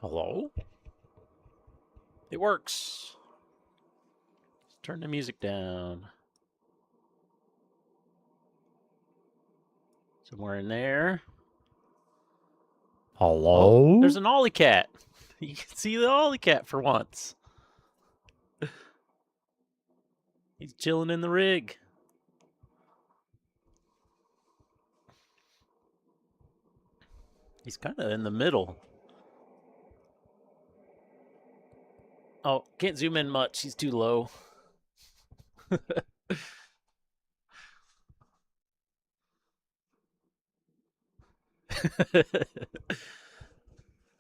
Hello? It works. Let's turn the music down. Somewhere in there. Hello? Oh, there's an Ollie cat. You can see the Ollie cat for once. He's chilling in the rig. He's kind of in the middle. Oh, can't zoom in much. He's too low.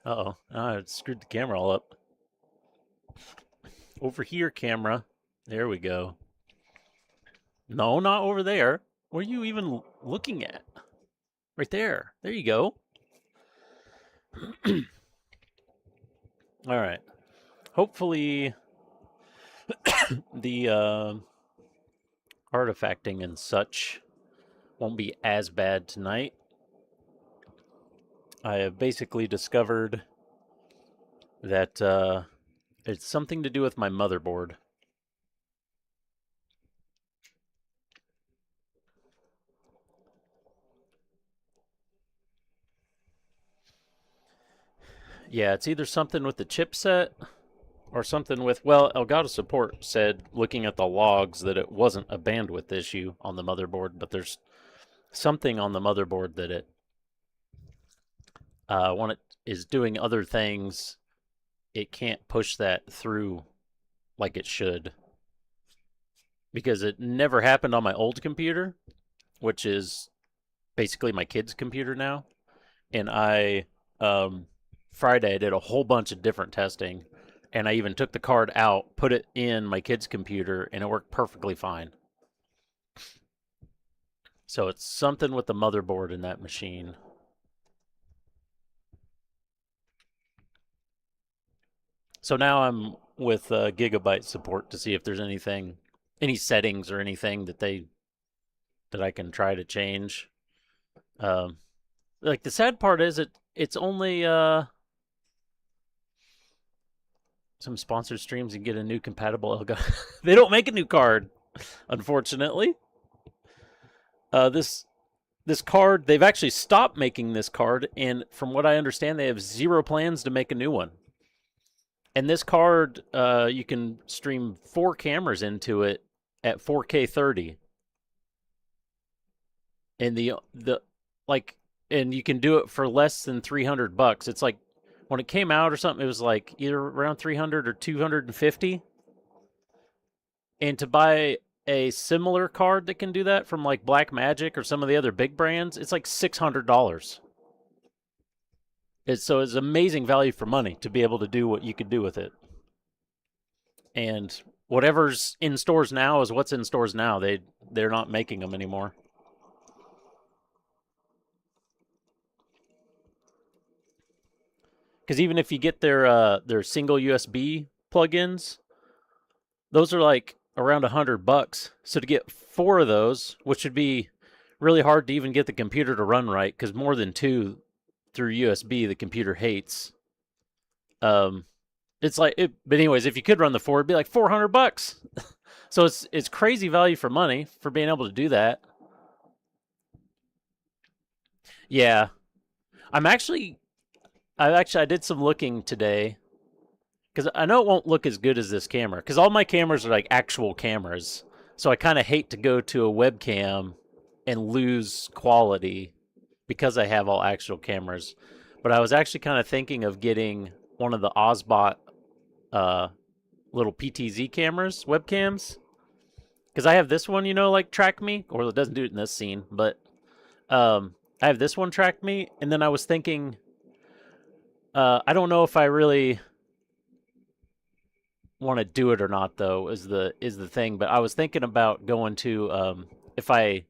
Uh-oh. I screwed the camera all up. Over here, camera. There we go. No, not over there. What are you even looking at? Right there. There you go. All right. Hopefully the artifacting and such won't be as bad tonight. I have basically discovered that it's something to do with my motherboard. Yeah, it's either something with the chipset or something with, well, Elgato Support said, looking at the logs, that it wasn't a bandwidth issue on the motherboard, but there's something on the motherboard that it, when it is doing other things, it can't push that through like it should. Because it never happened on my old computer, which is basically my kid's computer now. And Friday, I did a whole bunch of different testing. And I even took the card out, put it in my kid's computer, and it worked perfectly fine. So it's something with the motherboard in that machine. So now I'm with Gigabyte support to see if there's any settings or anything that I can try to change. Um, like the sad part is it's only some sponsored streams and get a new compatible Elgato. They don't make a new card, unfortunately. This card, they've actually stopped making this card, and from what I understand, they have zero plans to make a new one. And this card, you can stream 4 cameras into it at 4K 30. And and you can do it for less than $300. It's like when it came out or something, it was like either around 300 or 250. And to buy a similar card that can do that from like Black Magic or some of the other big brands, it's like $600. It's amazing value for money to be able to do what you could do with it. And whatever's in stores now is what's in stores now. They're not making them anymore. Because even if you get their single USB plugins, those are like around $100. So to get 4 of those, which would be really hard to even get the computer to run right, because more than 2 through USB the computer hates. It's like but anyways, if you could run the 4, it'd be like $400. So it's crazy value for money for being able to do that. Yeah, I did some looking today because I know it won't look as good as this camera because all my cameras are like actual cameras. So I kind of hate to go to a webcam and lose quality because I have all actual cameras. But I was actually kind of thinking of getting one of the Osbot little PTZ cameras, webcams. Because I have this one, like Track Me, or it doesn't do it in this scene, but I have this one Track Me, and then I was thinking, I don't know if I really want to do it or not, though, is the thing. But I was thinking about going to if I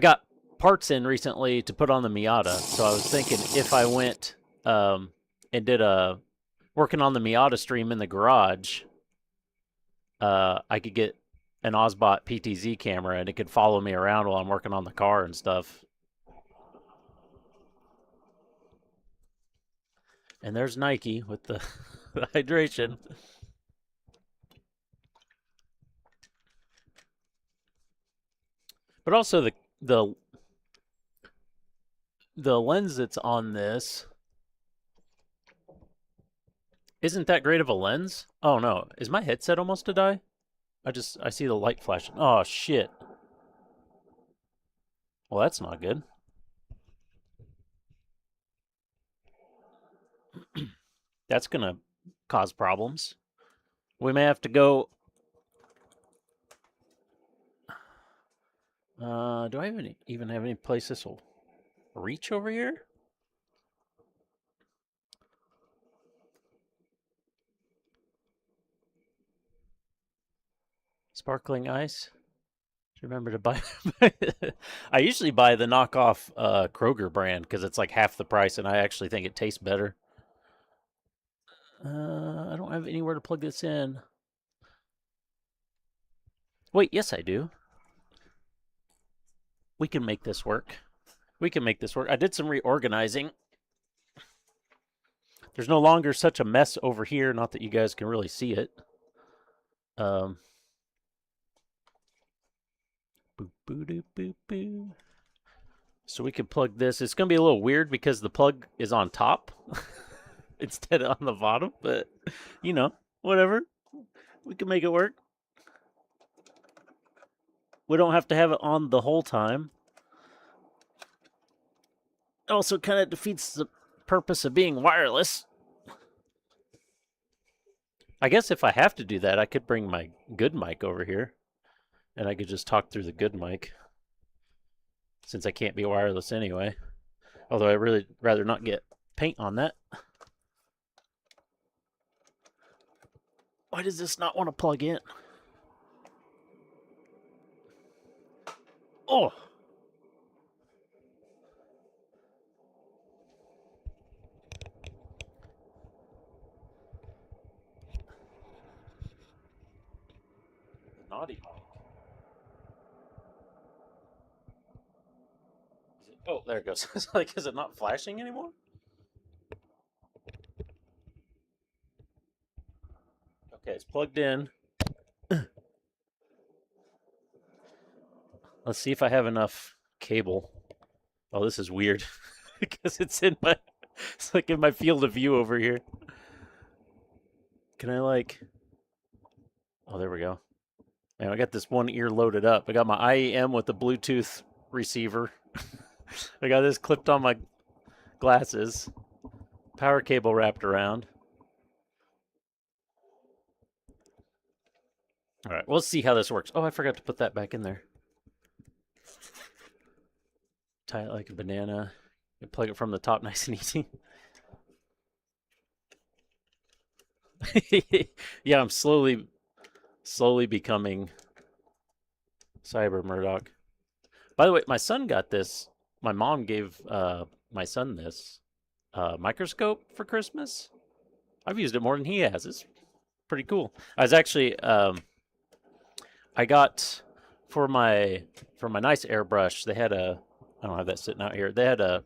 got parts in recently to put on the Miata, so I was thinking if I went and did a working on the Miata stream in the garage, I could get an Osbot PTZ camera and it could follow me around while I'm working on the car and stuff. And there's Nike with the, the hydration. But also the the lens that's on this isn't that great of a lens. Oh no, is my headset almost to die? I see the light flashing. Oh shit. Well, that's not good. That's gonna cause problems. We may have to go. Do I even have any place this will reach over here? Sparkling ice. Remember to buy. I usually buy the knockoff Kroger brand because it's like half the price, and I actually think it tastes better. I don't have anywhere to plug this in. Wait, yes, I do. We can make this work. We can make this work. I did some reorganizing. There's no longer such a mess over here. Not that you guys can really see it. Boop, boop, boop, boop, boop. So we can plug this. It's going to be a little weird because the plug is on top instead of on the bottom. But, you know, whatever. We can make it work. We don't have to have it on the whole time. It also kind of defeats the purpose of being wireless. I guess if I have to do that, I could bring my good mic over here. And I could just talk through the good mic. Since I can't be wireless anyway. Although I really rather not get paint on that. Why does this not want to plug in? Oh! Naughty mic. Oh, there it goes. It's like, is it not flashing anymore? Okay, it's plugged in. Let's see if I have enough cable. Oh, this is weird because it's like in my field of view over here. Can I like? Oh, there we go. And I got this one ear loaded up. I got my IEM with the Bluetooth receiver. I got this clipped on my glasses. Power cable wrapped around. All right, we'll see how this works. Oh, I forgot to put that back in there. Tie it like a banana. And plug it from the top nice and easy. Yeah, I'm slowly becoming Cyber Murdoch. By the way, my son got this. My mom gave my son this microscope for Christmas. I've used it more than he has. It's pretty cool. I was actually I got for my nice airbrush. They had a I don't have that sitting out here. They had a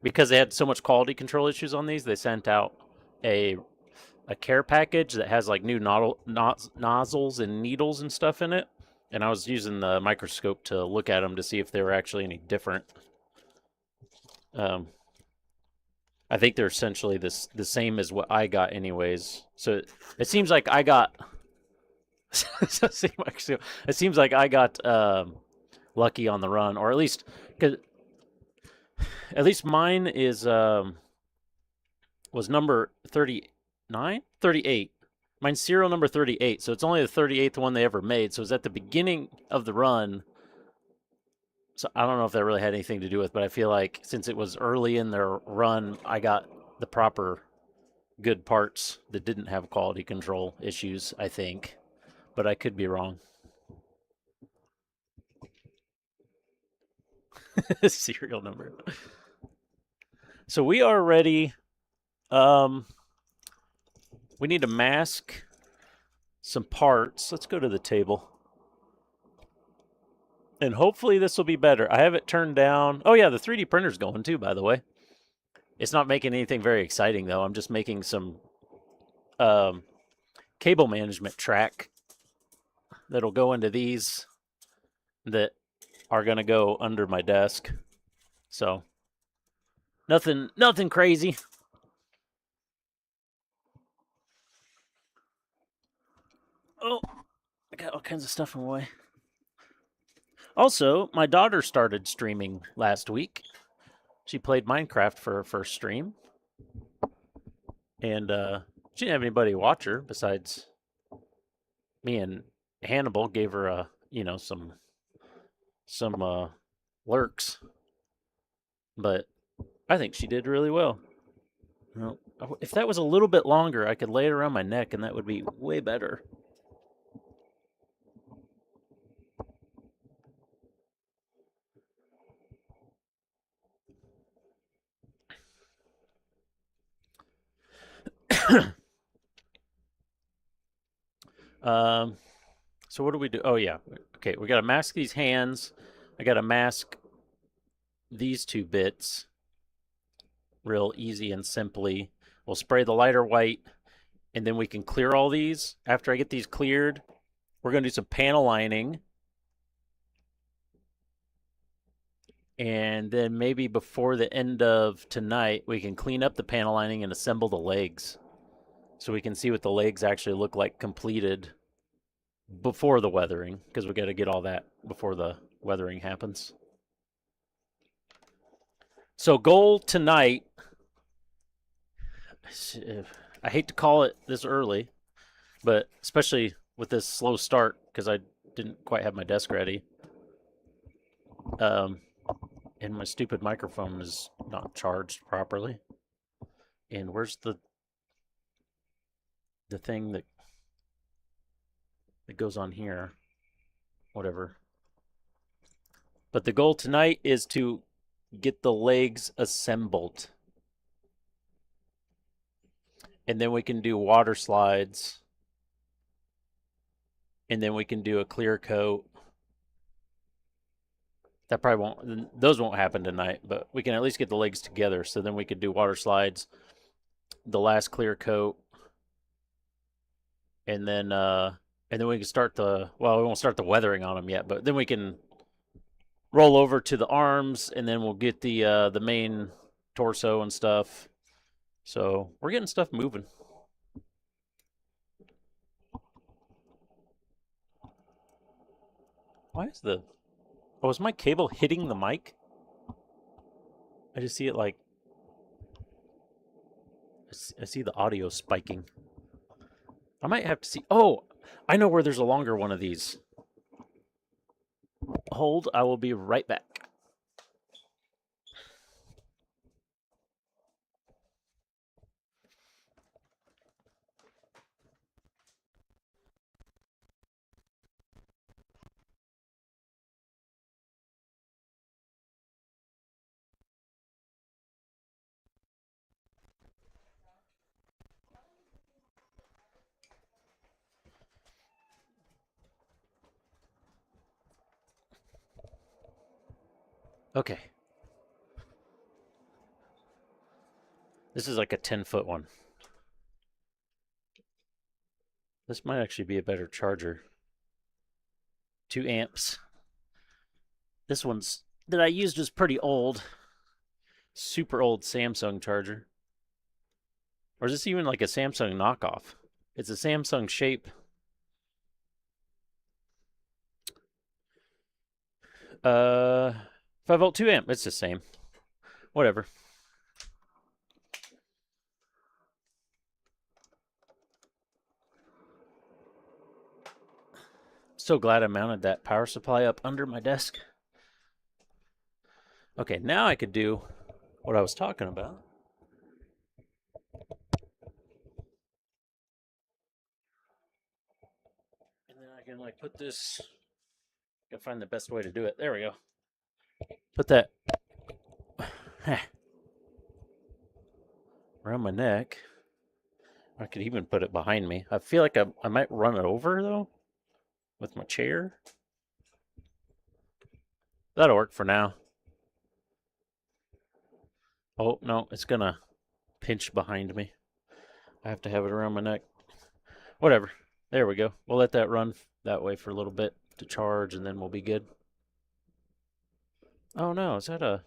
because they had so much quality control issues on these. They sent out a care package that has like new nozzles and needles and stuff in it. And I was using the microscope to look at them to see if they were actually any different. I think they're essentially the same as what I got anyways. So it seems like I got it seems like I got lucky on the run, or at least mine is was number 39, 38. Mine's serial number 38, so it's only the 38th one they ever made. So it was at the beginning of the run. So I don't know if that really had anything to do with, but I feel like since it was early in their run, I got the proper good parts that didn't have quality control issues, I think. But I could be wrong. Serial number. So we are ready. We need to mask some parts. Let's go to the table. And hopefully this will be better. I have it turned down. Oh yeah, the 3D printer's going too, by the way. It's not making anything very exciting though. I'm just making some um, cable management track that'll go into these that are going to go under my desk. So nothing crazy. Oh, I got all kinds of stuff in the way. Also, my daughter started streaming last week. She played Minecraft for her first stream, and she didn't have anybody watch her besides me and Hannibal. Gave her some lurks, but I think she did really well. Well, if that was a little bit longer, I could lay it around my neck, and that would be way better. So what do we do? Oh yeah, okay. We got to mask these hands. I got to mask these two bits real easy and simply. We'll spray the lighter white, and then we can clear all these. After I get these cleared, we're going to do some panel lining. And then maybe before the end of tonight, we can clean up the panel lining and assemble the legs. So we can see what the legs actually look like completed before the weathering, because we got to get all that before the weathering happens. So goal tonight, I hate to call it this early, but especially with this slow start because I didn't quite have my desk ready. And my stupid microphone is not charged properly. And where's the thing that goes on here? Whatever. But the goal tonight is to get the legs assembled. And then we can do water slides. And then we can do a clear coat. That probably won't, those won't happen tonight, but we can at least get the legs together. So then we could do water slides, the last clear coat, and then we can start we won't start the weathering on them yet, but then we can roll over to the arms, and then we'll get the main torso and stuff. So we're getting stuff moving. Why is is my cable hitting the mic? I just see it like, I see the audio spiking. I might have to see, oh, I know where there's a longer one of these. Hold, I will be right back. Okay. This is like a 10-foot one. This might actually be a better charger. 2 amps. This one's that I used was pretty old. Super old Samsung charger. Or is this even like a Samsung knockoff? It's a Samsung shape. 5-volt 2 amp. It's the same. Whatever. So glad I mounted that power supply up under my desk. Okay, now I could do what I was talking about. And then I can like put this, I can find the best way to do it. There we go. Put that around my neck. I could even put it behind me. I feel like I might run it over though with my chair. That'll work for now. Oh, no, it's going to pinch behind me. I have to have it around my neck. Whatever. There we go. We'll let that run that way for a little bit to charge, and then we'll be good. Oh, no, is that a...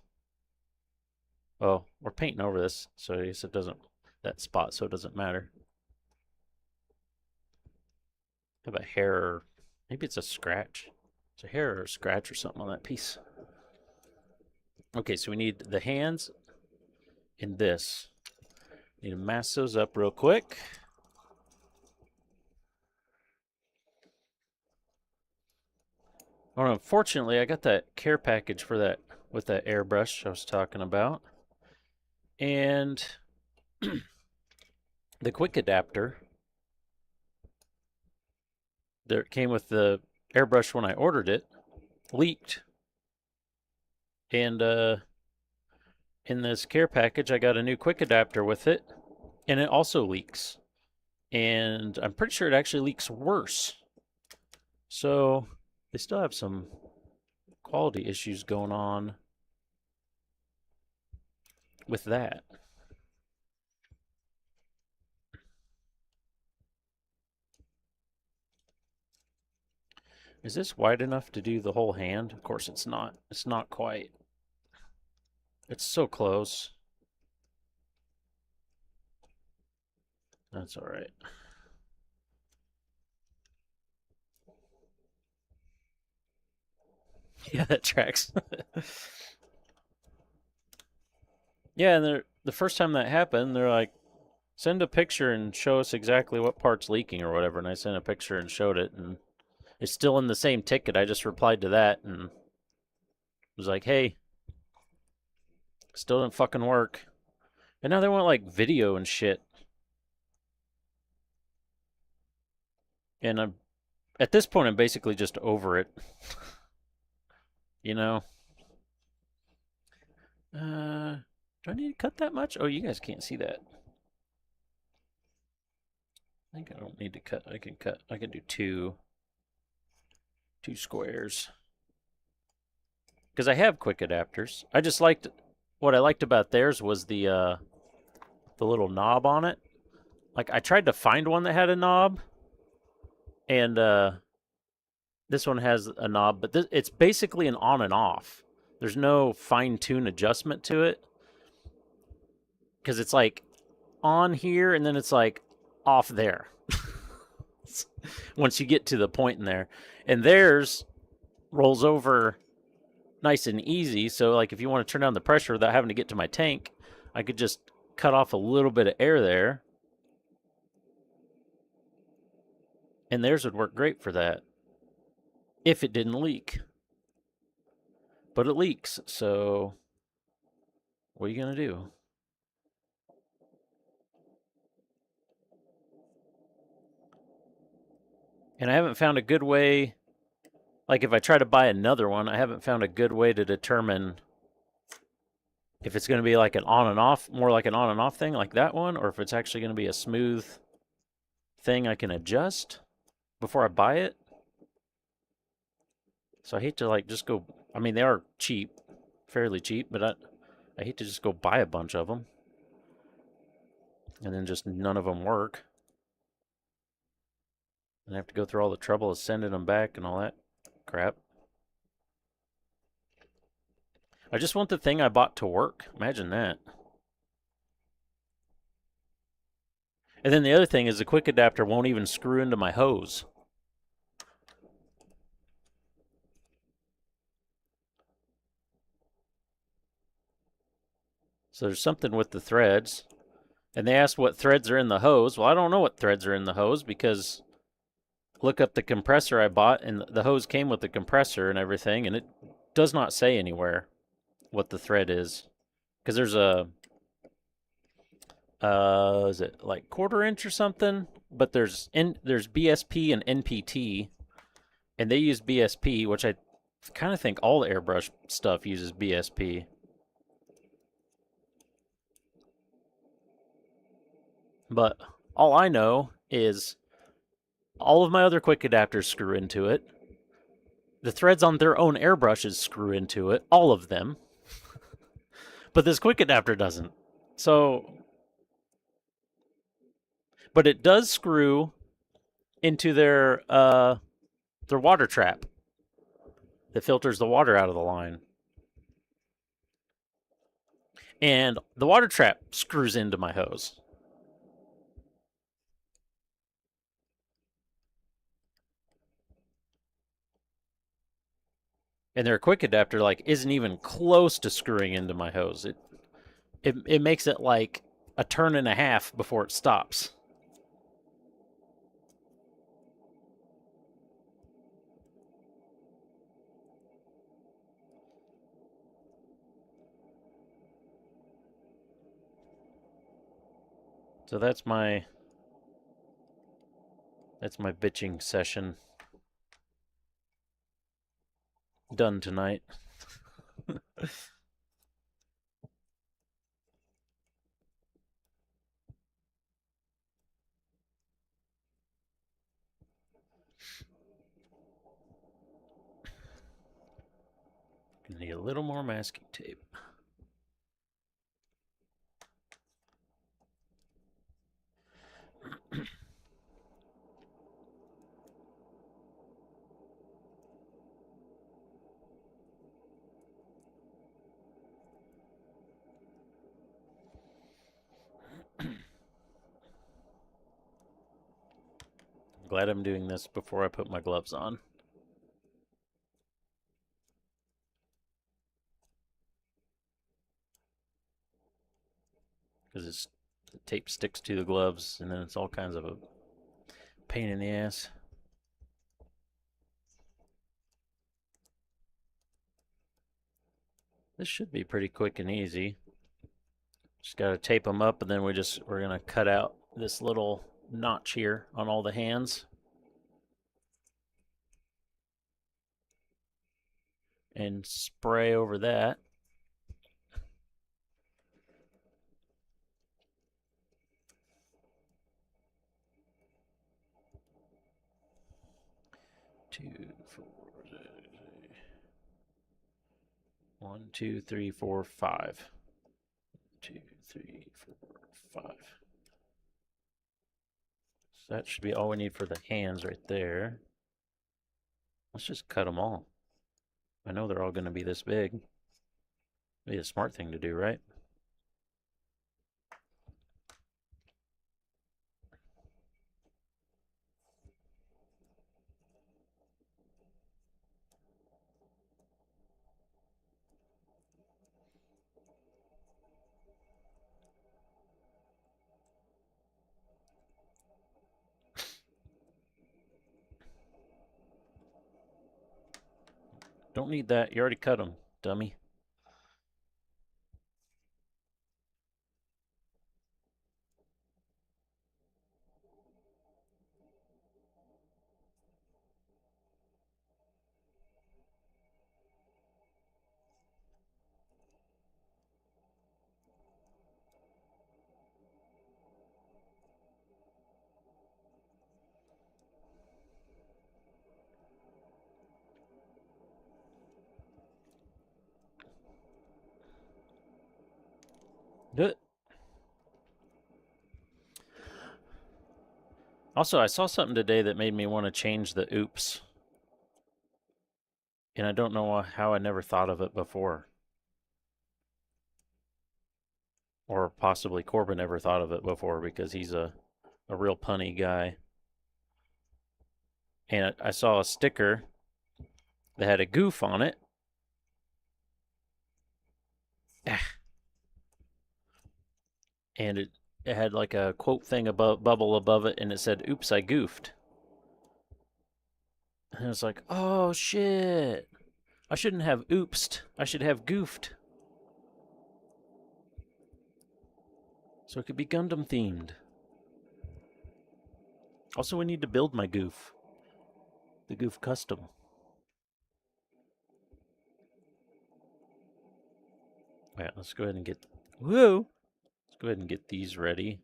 Oh, we're painting over this, so I guess it doesn't... that spot, so it doesn't matter. Have a hair or... maybe it's a scratch. It's a hair or a scratch or something on that piece. Okay, so we need the hands and this. Need to mask those up real quick. Oh, unfortunately, I got that care package for that with that airbrush I was talking about. And the quick adapter that came with the airbrush when I ordered it leaked. And in this care package, I got a new quick adapter with it, and it also leaks. And I'm pretty sure it actually leaks worse. So they still have some quality issues going on with that. Is this wide enough to do the whole hand? Of course it's not. It's not quite. It's so close. That's all right. Yeah, that tracks. Yeah, and the first time that happened, they're like, send a picture and show us exactly what part's leaking or whatever. And I sent a picture and showed it, and it's still in the same ticket. I just replied to that and was like, hey, still didn't fucking work. And now they want like video and shit. And at this point, I'm basically just over it. You know? Do I need to cut that much? Oh, you guys can't see that. I think I don't need to cut. I can do two squares. Because I have quick adapters. I just liked, what I liked about theirs was the little knob on it. Like, I tried to find one that had a knob, and this one has a knob, but it's basically an on and off. There's no fine-tune adjustment to it. Because it's like on here, and then it's like off there. Once you get to the point in there. And theirs rolls over nice and easy. So like if you want to turn down the pressure without having to get to my tank, I could just cut off a little bit of air there. And theirs would work great for that. If it didn't leak. But it leaks, so what are you going to do? And I haven't found a good way, like if I try to buy another one, I haven't found a good way to determine if it's going to be like an on and off, more like an on and off thing like that one, or if it's actually going to be a smooth thing I can adjust before I buy it. So I hate to like just go, I mean, they are cheap, fairly cheap, but I hate to just go buy a bunch of them and then just none of them work. And I have to go through all the trouble of sending them back and all that crap. I just want the thing I bought to work. Imagine that. And then the other thing is the quick adapter won't even screw into my hose. So there's something with the threads. And they asked what threads are in the hose. Well, I don't know what threads are in the hose because look up the compressor I bought, and the hose came with the compressor and everything, and it does not say anywhere what the thread is. Because there's a, is it like 1/4 inch or something? But there's BSP and NPT, and they use BSP, which I kind of think all the airbrush stuff uses BSP. But all I know is all of my other quick adapters screw into it. The threads on their own airbrushes screw into it, all of them. But this quick adapter doesn't. So, but it does screw into their water trap that filters the water out of the line. And the water trap screws into my hose. And their quick adapter like isn't even close to screwing into my hose. It makes it like a turn and a half before it stops. So that's my bitching session done tonight. Gonna need a little more masking tape. Glad I'm doing this before I put my gloves on. Because the tape sticks to the gloves, and then it's all kinds of a pain in the ass. This should be pretty quick and easy. Just got to tape them up, and then we're going to cut out this little notch here on all the hands. And spray over that. One, two, three, four, five. 2, 3, 4, 5. So that should be all we need for the hands right there. Let's just cut them all. I know they're all going to be this big. Be a smart thing to do, right? Don't need that. You already cut them, dummy. Do it. Also, I saw something today that made me want to change the oops. And I don't know how I never thought of it before. Or possibly Corbin never thought of it before because he's a real punny guy. And I saw a sticker that had a goof on it. And it had like a quote thing bubble above it, and it said, "Oops, I goofed." And I was like, oh shit. I shouldn't have oopsed. I should have goofed. So it could be Gundam themed. Also, we need to build my goof. The goof custom. Alright, let's go ahead and get... Whoa! Let's go ahead and get these ready.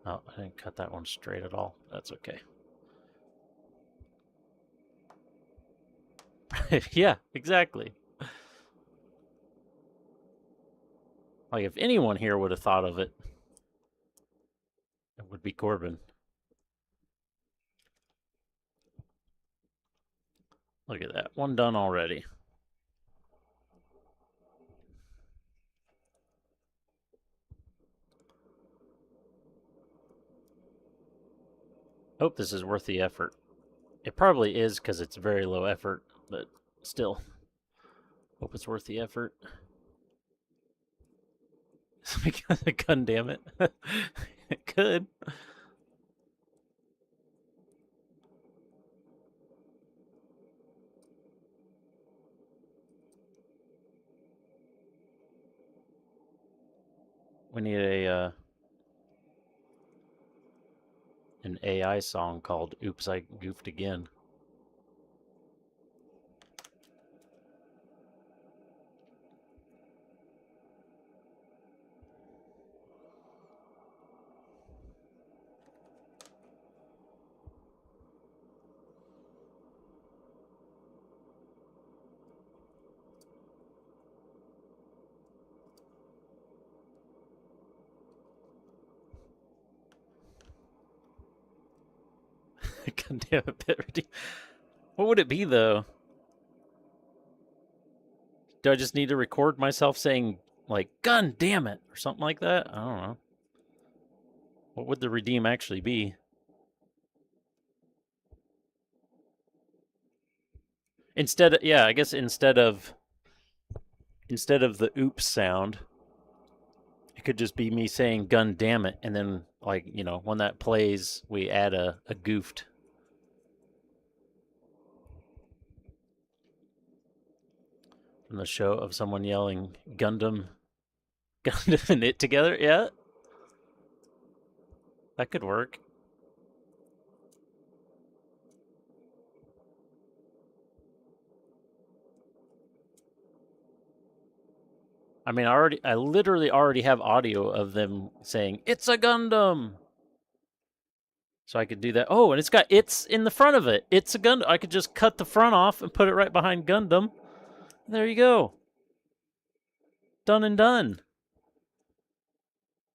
Oh, I didn't cut that one straight at all. That's okay. Yeah, exactly. Like, if anyone here would have thought of it, it would be Corbin. Look at that. One done already. Hope this is worth the effort. It probably is because it's very low effort, but still. Hope it's worth the effort. Gun damn it. It could. We need a an AI song called Oops, I Goofed Again. Gun damn it, what would it be though? Do I just need to record myself saying like "gun damn it" or something like that? I don't know. What would the redeem actually be? Instead of, yeah, I guess instead of the oops sound, it could just be me saying "gun damn it," and then like, you know, when that plays, we add a goofed. From the show of someone yelling Gundam and it together. Yeah, that could work. I mean, I literally already have audio of them saying "It's a Gundam," so I could do that. Oh, and it's got "It's" in the front of it. It's a Gundam. I could just cut the front off and put it right behind Gundam. There you go. Done and done.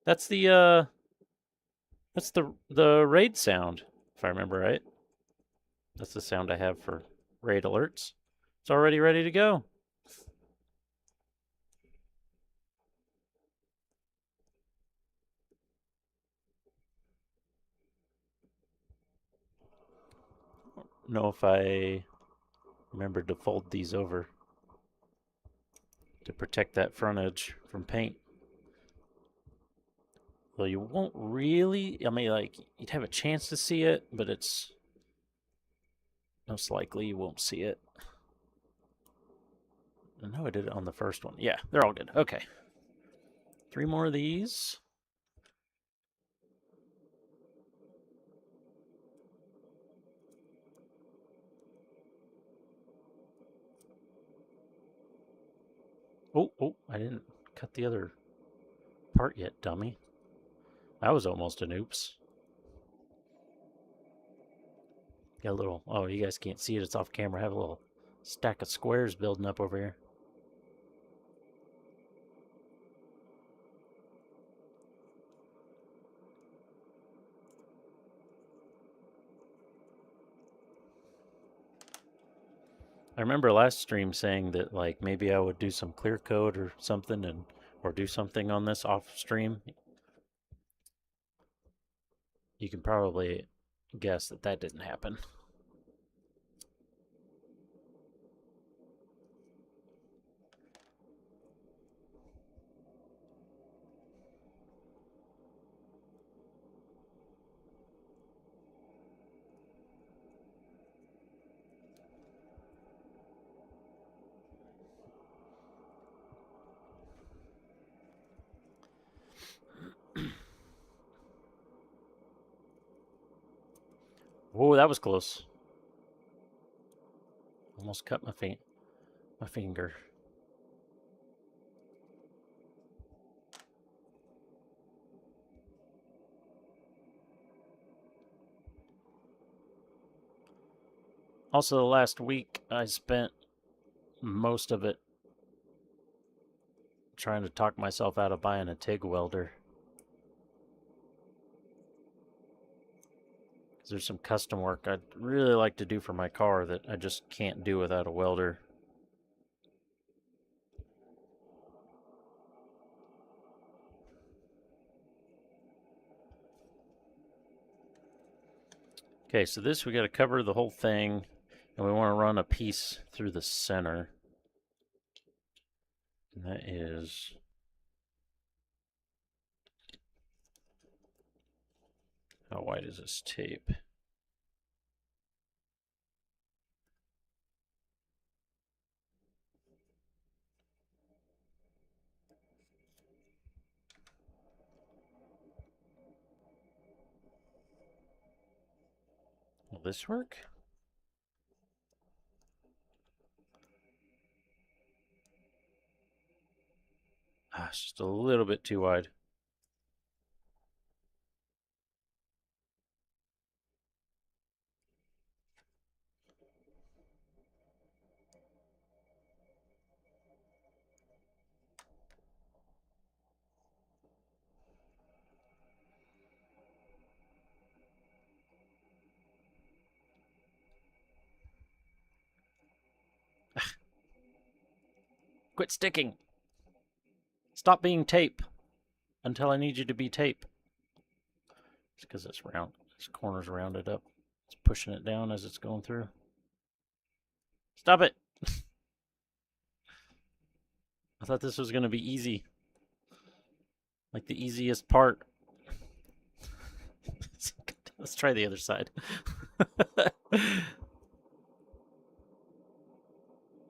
That's the raid sound, if I remember right. That's the sound I have for raid alerts. It's already ready to go. I don't know if I remember to fold these over to protect that front edge from paint. Well, you won't really, I mean, like, you'd have a chance to see it, but it's most likely you won't see it. I know I did it on the first one. Yeah, they're all good. Okay. 3 more of these. Oh, I didn't cut the other part yet, dummy. That was almost an oops. Got a little, oh, you guys can't see it, it's off camera. I have a little stack of squares building up over here. I remember last stream saying that, like, maybe I would do some clear code or something, and or do something on this off stream. You can probably guess that that didn't happen. Whoa, that was close. Almost cut my finger. Also, the last week I spent most of it trying to talk myself out of buying a TIG welder. There's some custom work I'd really like to do for my car that I just can't do without a welder. Okay, so this we got to cover the whole thing, and we want to run a piece through the center. And that is how wide is this tape? Will this work? Ah, it's just a little bit too wide. Quit sticking! Stop being tape until I need you to be tape. It's because it's round. This corner's rounded up. It's pushing it down as it's going through. Stop it! I thought this was going to be easy. Like the easiest part. Let's try the other side.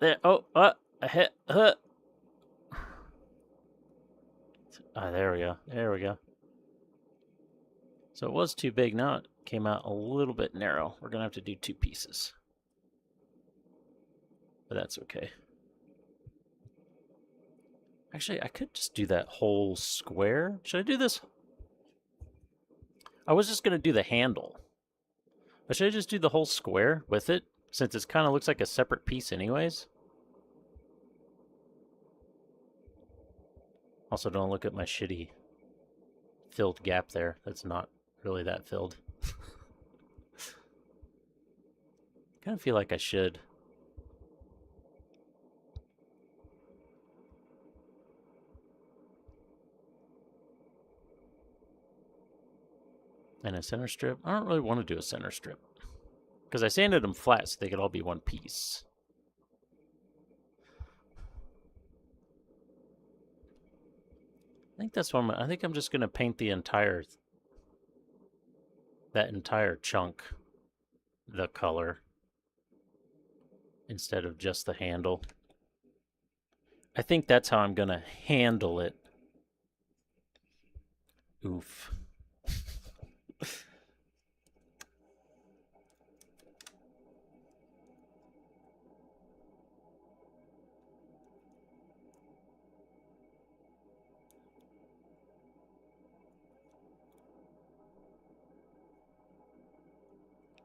There. Oh, I hit. There we go. There we go. So it was too big. Now it came out a little bit narrow. We're going to have to do 2 pieces. But that's okay. Actually, I could just do that whole square. Should I do this? I was just going to do the handle. But should I just do the whole square with it? Since it kind of looks like a separate piece anyways. Also, don't look at my shitty filled gap there. That's not really that filled. Kind of feel like I should. And a center strip? I don't really want to do a center strip. Because I sanded them flat so they could all be one piece. I think that's one. I think I'm just going to paint the entire... that entire chunk the color. Instead of just the handle. I think that's how I'm going to handle it. Oof.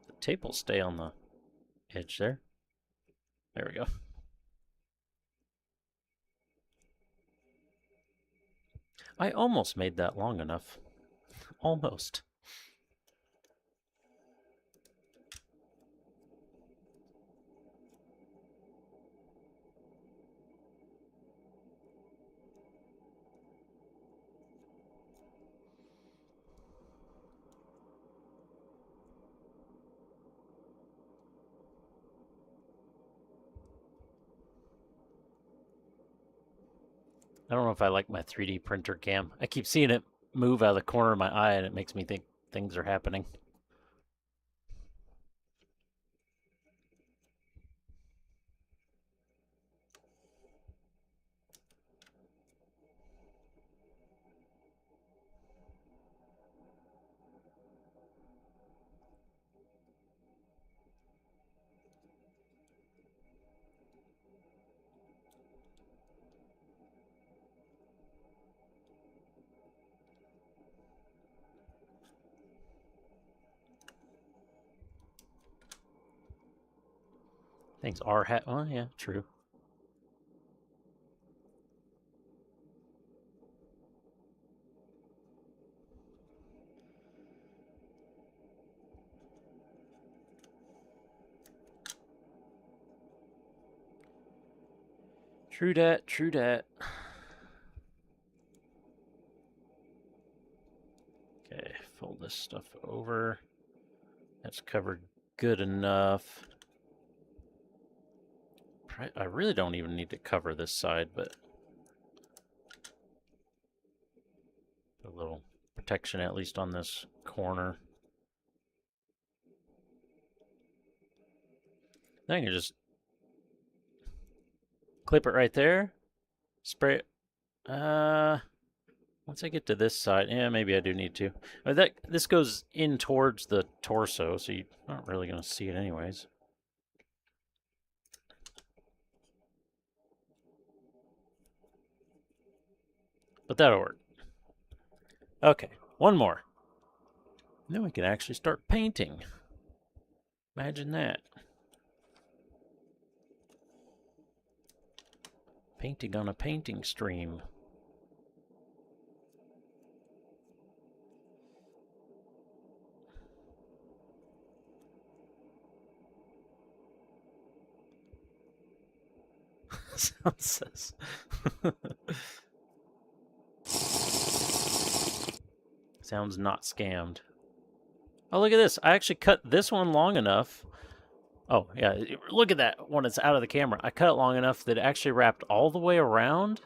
The tape will stay on the edge there. There we go. I almost made that long enough. Almost. I don't know if I like my 3D printer cam. I keep seeing it move out of the corner of my eye and it makes me think things are happening. Things are well, yeah, true. True dat, true dat. Okay, fold this stuff over. That's covered good enough. I really don't even need to cover this side, but a little protection at least on this corner. Then I can just clip it right there, spray it. Once I get to this side, yeah, maybe I do need to. This goes in towards the torso, so you're not really going to see it anyways. But that'll work. Okay, one more. Then we can actually start painting. Imagine that. Painting on a painting stream. Sounds Sounds not scammed. Oh, look at this. I actually cut this one long enough. Oh, yeah. Look at that when it's out of the camera. I cut it long enough that it actually wrapped all the way around.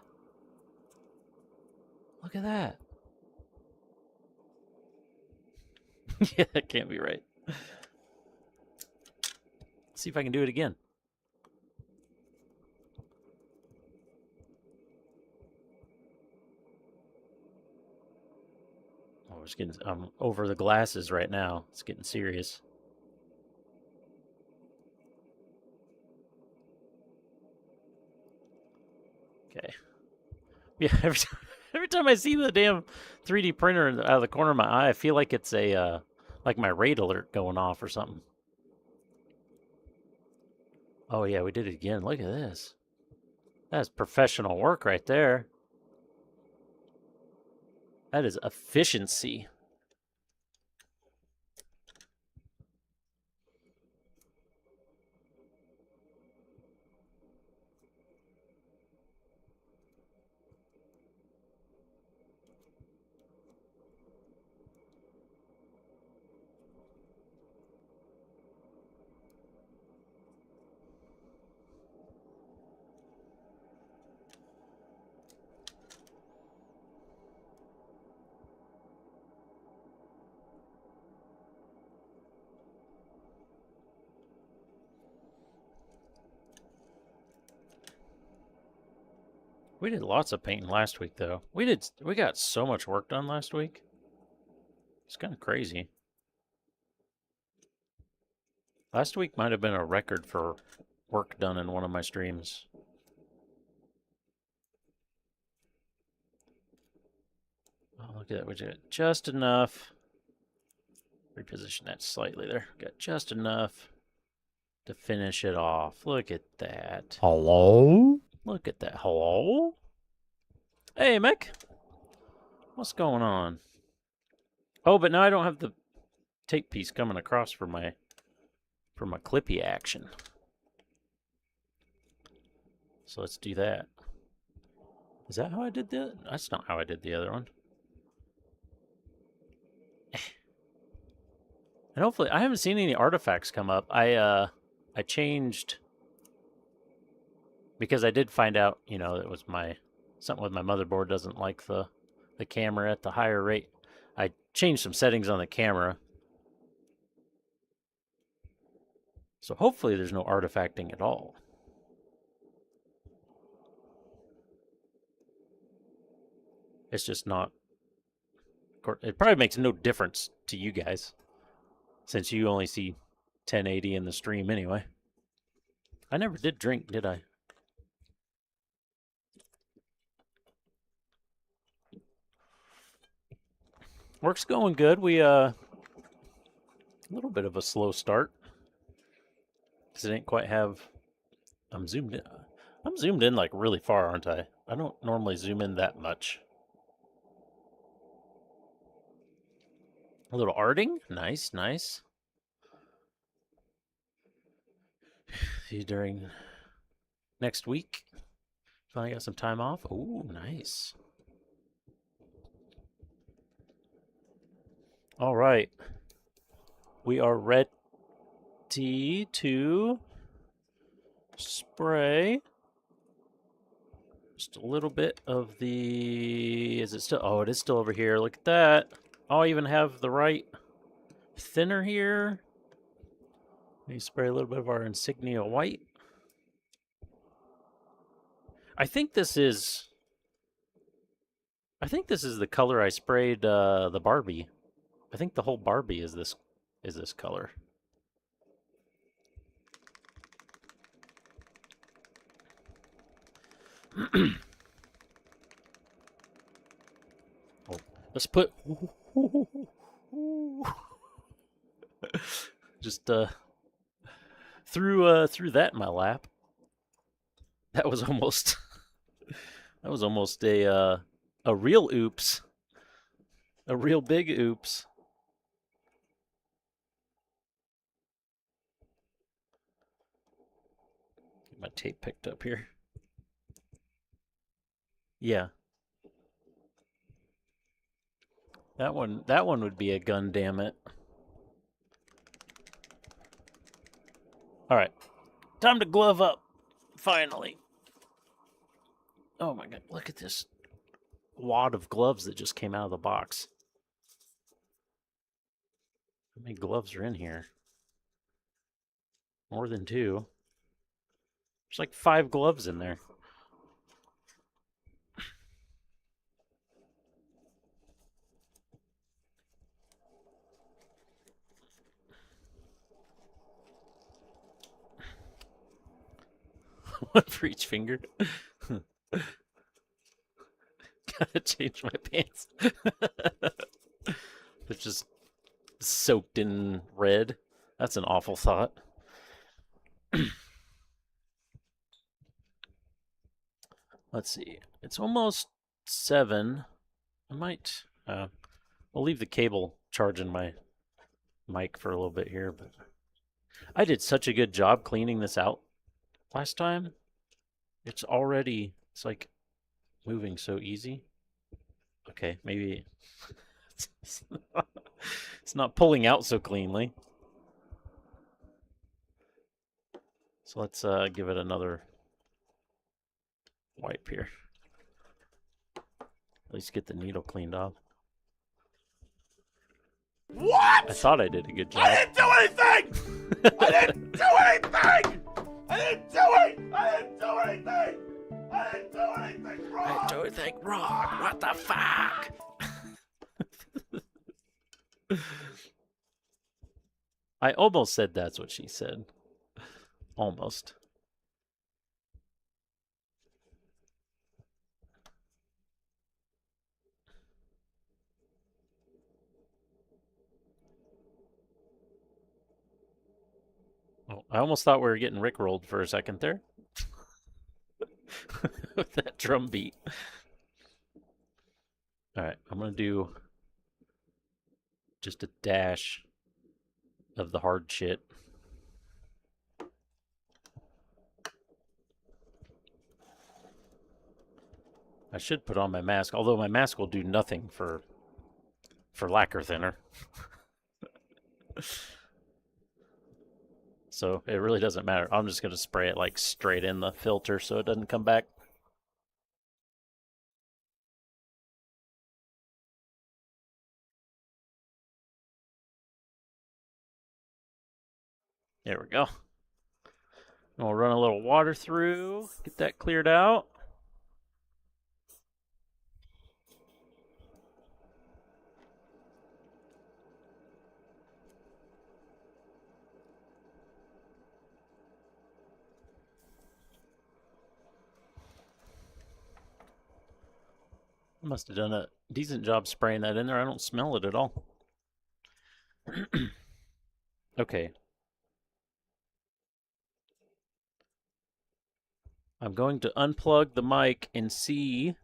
Look at that. Yeah, that can't be right. Let's see if I can do it again. Oh, it's getting, I'm over the glasses right now. It's getting serious. Okay. Yeah, every time I see the damn 3D printer out of the corner of my eye, I feel like it's a like my raid alert going off or something. Oh yeah, we did it again. Look at this. That's professional work right there. That is efficiency. We did lots of painting last week though. We got so much work done last week. It's kind of crazy. Last week might have been a record for work done in one of my streams. Oh, look at that. We got just enough. Reposition that slightly there. Got just enough to finish it off. Look at that. Hello? Look at that. Hello? Hey, Mech. What's going on? Oh, but now I don't have the tape piece coming across for my clippy action. So let's do that. Is that how I did that? That's not how I did the other one. And hopefully, I haven't seen any artifacts come up. I changed because I did find out, you know, it was something with my motherboard doesn't like the camera at the higher rate. I changed some settings on the camera. So hopefully there's no artifacting at all. It's just not. It probably makes no difference to you guys, since you only see 1080 in the stream anyway. I never did drink, did I? Work's going good. We a little bit of a slow start because I didn't quite have I'm zoomed in. I'm zoomed in like really far, aren't I? I don't normally zoom in that much. A little arting. Nice, nice. See you during next week. Finally got some time off. Ooh, nice. All right. We are ready to spray just a little bit of the... Is it still... Oh, it is still over here. Look at that. I'll even have the right thinner here. Maybe spray a little bit of our insignia white. I think this is the color I sprayed the Barbie. I think the whole Barbie is this color. Oh, let's put just threw that in my lap. That was almost a real oops. A real big oops. Get my tape picked up here. Yeah. That one would be a gun, damn it. All right. Time to glove up. Finally. Oh my god, look at this wad of gloves that just came out of the box. How many gloves are in here? More than 2. There's like 5 gloves in there. One for each finger. Gotta change my pants. They're just soaked in red. That's an awful thought. Let's see. It's almost 7. I might... I'll leave the cable charging my mic for a little bit here, but I did such a good job cleaning this out last time. It's like moving so easy. Okay, maybe it's not pulling out so cleanly. So let's give it another wipe here. At least get the needle cleaned off. What? I thought I did a good job. I didn't do anything! I didn't do anything! I didn't do it! I didn't do anything! I didn't do anything wrong! I didn't do anything wrong! What the fuck? I almost said that's what she said. Almost. Oh, I almost thought we were getting rickrolled for a second there. With that drum beat. Alright, I'm going to do just a dash of the hard shit. I should put on my mask, although my mask will do nothing for lacquer thinner. So it really doesn't matter. I'm just going to spray it like straight in the filter so it doesn't come back. There we go. And we'll run a little water through, get that cleared out. I must have done a decent job spraying that in there. I don't smell it at all. Okay. I'm going to unplug the mic and see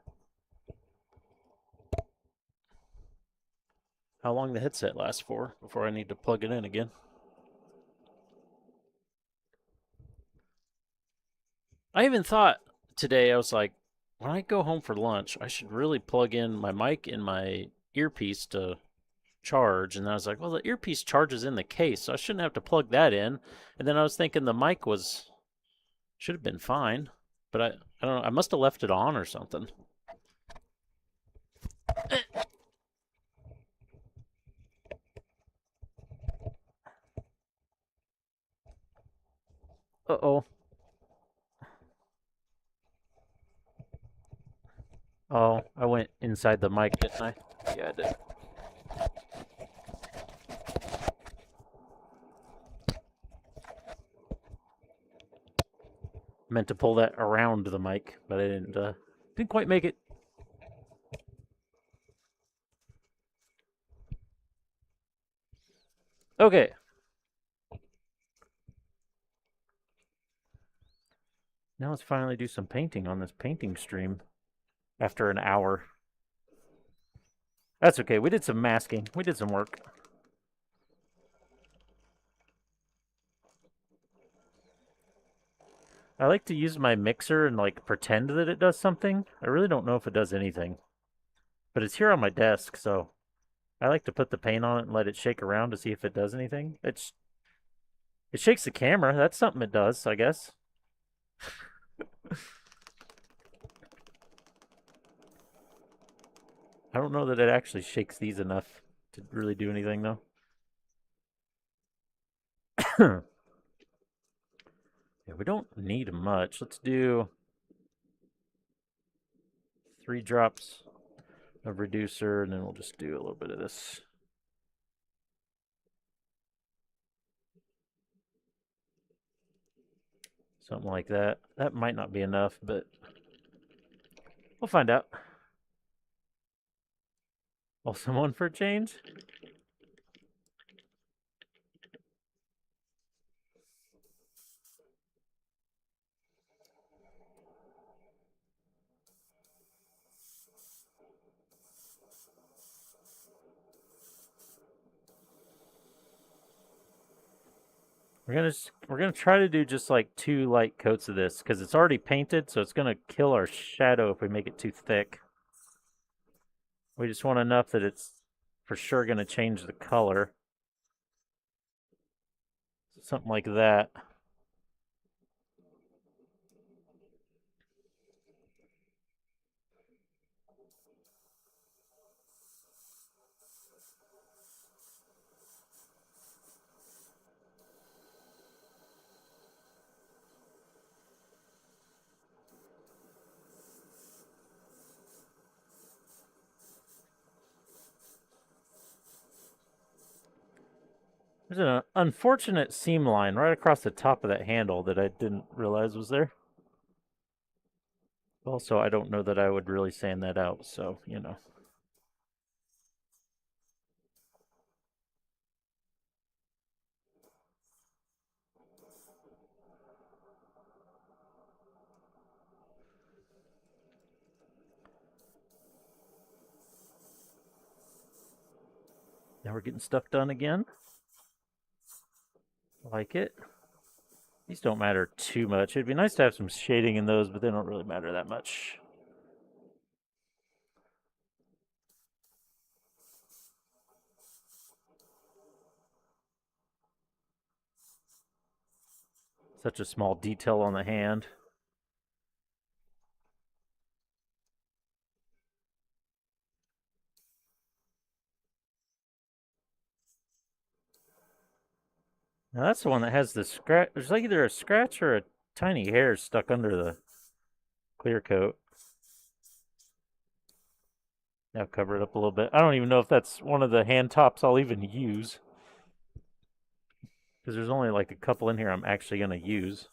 how long the headset lasts for before I need to plug it in again. I even thought today, I was like, when I go home for lunch, I should really plug in my mic and my earpiece to charge. And then I was like, well, the earpiece charges in the case, so I shouldn't have to plug that in. And then I was thinking the mic should have been fine, but I don't know, I must have left it on or something. Uh-oh. Oh, I went inside the mic, didn't I? Yeah, I did. Meant to pull that around the mic, but I didn't quite make it. Okay. Now let's finally do some painting on this painting stream after an hour. That's okay. We did some masking. We did some work. I like to use my mixer and like pretend that it does something. I really don't know if it does anything. But it's here on my desk, so I like to put the paint on it and let it shake around to see if it does anything. It shakes the camera. That's something it does, I guess. I don't know that it actually shakes these enough to really do anything though. Yeah, we don't need much. Let's do 3 drops of reducer, and then we'll just do a little bit of this. Something like that. That might not be enough, but we'll find out. Oh, someone for a change? We're gonna try to do just like 2 light coats of this because it's already painted, so it's gonna kill our shadow if we make it too thick. We just want enough that it's for sure gonna change the color. Something like that. There's an unfortunate seam line right across the top of that handle that I didn't realize was there. Also, I don't know that I would really sand that out, so, you know. Now we're getting stuff done again. Like it. These don't matter too much. It'd be nice to have some shading in those, but they don't really matter that much. Such a small detail on the hand. Now that's the one that has the scratch. There's like either a scratch or a tiny hair stuck under the clear coat. Now cover it up a little bit. I don't even know if that's one of the hand tops I'll even use. Because there's only like a couple in here I'm actually going to use.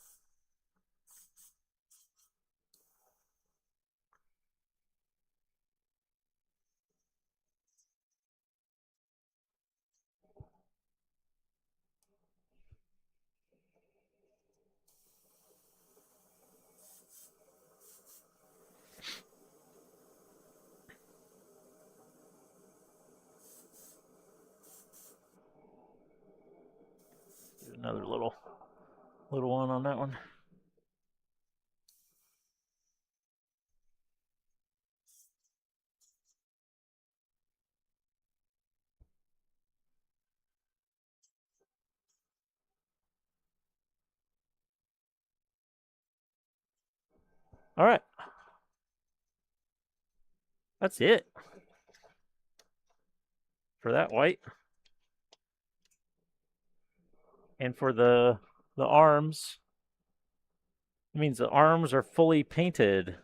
another little one on that one. All right. That's it for that white. And for the arms, it means the arms are fully painted.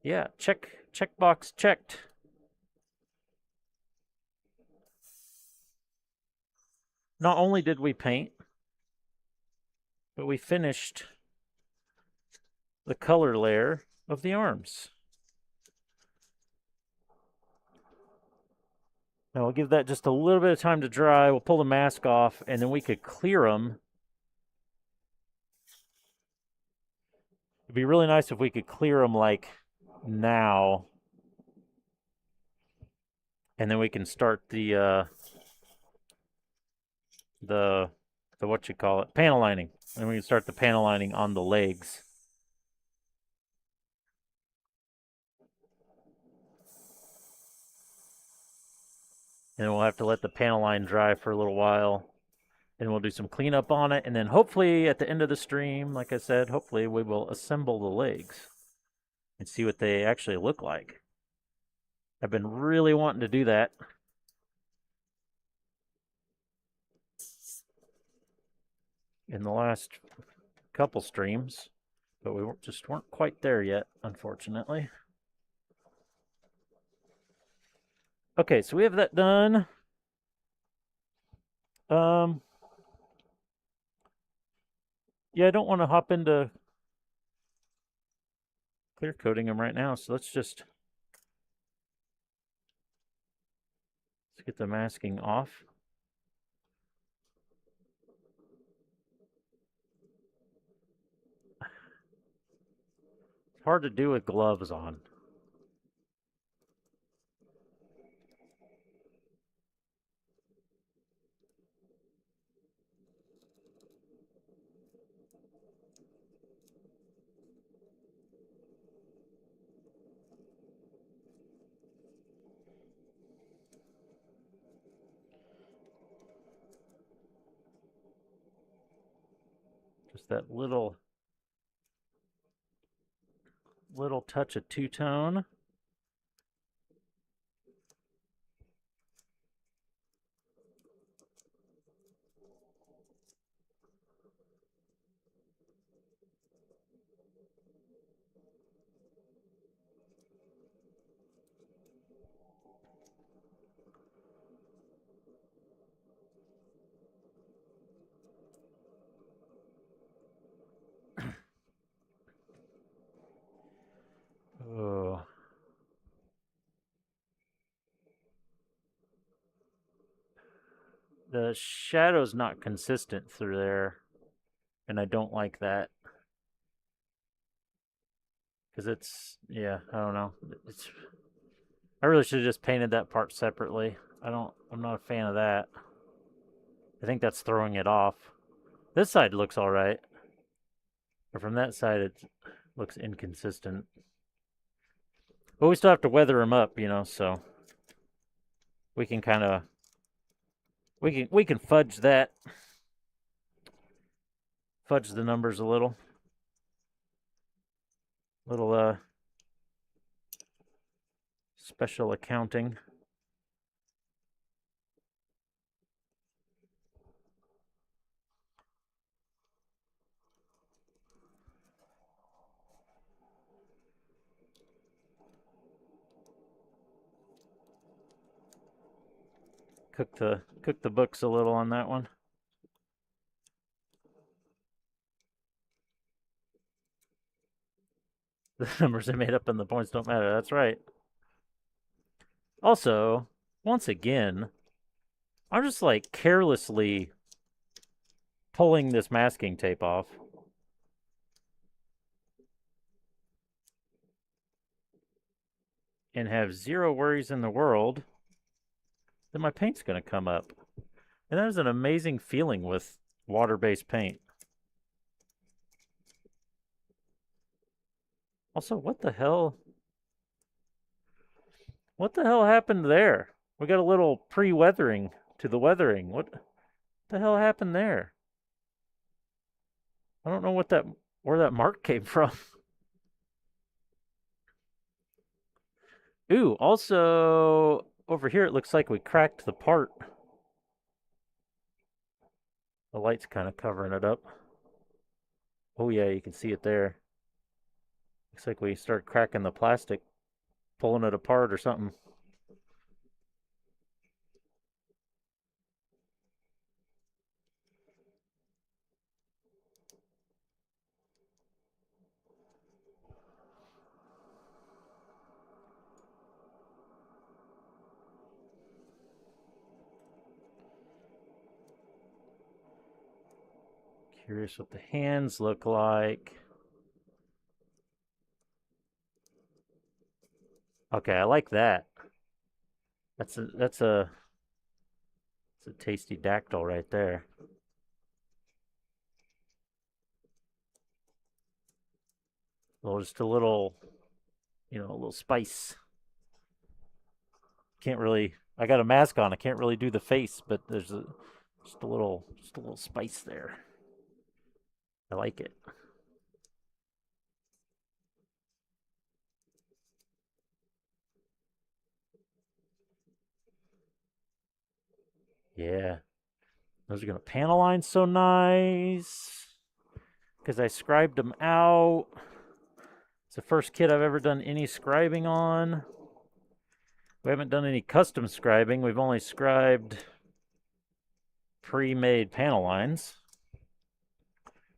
Yeah, checkbox checked. Not only did we paint, but we finished the color layer of the arms. Now we'll give that just a little bit of time to dry. We'll pull the mask off, and then we could clear them. It'd be really nice if we could clear them like now, and then we can start the what you call it, panel lining, and we can start the panel lining on the legs. And we'll have to let the panel line dry for a little while. And we'll do some cleanup on it. And then hopefully at the end of the stream, like I said, hopefully we will assemble the legs and see what they actually look like. I've been really wanting to do that. In the last couple streams, but we just weren't quite there yet, unfortunately. Okay, so we have that done. Yeah, I don't want to hop into clear coating them right now, so let's get the masking off. It's hard to do with gloves on. Just that little touch of two-tone. Oh. The shadow's not consistent through there, and I don't like that. Because it's, yeah, I don't know. I really should have just painted that part separately. I'm not a fan of that. I think that's throwing it off. This side looks all right. But from that side, it looks inconsistent. But we still have to weather them up, you know, so we can kind of, we can fudge that. Fudge the numbers a little. Little, special accounting. Cook the books a little on that one. The numbers are made up and the points don't matter. That's right. Also, once again, I'm just like carelessly pulling this masking tape off. And have zero worries in the world then my paint's going to come up. And that is an amazing feeling with water-based paint. Also, what the hell? What the hell happened there? We got a little pre-weathering to the weathering. What the hell happened there? I don't know where that mark came from. Ooh, also over here it looks like we cracked the part. The light's kind of covering it up. Oh yeah, you can see it there. Looks like we start cracking the plastic, pulling it apart or something. Curious what the hands look like. Okay, I like that. That's a tasty dactyl right there. Well, just a little, a little spice. Can't really. I got a mask on. I can't really do the face, but there's just a little spice there. I like it. Yeah, those are gonna panel line so nice because I scribed them out. It's the first kit I've ever done any scribing on. We haven't done any custom scribing. We've only scribed pre-made panel lines.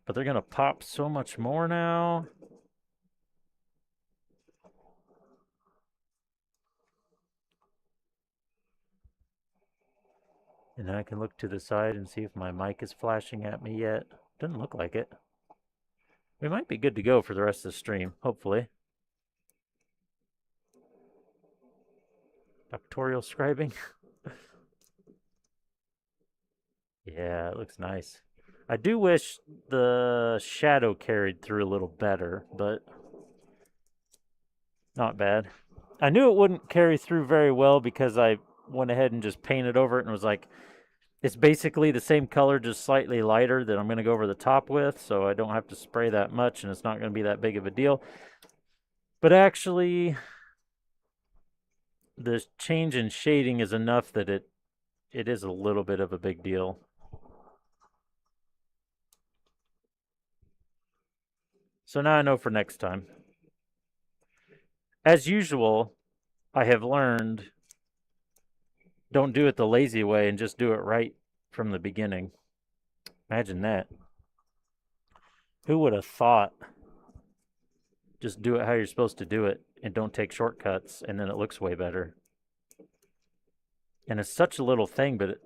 But they're going to pop so much more now. And I can look to the side and see if my mic is flashing at me yet. Doesn't look like it. We might be good to go for the rest of the stream, hopefully. Doctorial scribing. Yeah, it looks nice. I do wish the shadow carried through a little better, but not bad. I knew it wouldn't carry through very well because I went ahead and just painted over it and was like, it's basically the same color, just slightly lighter that I'm going to go over the top with, so I don't have to spray that much and it's not going to be that big of a deal. But actually, the change in shading is enough that it is a little bit of a big deal. So now I know for next time. As usual, I have learned don't do it the lazy way and just do it right from the beginning. Imagine that. Who would have thought just do it how you're supposed to do it and don't take shortcuts and then it looks way better. And it's such a little thing, but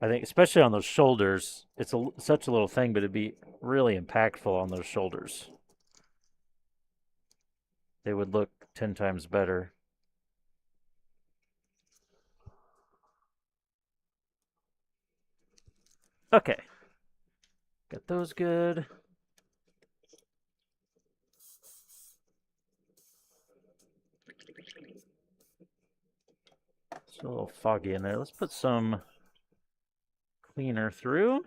I think especially on those shoulders, it's such a little thing, but it'd be really impactful on those shoulders. They would look 10 times better. Okay. Got those good. It's a little foggy in there. Let's put some cleaner through.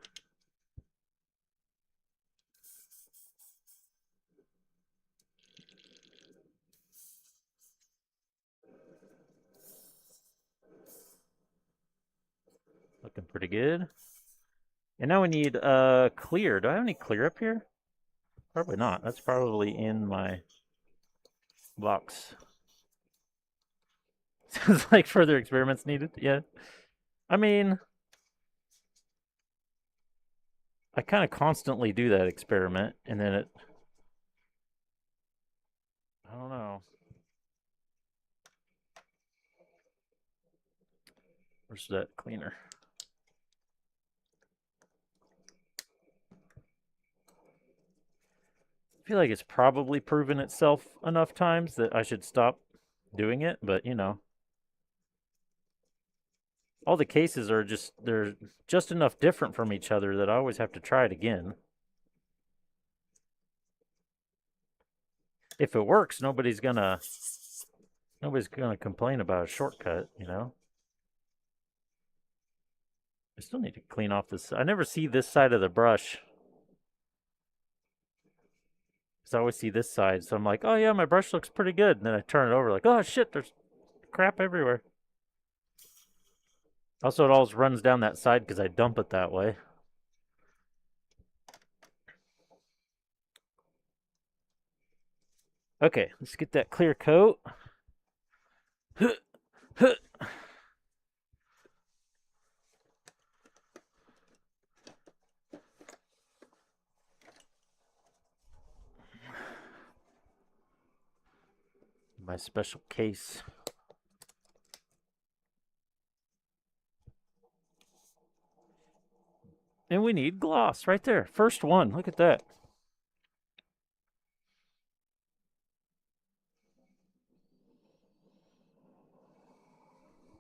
Looking pretty good. And now we need clear. Do I have any clear up here? Probably not. That's probably in my box. Sounds like further experiments needed. Yeah. I mean, I kind of constantly do that experiment, and then I don't know. Where's that cleaner? I feel like it's probably proven itself enough times that I should stop doing it, but All the cases are they're just enough different from each other that I always have to try it again. If it works, nobody's gonna complain about a shortcut, you know? I still need to clean off this. I never see this side of the brush. Because I always see this side, so I'm like, oh yeah, my brush looks pretty good. And then I turn it over like, oh shit, there's crap everywhere. Also, it always runs down that side because I dump it that way. Okay, let's get that clear coat. My special case. And we need gloss right there. First one. Look at that.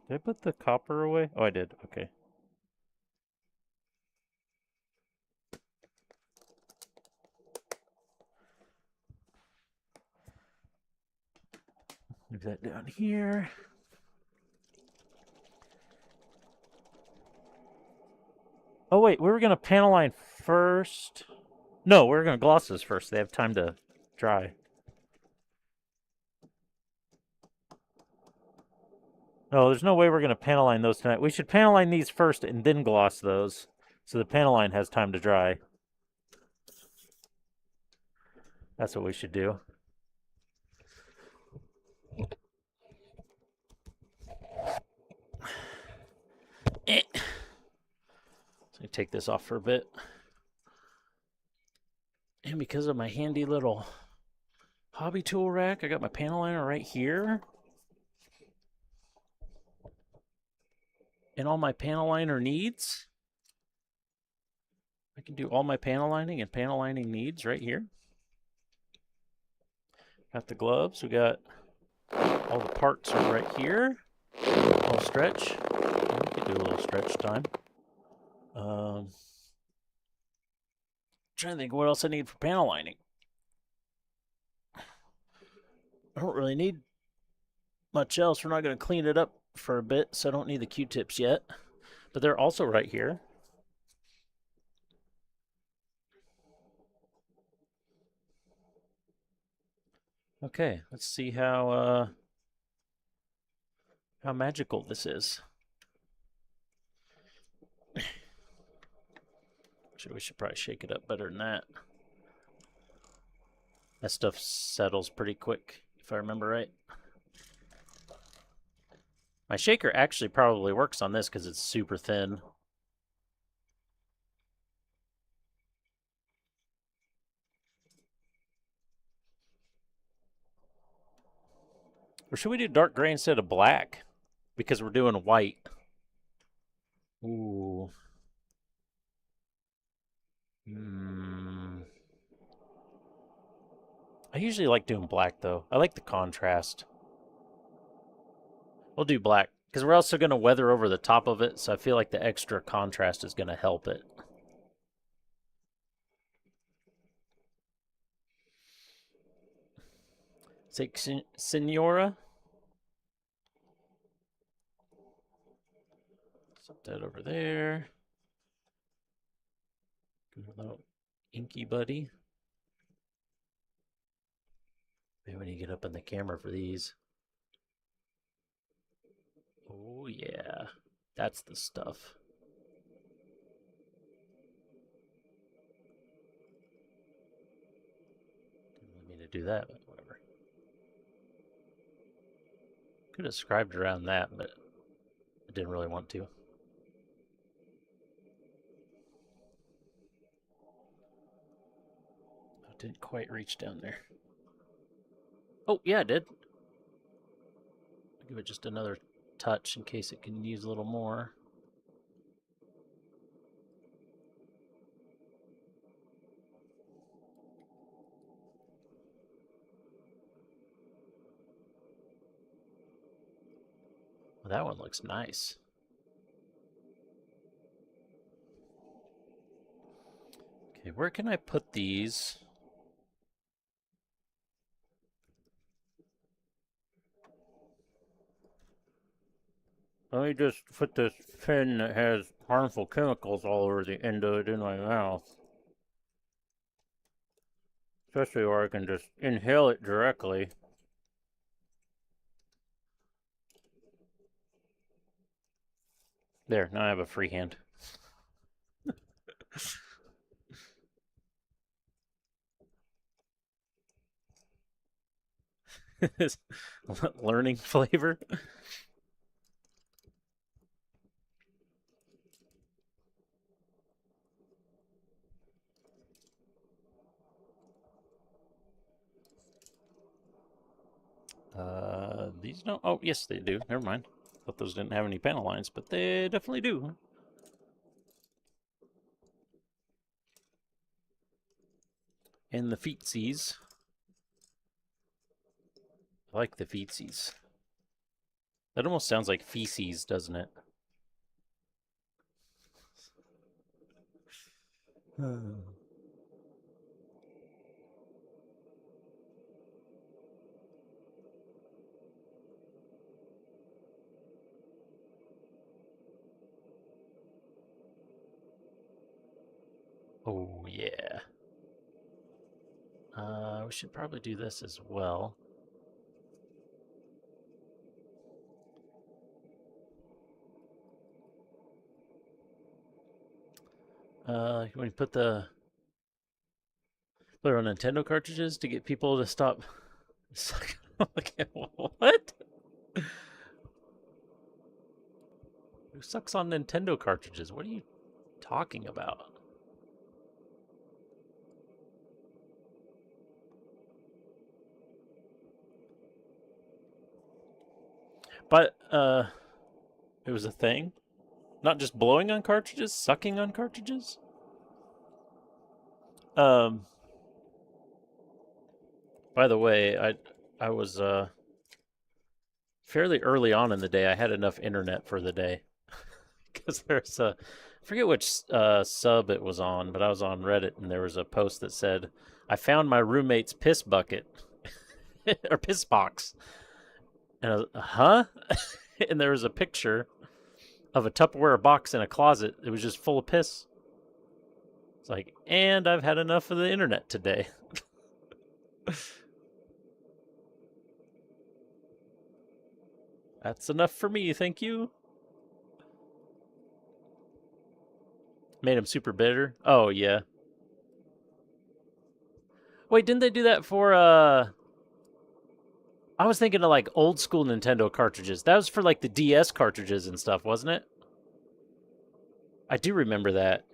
Did I put the copper away? Oh, I did. Okay. Move that down here. Oh, wait. We were going to panel line first. No, we were going to gloss this first. They have time to dry. No, there's no way we're going to panel line those tonight. We should panel line these first and then gloss those so the panel line has time to dry. That's what we should do. So I take this off for a bit. And because of my handy little hobby tool rack, I got my panel liner right here. And all my panel liner needs. I can do all my panel lining and panel lining needs right here. Got the gloves. We got all the parts are right here. A little stretch. We could do a little stretch time. Trying to think what else I need for panel lining. I don't really need much else. We're not going to clean it up for a bit, so I don't need the Q-tips yet. But they're also right here. Okay, let's see how magical this is. We should probably shake it up better than that. That stuff settles pretty quick, if I remember right. My shaker actually probably works on this because it's super thin. Or should we do dark gray instead of black? Because we're doing white. Ooh. I usually like doing black, though. I like the contrast. We'll do black, because we're also going to weather over the top of it, so I feel like the extra contrast is going to help it. Say, Senora? Set that over there. Good little inky buddy. Maybe when you get up in the camera for these. Oh yeah, that's the stuff. Didn't mean to do that, but whatever. Could have scribed around that, but I didn't really want to. I didn't quite reach down there. Oh, yeah, I did. I'll give it just another touch in case it can use a little more. Well, that one looks nice. Okay, where can I put these? Let me just put this pen that has harmful chemicals all over the end of it in my mouth. Especially where I can just inhale it directly. There, now I have a free hand. Learning flavor. These don't. Oh, yes, they do. Never mind. Thought those didn't have any panel lines, but they definitely do. And the feetsies. I like the feetsies. That almost sounds like feces, doesn't it? Oh, yeah. We should probably do this as well. When you put it on Nintendo cartridges to get people to stop sucking. What? Who sucks on Nintendo cartridges? What are you talking about? But it was a thing. Not just blowing on cartridges, sucking on cartridges. By the way, I was fairly early on in the day. I had enough internet for the day because there's a I forget which sub it was on, but I was on Reddit and there was a post that said, "I found my roommate's piss bucket or piss box," and I was, huh? And there was a picture of a Tupperware box in a closet. It was just full of piss. It's like, and I've had enough of the internet today. That's enough for me, thank you. Made him super bitter. Oh yeah. Wait, didn't they do that for I was thinking of like old school Nintendo cartridges. That was for like the DS cartridges and stuff, wasn't it? I do remember that.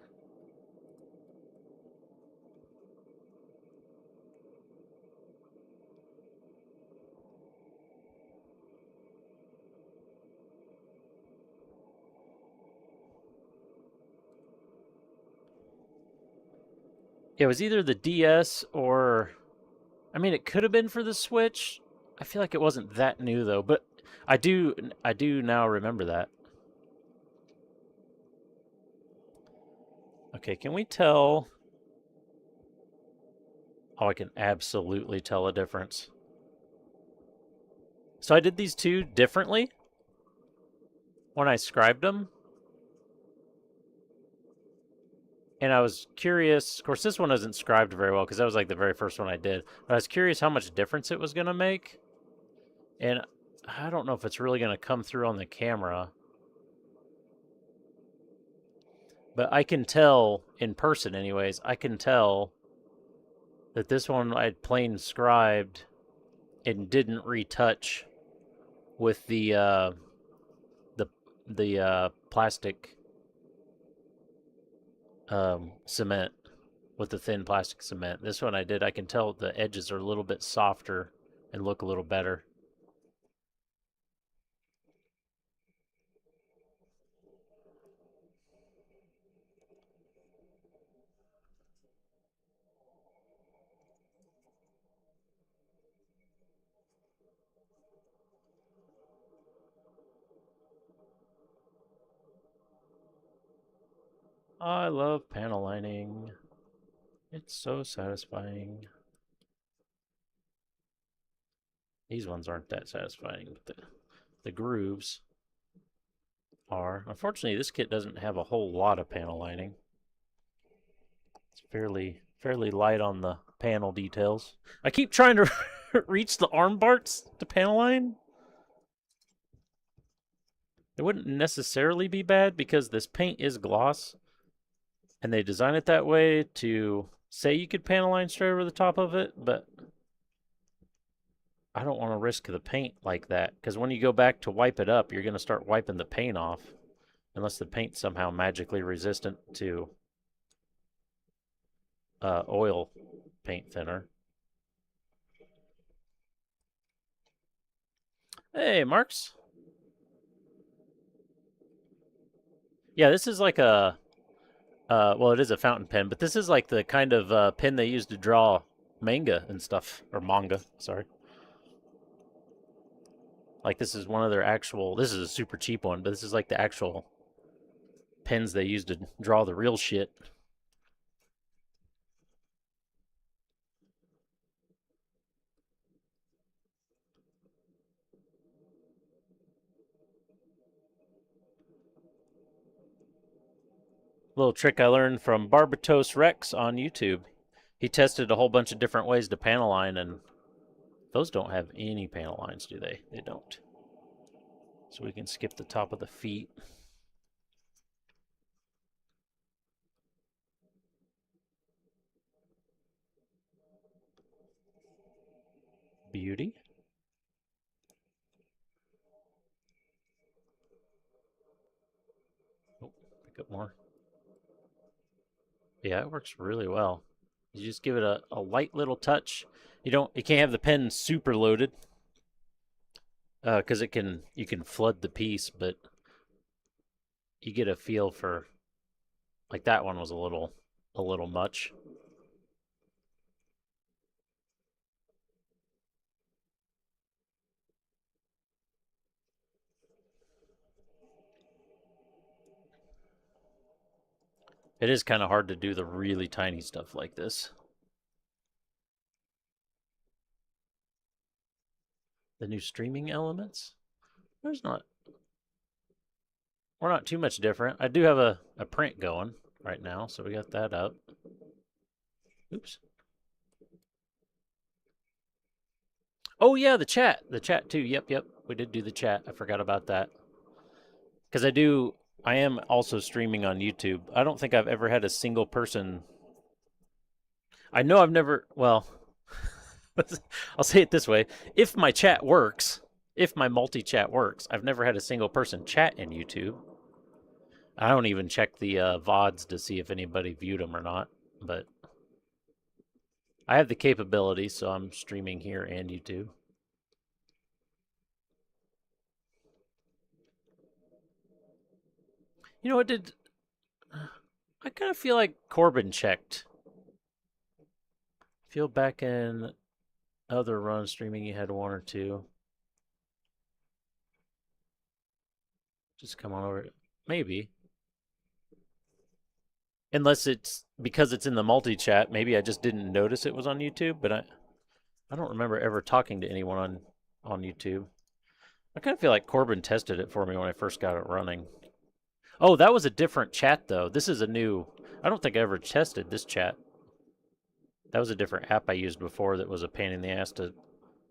It was either the DS or I mean it could have been for the Switch. I feel like it wasn't that new though, but I do now remember that. Okay, can we tell? Oh, I can absolutely tell a difference. So I did these two differently when I scribed them. And I was curious. Of course, this one isn't scribed very well because that was like the very first one I did. But I was curious how much difference it was going to make. And I don't know if it's really going to come through on the camera. But I can tell, in person anyways, I can tell that this one I'd plain scribed and didn't retouch with the plastic cement, with the thin plastic cement. This one I did. I can tell the edges are a little bit softer and look a little better. I love panel lining. It's so satisfying. These ones aren't that satisfying, but the grooves are. Unfortunately, this kit doesn't have a whole lot of panel lining. It's fairly light on the panel details. I keep trying to reach the arm parts to panel line. It wouldn't necessarily be bad because this paint is gloss, and they design it that way to say you could panel line straight over the top of it, but I don't want to risk the paint like that because when you go back to wipe it up, you're going to start wiping the paint off unless the paint's somehow magically resistant to oil paint thinner. Hey, Marks. Yeah, this is like a, well, it is a fountain pen, but this is like the kind of pen they use to draw manga and stuff, or manga, sorry. Like this is one of their actual, this is a super cheap one, but this is like the actual pens they use to draw the real shit. Little trick I learned from Barbatos Rex on YouTube. He tested a whole bunch of different ways to panel line, and those don't have any panel lines, do they? They don't. So we can skip the top of the feet. Beauty. Oh, pick up more. Yeah, it works really well. You just give it a light little touch. You can't have the pen super loaded because you can flood the piece, but you get a feel for like that one was a little much. It is kind of hard to do the really tiny stuff like this. The new streaming elements? There's not We're not too much different. I do have a print going right now, so we got that up. Oops. Oh yeah, the chat. The chat too. Yep. We did do the chat. I forgot about that. Because I am also streaming on YouTube. I don't think I've ever had a single person. I know I've never, well, I'll say it this way. If my chat works, if my multi-chat works, I've never had a single person chat in YouTube. I don't even check the VODs to see if anybody viewed them or not, but I have the capability, so I'm streaming here and YouTube. You know what did I kind of feel like Corbin checked. Feel back in other runs streaming you had one or two. Just come on over. Maybe. Unless it's because it's in the multi-chat, maybe I just didn't notice it was on YouTube, but I don't remember ever talking to anyone on YouTube. I kind of feel like Corbin tested it for me when I first got it running. Oh, that was a different chat though. This is a new. I don't think I ever tested this chat. That was a different app I used before that was a pain in the ass to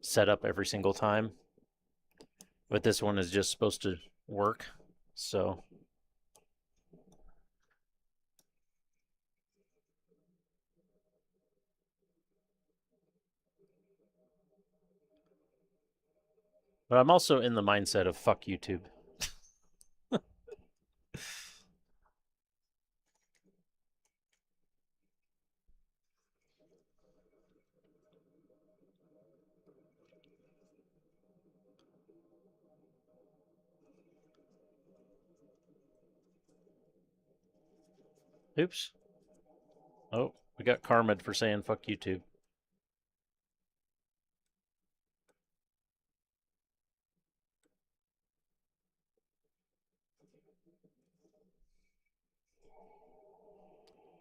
set up every single time. But this one is just supposed to work. So but I'm also in the mindset of fuck YouTube. Oops. Oh, we got karma for saying fuck YouTube.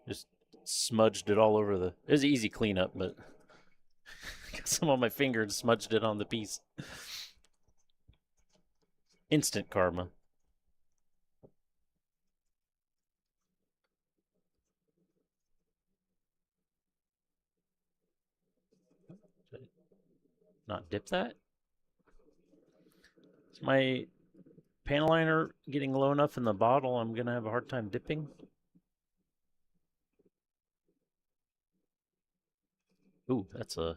Just smudged it all over the. It was easy cleanup, but got some on my finger and smudged it on the piece. Instant karma. Should I not dip that? Is my panel liner getting low enough in the bottle? I'm gonna have a hard time dipping. Ooh, that's a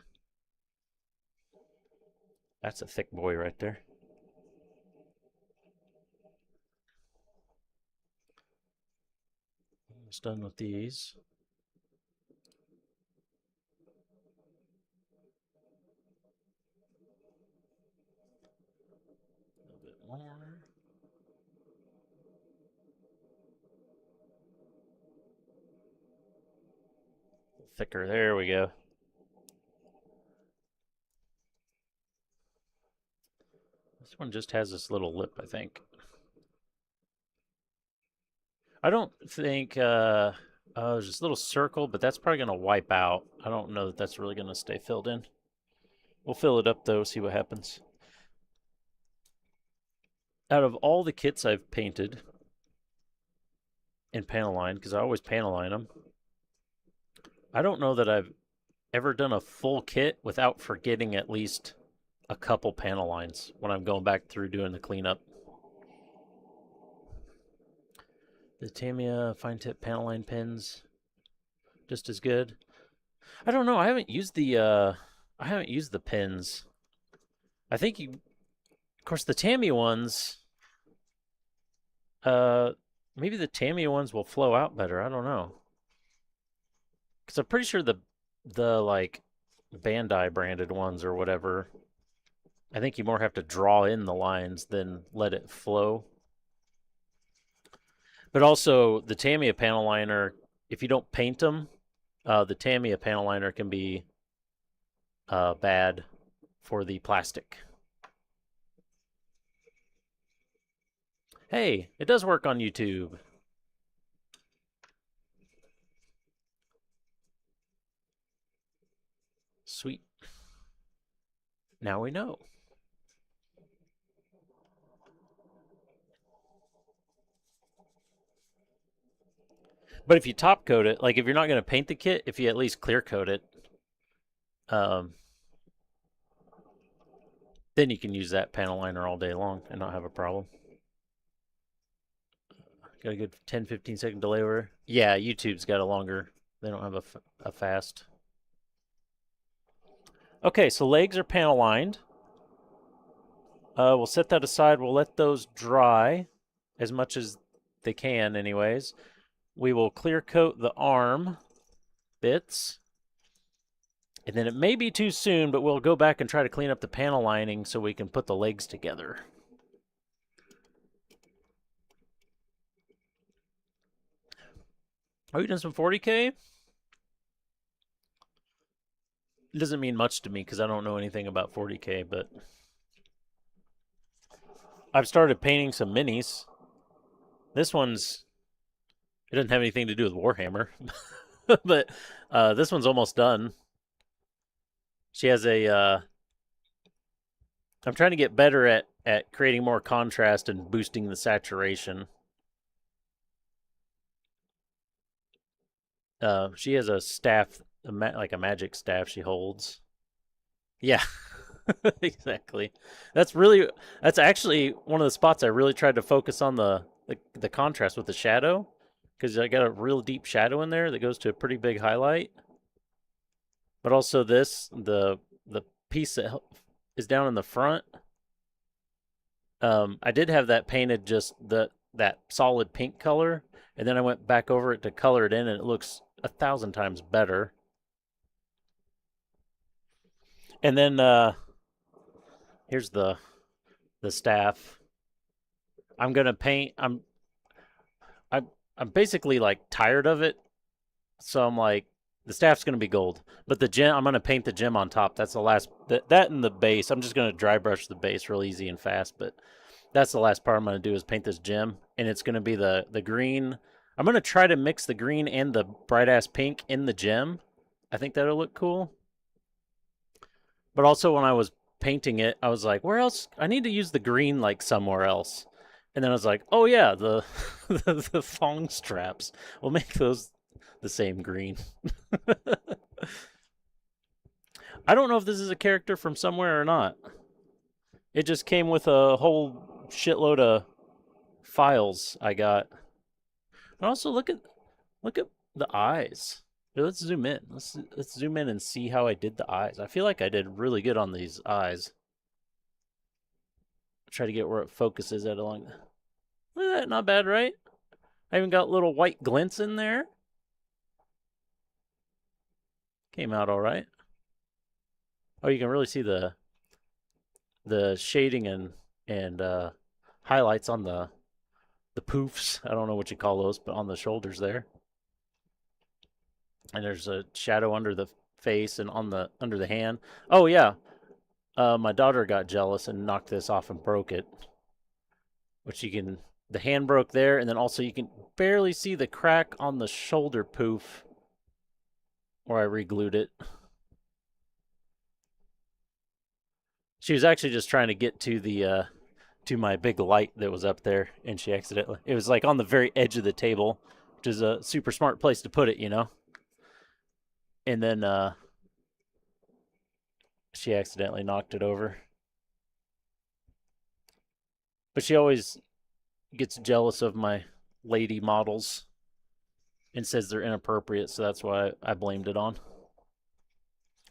thick boy right there. Almost done with these. A little bit more. Thicker. There we go. This one just has this little lip, I think. I don't think there's this little circle, but that's probably going to wipe out. I don't know that that's really going to stay filled in. We'll fill it up though, see what happens. Out of all the kits I've painted in panel line, because I always panel line them, I don't know that I've ever done a full kit without forgetting at least a couple panel lines when I'm going back through doing the cleanup. The Tamiya fine tip panel line pins, just as good. I don't know. I haven't used the pins. I think you, of course, the Tamiya ones. Maybe the Tamiya ones will flow out better. I don't know. Because I'm pretty sure the like Bandai branded ones or whatever, I think you more have to draw in the lines than let it flow. But also the Tamiya panel liner, if you don't paint them, the Tamiya panel liner can be bad for the plastic. Hey, it does work on YouTube. Sweet. Now we know. But if you top coat it, like if you're not going to paint the kit, if you at least clear coat it, then you can use that panel liner all day long and not have a problem. Got a good 10-15 second delay over. Yeah, YouTube's got a longer. They don't have a fast. Okay, so legs are panel lined. We'll set that aside. We'll let those dry as much as they can anyways. We will clear coat the arm bits. And then it may be too soon, but we'll go back and try to clean up the panel lining so we can put the legs together. Are you doing some 40K? It doesn't mean much to me because I don't know anything about 40K, but I've started painting some minis. This one's, it doesn't have anything to do with Warhammer, but this one's almost done. She has a, I'm trying to get better at creating more contrast and boosting the saturation. She has a staff, like a magic staff she holds. Yeah, exactly. That's actually one of the spots I really tried to focus on the contrast with the shadow, because I got a real deep shadow in there that goes to a pretty big highlight. But also the piece that is down in the front, I did have that painted just that solid pink color, and then I went back over it to color it in, and it looks 1,000 times better. And then here's the staff. I'm gonna paint. I'm basically like tired of it, so I'm like, the staff's gonna be gold, but the gem, I'm gonna paint the gem on top. That's the last, that and the base. I'm just gonna dry brush the base real easy and fast, but that's the last part I'm gonna do is paint this gem, and it's gonna be the green. I'm gonna try to mix the green and the bright ass pink in the gem. I think that'll look cool. But also when I was painting it, I was like, where else? I need to use the green like somewhere else. And then I was like, oh yeah, the the thong straps. We'll make those the same green. I don't know if this is a character from somewhere or not. It just came with a whole shitload of files I got. And also look at the eyes. Here, let's zoom in. Let's zoom in and see how I did the eyes. I feel like I did really good on these eyes. Try to get where it focuses at along. Look at that, not bad, right? I even got little white glints in there. Came out all right. Oh, you can really see the shading and highlights on the poofs. I don't know what you call those, but on the shoulders there. And there's a shadow under the face and on the under the hand. Oh yeah, my daughter got jealous and knocked this off and broke it. Which you can, the hand broke there, and then also you can barely see the crack on the shoulder poof where I re-glued it. She was actually just trying to get to my big light that was up there, and she accidentally, it was like on the very edge of the table, which is a super smart place to put it, you know. And then she accidentally knocked it over. But she always gets jealous of my lady models and says they're inappropriate, so that's why I blamed it on.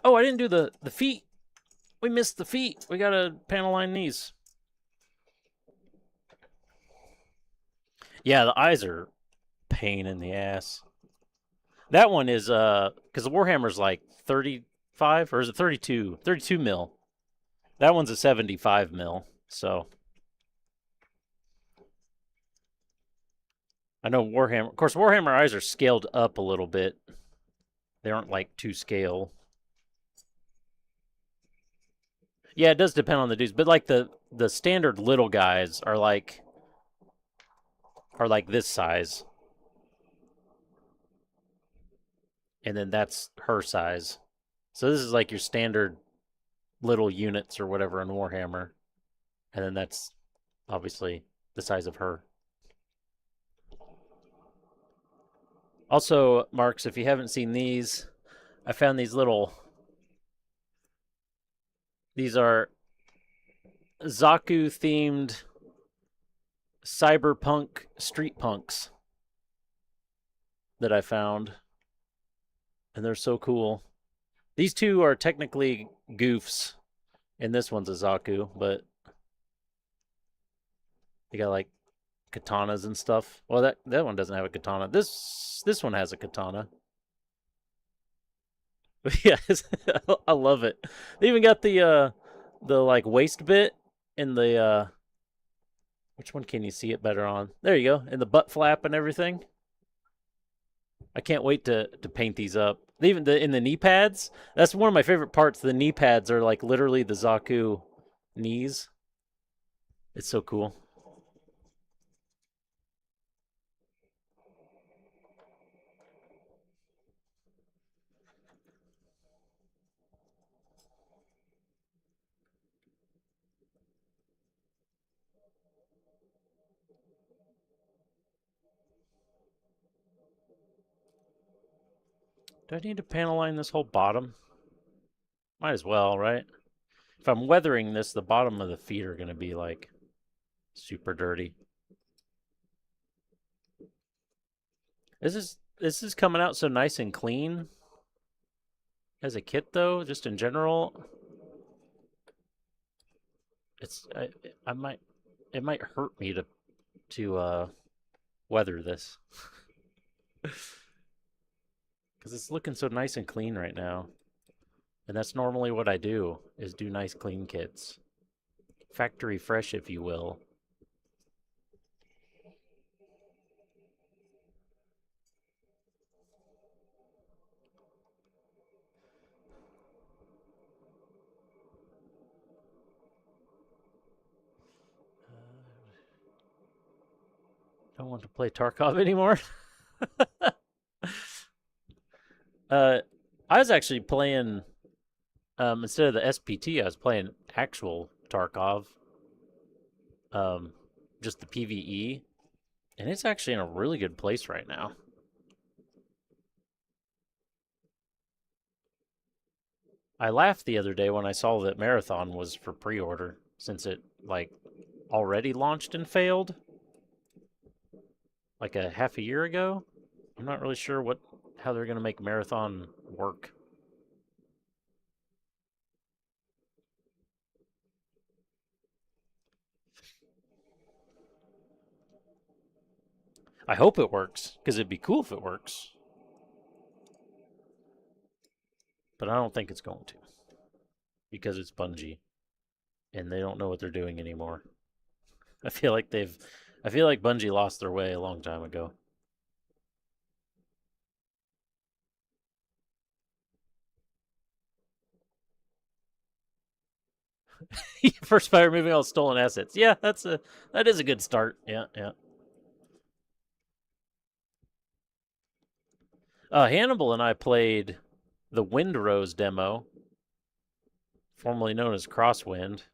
Oh, I didn't do the feet. We missed the feet. We gotta panel line these. Yeah, the eyes are pain in the ass. That one is because the Warhammer's like 35 or is it 32? 32 mil. That one's a 75 mil. So I know Warhammer. Of course, Warhammer eyes are scaled up a little bit. They aren't like to scale. Yeah, it does depend on the dudes, but like the standard little guys are like this size. And then that's her size. So this is like your standard little units or whatever in Warhammer. And then that's obviously the size of her. Also, Marks, if you haven't seen these, I found these little. These are Zaku themed cyberpunk street punks that I found. And they're so cool. These two are technically goofs, and this one's a Zaku, but they got like katanas and stuff. Well, that one doesn't have a katana. This one has a katana. But yeah, I love it. They even got the like waist bit in the which one can you see it better on? There you go. In the butt flap and everything. I can't wait to paint these up. Even in the knee pads, that's one of my favorite parts. The knee pads are like literally the Zaku knees. It's so cool. Do I need to panel line this whole bottom? Might as well, right? If I'm weathering this, the bottom of the feet are going to be like super dirty. This is coming out so nice and clean as a kit though, just in general. I might, it might hurt me to weather this. Cuz it's looking so nice and clean right now. And that's normally what I do, is do nice clean kits. Factory fresh, if you will. Don't want to play Tarkov anymore. uh, I was actually playing instead of the SPT, I was playing actual Tarkov, um, just the PVE, and it's actually in a really good place right now. I laughed the other day when I saw that Marathon was for pre-order since it like already launched and failed like a half a year ago. I'm not really sure how they're going to make Marathon work. I hope it works because it'd be cool if it works, but I don't think it's going to because it's Bungie and they don't know what they're doing anymore. I feel like Bungie lost their way a long time ago. First fire moving all stolen assets. Yeah, that is a good start. Yeah, yeah. Hannibal and I played the Windrose demo, formerly known as Crosswind,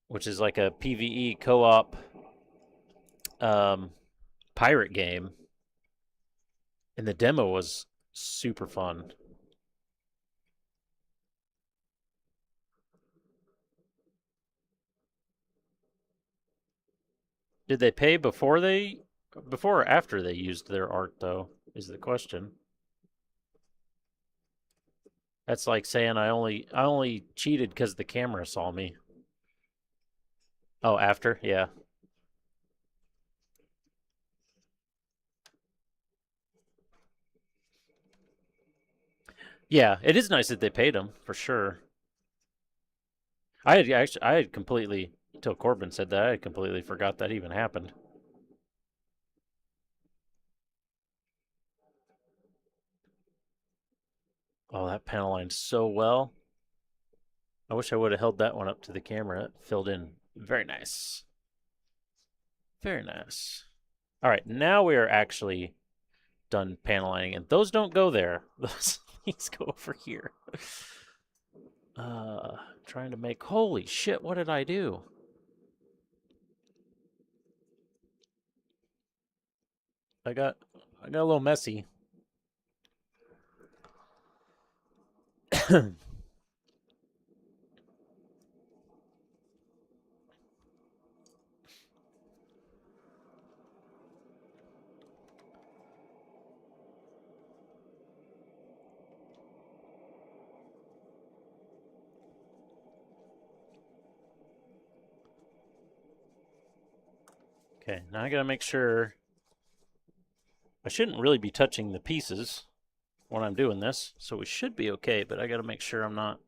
which is like a PVE co-op um, pirate game, and the demo was super fun. Did they pay before or after they used their art though? Is the question. That's like saying I only cheated because the camera saw me. Oh, after? Yeah. Yeah, it is nice that they paid him for sure. I had completely until Corbin said that I had completely forgot that even happened. Oh, that panel lined so well. I wish I would have held that one up to the camera. It filled in very nice. Very nice. All right, now we are actually done panel lining, and those don't go there. These go over here. Trying to make. Holy shit! What did I do? I got a little messy. Okay, now I gotta make sure. I shouldn't really be touching the pieces when I'm doing this, so we should be okay, but I gotta make sure I'm not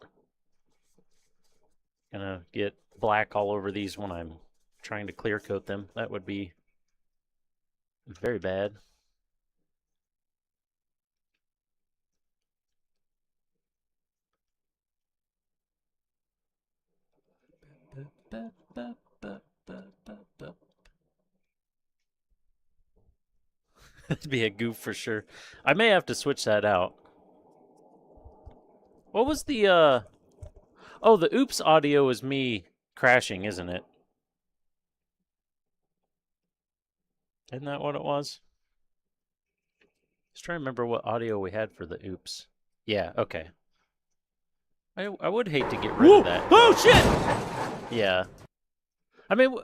gonna get black all over these when I'm trying to clear coat them. That would be very bad. That'd be a goof for sure. I may have to switch that out. What was the oh, the oops audio is me crashing, isn't it? Isn't that what it was? Just trying to remember what audio we had for the oops. Yeah, okay. I would hate to get rid of that. Oh shit! Yeah. I mean,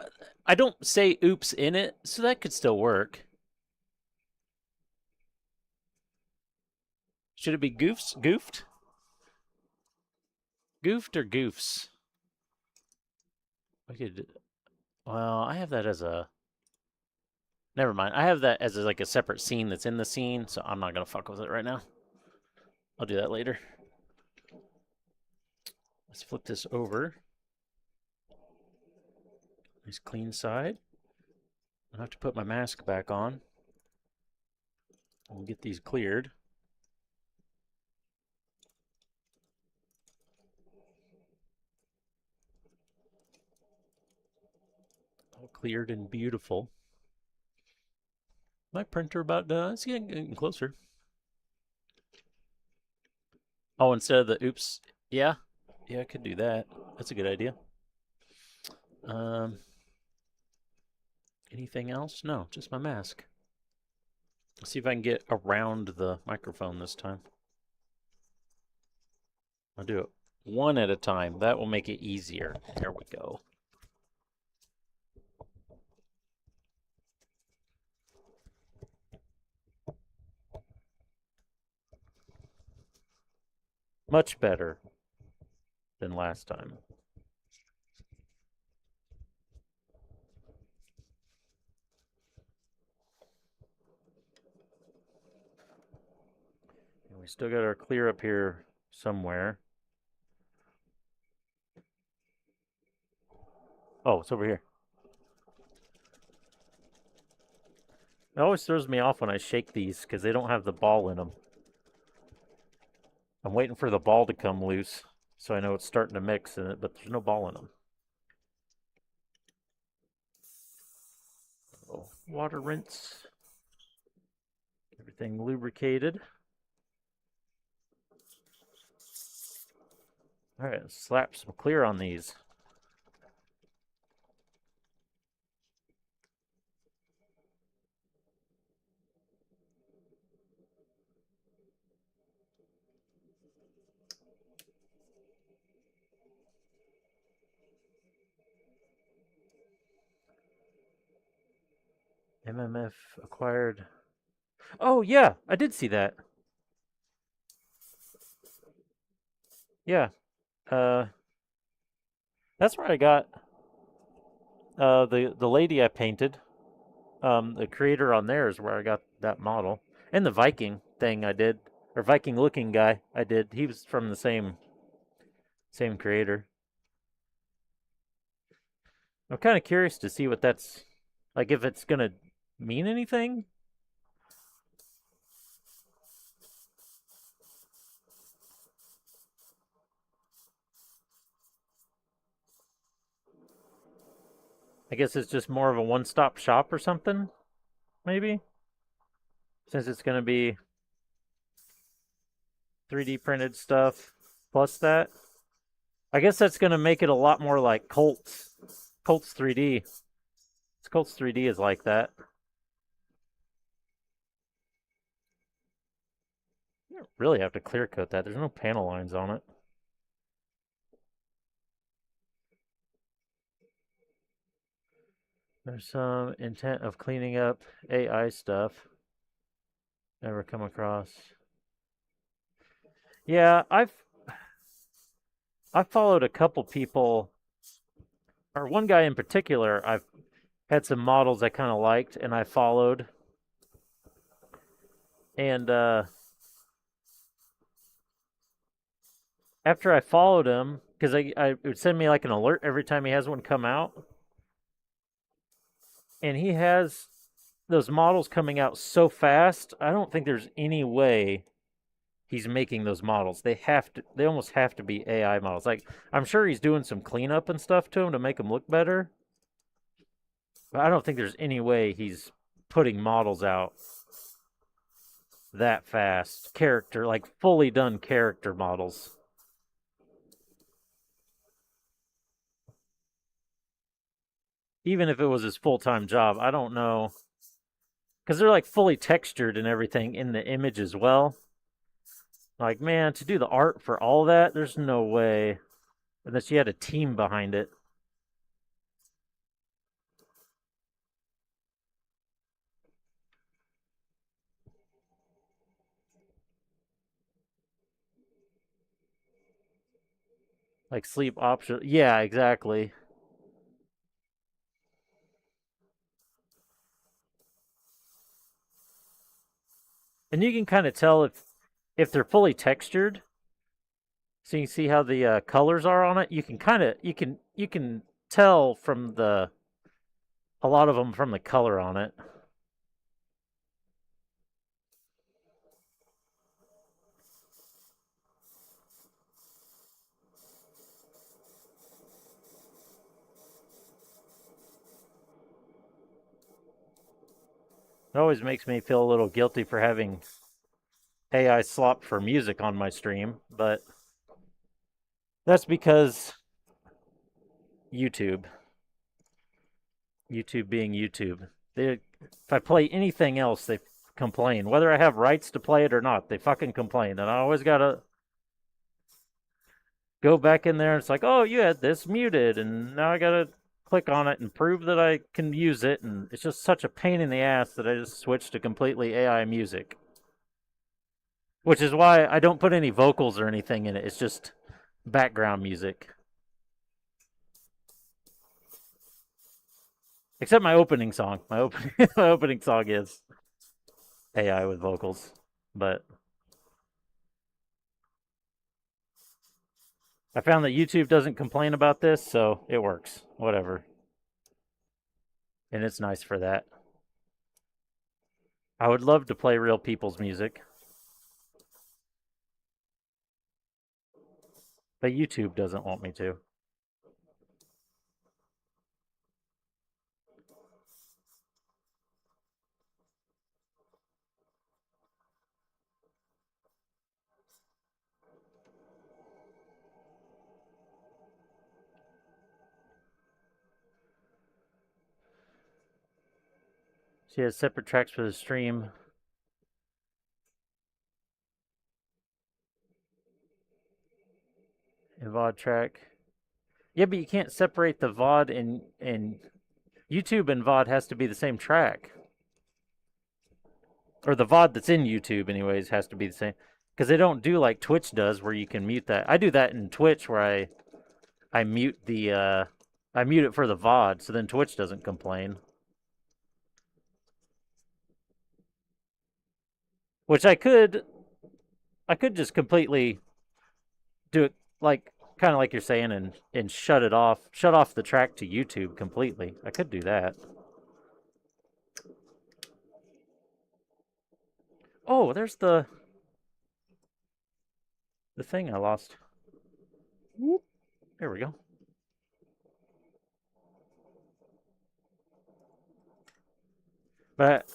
I don't say oops in it, so that could still work. Should it be goofs? Goofed? Goofed or goofs? I could. Well, I have that as a. Never mind. I have that as like a separate scene that's in the scene, so I'm not gonna fuck with it right now. I'll do that later. Let's flip this over. Nice clean side. I have to put my mask back on. We'll get these cleared. All cleared and beautiful. My printer about done. It's getting closer. Oh, instead of the oops. Yeah. Yeah, I could do that. That's a good idea. Um, anything else? No, just my mask. Let's see if I can get around the microphone this time. I'll do it one at a time. That will make it easier. There we go. Much better than last time. And we still got our clear up here somewhere. Oh, it's over here. It always throws me off when I shake these because they don't have the ball in them. I'm waiting for the ball to come loose so I know it's starting to mix in it, but there's no ball in them. Oh, water rinse. Everything lubricated. All right, let's slap some clear on these. MMF acquired. Oh, yeah, I did see that. Yeah. That's where I got the lady I painted. The creator on there is where I got that model. And the Viking thing I did, or Viking looking guy I did. He was from the same creator. I'm kind of curious to see what that's like, if it's gonna mean anything. I guess it's just more of a one-stop shop or something, maybe, since it's gonna be 3D printed stuff plus that. I guess that's gonna make it a lot more like Colts. Colts 3D. Colts 3D is like that. You don't really have to clear coat that. There's no panel lines on it. There's some intent of cleaning up AI stuff. Never come across. Yeah, I've followed a couple people, or one guy in particular. I've had some models I kind of liked, and I followed. And after I followed him, because I it would send me like an alert every time he has one come out, and he has those models coming out so fast. I don't think there's any way he's making those models. They almost have to be AI models. Like, I'm sure he's doing some cleanup and stuff to them to make them look better, but I don't think there's any way he's putting models out that fast. Character, like fully done character models. Even if it was his full-time job, I don't know, because they're like fully textured and everything in the image as well. Like, man, to do the art for all that, there's no way unless you had a team behind it. Like sleep option. Yeah, exactly. And you can kind of tell if they're fully textured. So you can see how the colors are on it. You can tell from the a lot of them from the color on it. It always makes me feel a little guilty for having AI slop for music on my stream, but that's because YouTube. YouTube being YouTube. If I play anything else, they complain. Whether I have rights to play it or not, they fucking complain. And I always gotta go back in there and it's like, oh, you had this muted, and now I gotta click on it and prove that I can use it. And it's just such a pain in the ass that I just switched to completely AI music. Which is why I don't put any vocals or anything in it. It's just background music. Except my opening song. My opening song is AI with vocals. But I found that YouTube doesn't complain about this, so it works. Whatever. And it's nice for that. I would love to play real people's music. But YouTube doesn't want me to. She has separate tracks for the stream. And VOD track. Yeah, but you can't separate the VOD and YouTube and VOD has to be the same track. Or the VOD that's in YouTube, anyways, has to be the same. Because they don't do like Twitch does, where you can mute that. I do that in Twitch, where I mute the I mute it for the VOD, so then Twitch doesn't complain. Which I could just completely do it like kind of like you're saying and shut off the track to YouTube completely. I could do that. Oh, there's the thing I lost. Whoop. There we go. But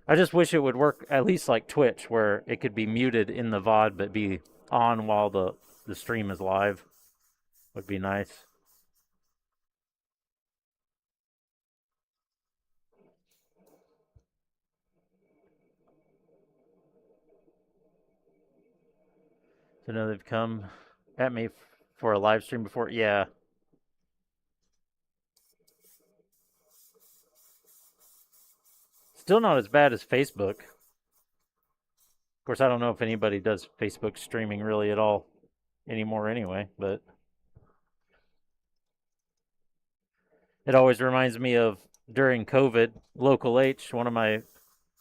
I just wish it would work at least like Twitch, where it could be muted in the VOD but be on while the stream is live. Would be nice. So now they've come at me for a live stream before. Yeah. Still not as bad as Facebook. Of course, I don't know if anybody does Facebook streaming really at all anymore anyway, but it always reminds me of during COVID, Local H, one of my,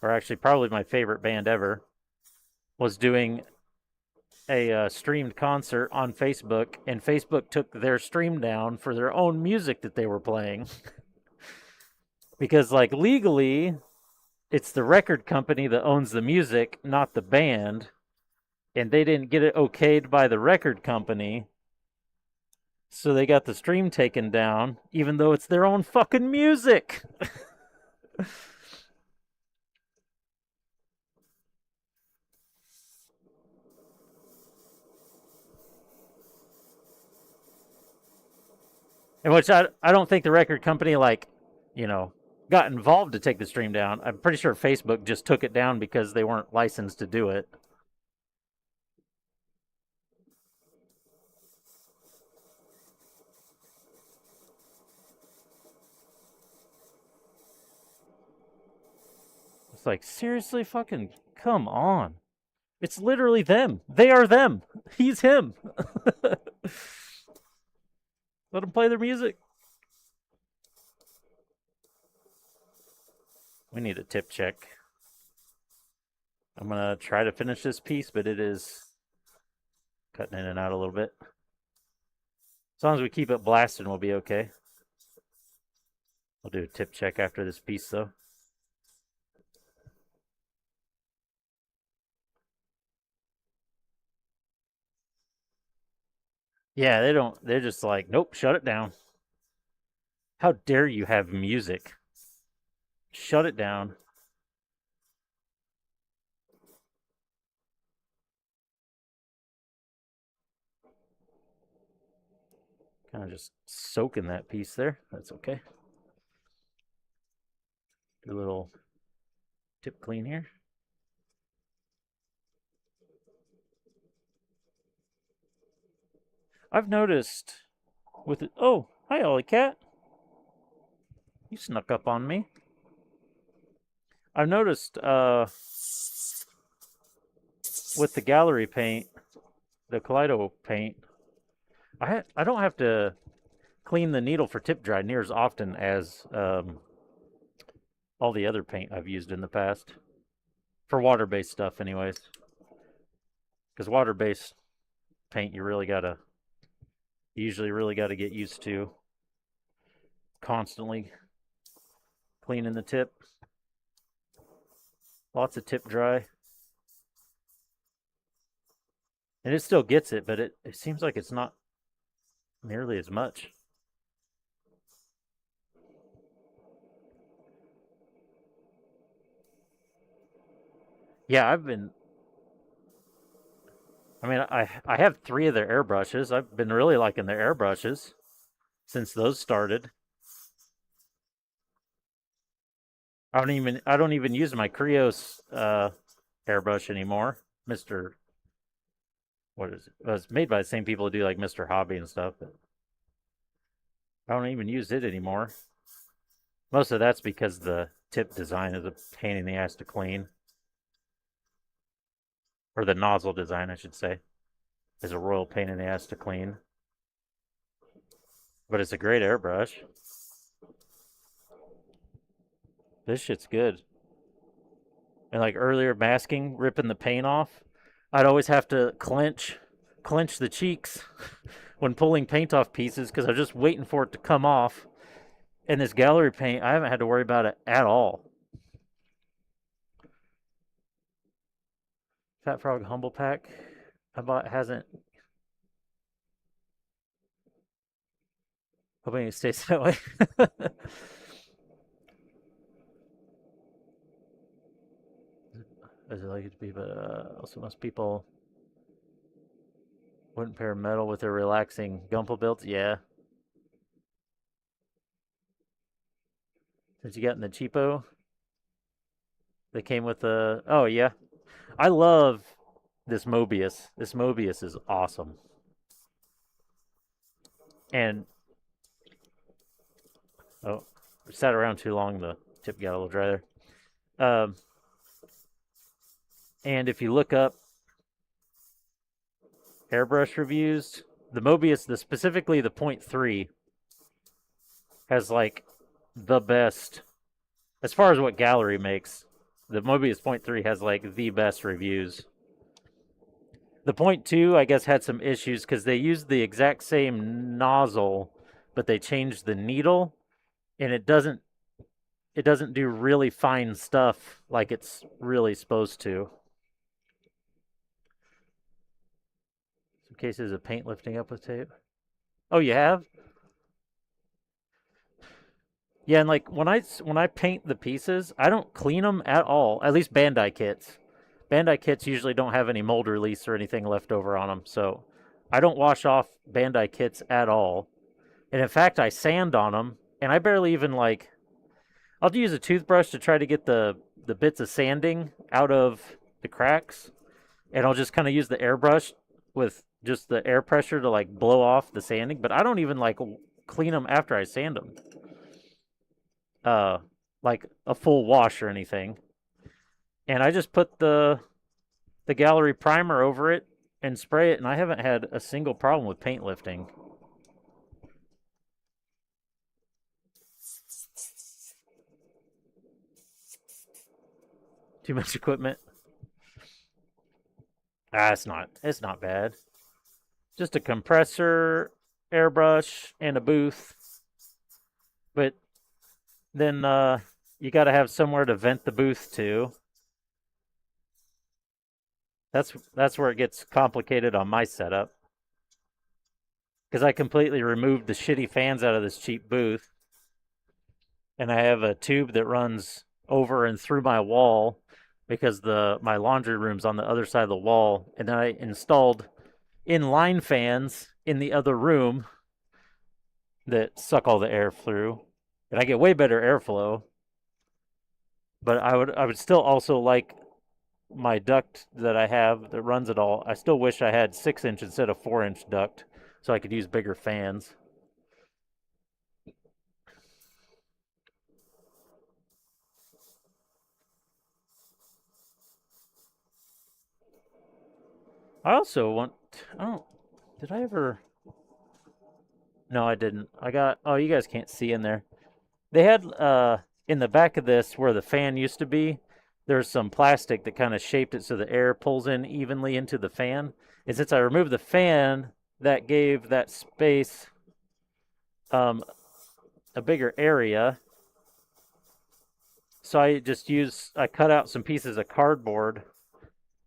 or actually probably my favorite band ever, was doing a streamed concert on Facebook, and Facebook took their stream down for their own music that they were playing. Because, like, legally, it's the record company that owns the music, not the band. And they didn't get it okayed by the record company. So they got the stream taken down, even though it's their own fucking music. In which I don't think the record company, like, got involved to take the stream down. I'm pretty sure Facebook just took it down because they weren't licensed to do it. It's like, seriously, fucking come on. It's literally them. They are them. He's him. Let them play their music. We need a tip check. I'm going to try to finish this piece, but it is cutting in and out a little bit. As long as we keep it blasting, we'll be okay. I'll do a tip check after this piece, though. Yeah, they're just like, nope, shut it down. How dare you have music? Shut it down. Kind of just soaking that piece there. That's okay. Do a little tip clean here. I've noticed with it. Oh, hi, Ollie Cat. You snuck up on me. I've noticed with the gallery paint, the Kaleido paint, I don't have to clean the needle for tip dry near as often as all the other paint I've used in the past. For water-based stuff, anyways. Because water-based paint, you usually really gotta get used to constantly cleaning the tip. Lots of tip dry. And it still gets it, but it seems like it's not nearly as much. Yeah, I have 3 of their airbrushes. I've been really liking their airbrushes since those started. I don't even use my Krios airbrush anymore. Mr. What is it? Well, it's made by the same people who do like Mr. Hobby and stuff, but I don't even use it anymore. Most of that's because the tip design is a pain in the ass to clean. Or the nozzle design, I should say, is a royal pain in the ass to clean. But it's a great airbrush. This shit's good. And like earlier masking, ripping the paint off, I'd always have to clench the cheeks when pulling paint off pieces because I was just waiting for it to come off. And this gallery paint, I haven't had to worry about it at all. Fat Frog Humble Pack I bought hasn't. Hoping it stays that way. As I like it to be, but also most people wouldn't pair metal with their relaxing Gumpo builds. Yeah. Since you got in the cheapo, they came with the. Oh yeah, I love this Mobius. This Mobius is awesome. And oh, sat around too long. The tip got a little dry there. And if you look up airbrush reviews, the Mobius, specifically the 0.3, has like the best, as far as what gallery makes. The Mobius 0.3 has like the best reviews. The 0.2, I guess, had some issues because they used the exact same nozzle, but they changed the needle, and it doesn't do really fine stuff like it's really supposed to. Some cases of paint lifting up with tape. Oh, you have? Yeah, and like when I paint the pieces, I don't clean them at all. At least Bandai kits. Bandai kits usually don't have any mold release or anything left over on them, so I don't wash off Bandai kits at all. And in fact, I sand on them, and I barely even like. I'll use a toothbrush to try to get the bits of sanding out of the cracks, and I'll just kind of use the airbrush with just the air pressure to like blow off the sanding. But I don't even like clean them after I sand them. Like a full wash or anything. And I just put the gallery primer over it and spray it, and I haven't had a single problem with paint lifting. Too much equipment. It's not bad. Just a compressor, airbrush, and a booth. But then you got to have somewhere to vent the booth to. That's where it gets complicated on my setup. Because I completely removed the shitty fans out of this cheap booth. And I have a tube that runs over and through my wall because my laundry room's on the other side of the wall. And then I installed inline fans in the other room that suck all the air through, and I get way better airflow. But I would still also like my duct that I have that runs it all. I still wish I had 6 inch instead of 4 inch duct, so I could use bigger fans. I also want. I don't. Did I ever? No, I didn't. I got. Oh, you guys can't see in there. They had in the back of this where the fan used to be, there's some plastic that kind of shaped it so the air pulls in evenly into the fan. And since I removed the fan, that gave that space um, a bigger area. So I cut out some pieces of cardboard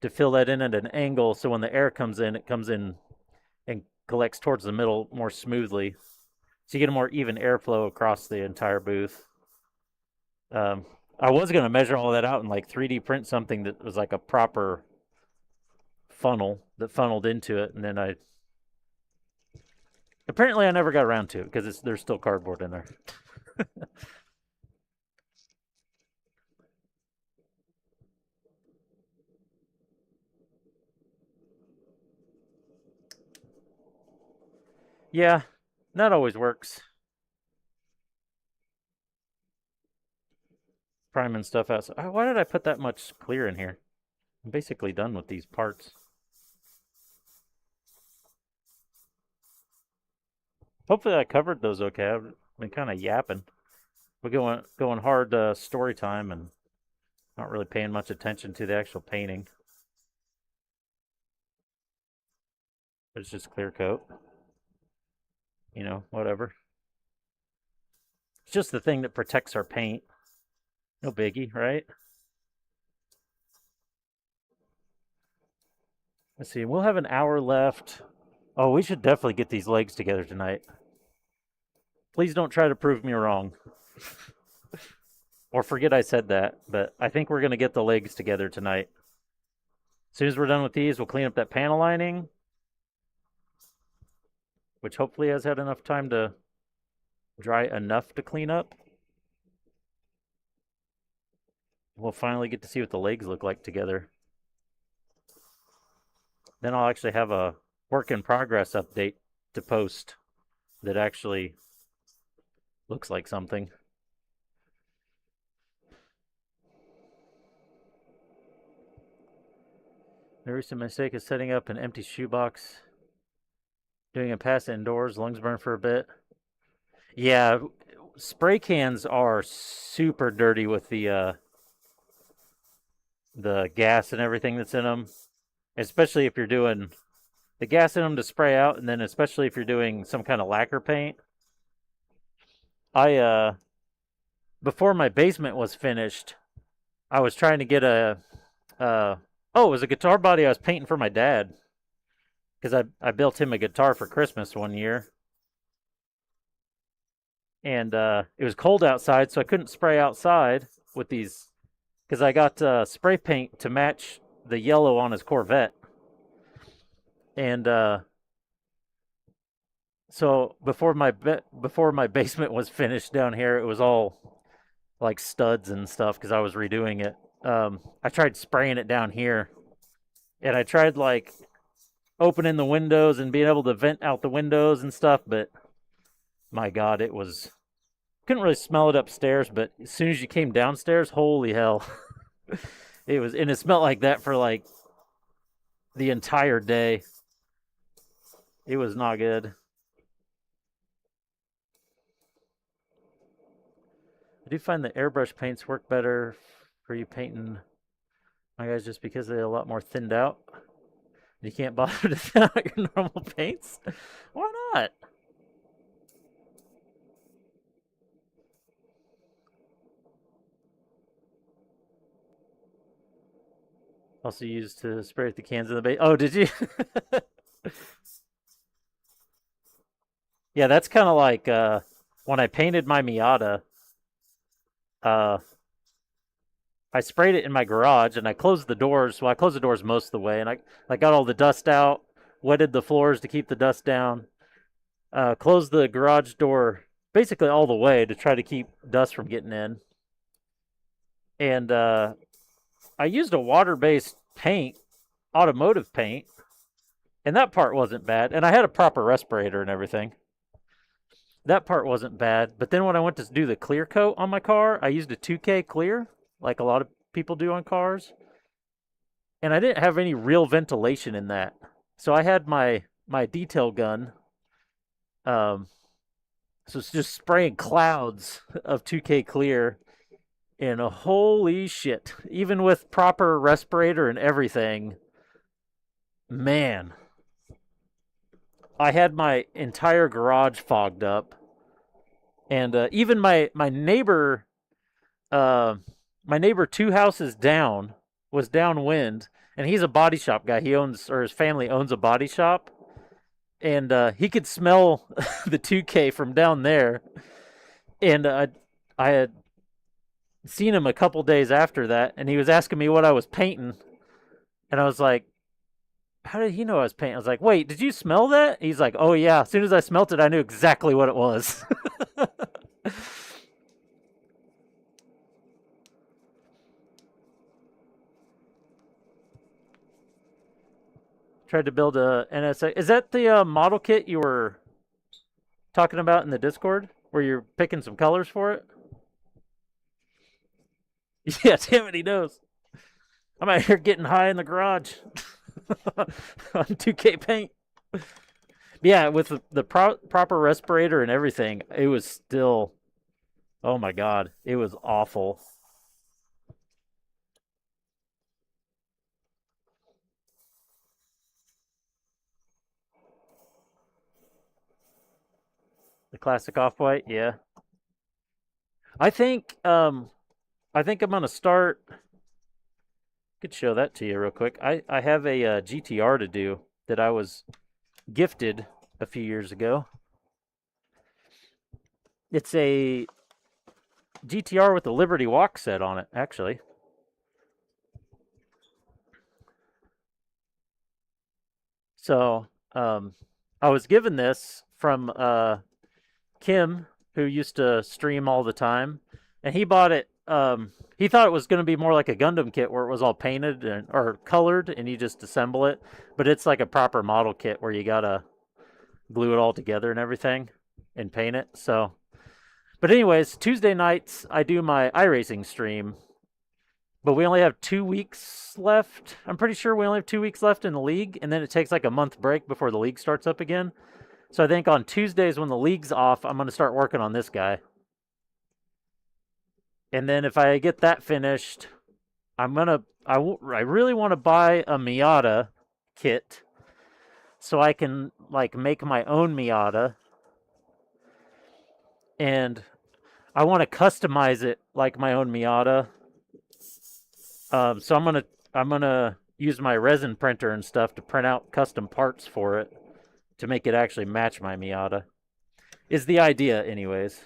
to fill that in at an angle so when the air comes in, it comes in and collects towards the middle more smoothly. So you get a more even airflow across the entire booth. Um, I was going to measure all that out and like 3D print something that was like a proper funnel that funneled into it, and then I apparently I never got around to it because there's still cardboard in there. Yeah, that always works. Priming stuff out. Why did I put that much clear in here? I'm basically done with these parts. Hopefully I covered those okay. I've been kind of yapping. We're going hard story time and not really paying much attention to the actual painting. It's just clear coat. Whatever. It's just the thing that protects our paint. No biggie, right? Let's see. We'll have an hour left. Oh, we should definitely get these legs together tonight. Please don't try to prove me wrong. Or forget I said that, but I think we're going to get the legs together tonight. As soon as we're done with these, we'll clean up that panel lining, which hopefully has had enough time to dry enough to clean up. We'll finally get to see what the legs look like together. Then I'll actually have a work in progress update to post that actually looks like something. The recent mistake is setting up an empty shoebox, doing a pass indoors, lungs burn for a bit. Yeah, spray cans are super dirty with the gas and everything that's in them, especially if you're doing the gas in them to spray out, and then especially if you're doing some kind of lacquer paint. I before my basement was finished, I was trying to get it was a guitar body I was painting for my dad because I built him a guitar for Christmas one year, and it was cold outside, so I couldn't spray outside with these because I got spray paint to match the yellow on his Corvette, and so before my basement was finished down here, it was all like studs and stuff because I was redoing it. I tried spraying it down here, and I tried like opening the windows and being able to vent out the windows and stuff, but my God, it was couldn't really smell it upstairs, but as soon as you came downstairs, holy hell. It smelled like that for like the entire day. It was not good. I do find the airbrush paints work better for you painting my guys just because they're a lot more thinned out. You can't bother to thin out your normal paints? Why not? Also used to spray the cans in the base. Oh, did you? Yeah, that's kind of like when I painted my Miata. Uh, I sprayed it in my garage and I closed the doors. Well, I closed the doors most of the way, and I got all the dust out, wetted the floors to keep the dust down. closed the garage door basically all the way to try to keep dust from getting in. And I used a water-based paint, automotive paint, and that part wasn't bad. And I had a proper respirator and everything. That part wasn't bad. But then when I went to do the clear coat on my car, I used a 2K clear, like a lot of people do on cars. And I didn't have any real ventilation in that. So I had my detail gun. Um, so it's just spraying clouds of 2K clear. And holy shit, even with proper respirator and everything, man, I had my entire garage fogged up, and even my neighbor, uh, my neighbor 2 houses down was downwind, and he's a body shop guy. He owns, or his family owns, a body shop, and he could smell the 2K from down there. And I had seen him a couple days after that, and he was asking me what I was painting, and I was like, how did he know I was painting? I was like, wait, did you smell that? He's like, oh yeah. As soon as I smelt it, I knew exactly what it was. Tried to build a NSX. Is that the model kit you were talking about in the Discord, where you're picking some colors for it? Yeah, damn it, he knows. I'm out here getting high in the garage on 2K paint. Yeah, with the proper respirator and everything, it was still, oh my god, it was awful. The classic off-white, yeah. I think um I think I'm gonna start. Could show that to you real quick. I have a GTR to do that I was gifted a few years ago. It's a GTR with the Liberty Walk set on it, actually. So I was given this from Kim, who used to stream all the time, and he bought it. He thought it was going to be more like a Gundam kit where it was all painted and or colored, and you just assemble it. But it's like a proper model kit where you gotta glue it all together and everything, and paint it. So, but anyways, Tuesday nights I do my iRacing stream, but we only have 2 weeks left. I'm pretty sure we only have 2 weeks left in the league, and then it takes like a month break before the league starts up again. So I think on Tuesdays when the league's off, I'm going to start working on this guy. And then if I get that finished, I really want to buy a Miata kit so I can like make my own Miata, and I want to customize it like my own Miata. So I'm gonna use my resin printer and stuff to print out custom parts for it to make it actually match my Miata. Is the idea, anyways.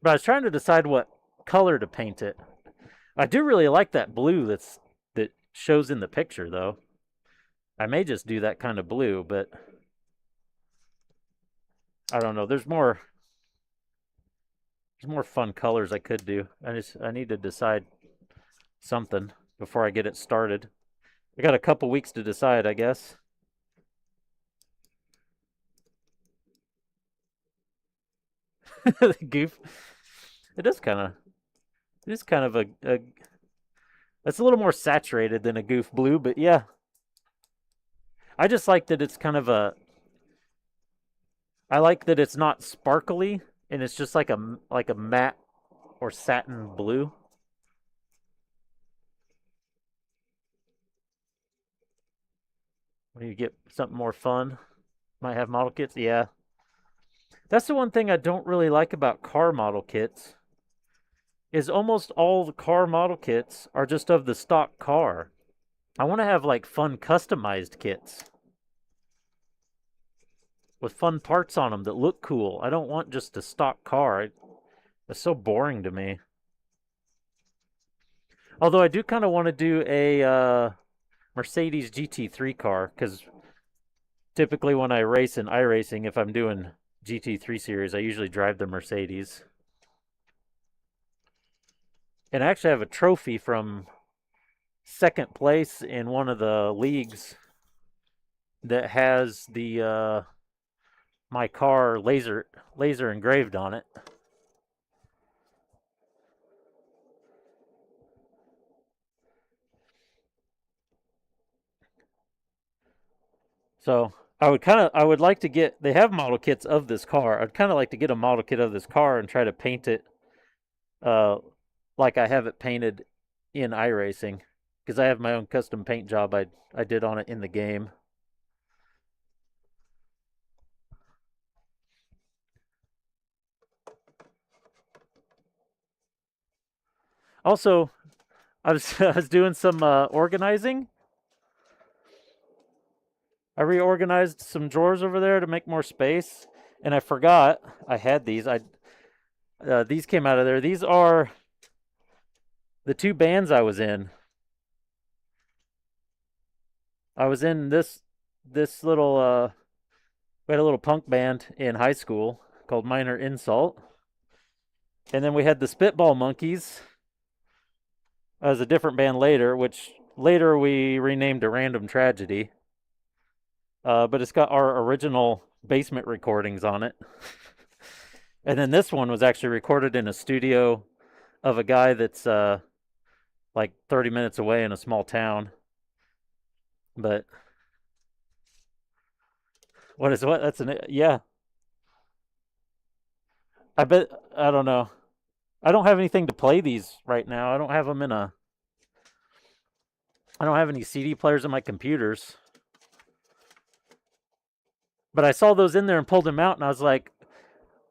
But I was trying to decide what color to paint it. I do really like that blue that shows in the picture, though. I may just do that kind of blue, but I don't know. There's more fun colors I could do. I need to decide something before I get it started. I got a couple weeks to decide, I guess. The goof. It is kind of. It is kind of a. It's a little more saturated than a goof blue, but yeah. I just like that it's kind of a. I like that it's not sparkly and it's just like a matte or satin blue. When you get something more fun, might have model kits. Yeah, that's the one thing I don't really like about car model kits. Is almost all the car model kits are just of the stock car. I want to have like fun customized kits with fun parts on them that look cool. I don't want just a stock car. It's so boring to me. Although I do kind of want to do Mercedes GT3 car, because typically when I race in iRacing, if I'm doing GT3 series, I usually drive the Mercedes. And I actually have a trophy from second place in one of the leagues that has the my car laser engraved on it. So I would like to get, they have model kits of this car. I'd kind of like to get a model kit of this car and try to paint it uh like I have it painted in iRacing, because I have my own custom paint job I did on it in the game. Also, I was doing some organizing. I reorganized some drawers over there to make more space, and I forgot I had these. I these came out of there. These are the two bands I was in. I was in this little we had a little punk band in high school called Minor Insult, and then we had the Spitball Monkeys as a different band later, which later we renamed to Random Tragedy. But it's got our original basement recordings on it. And then this one was actually recorded in a studio of a guy that's like 30 minutes away in a small town. But what is what? That's an yeah. I bet I don't know. I don't have anything to play these right now. I don't have them in a. I don't have any CD players in my computers. But I saw those in there and pulled them out, and I was like,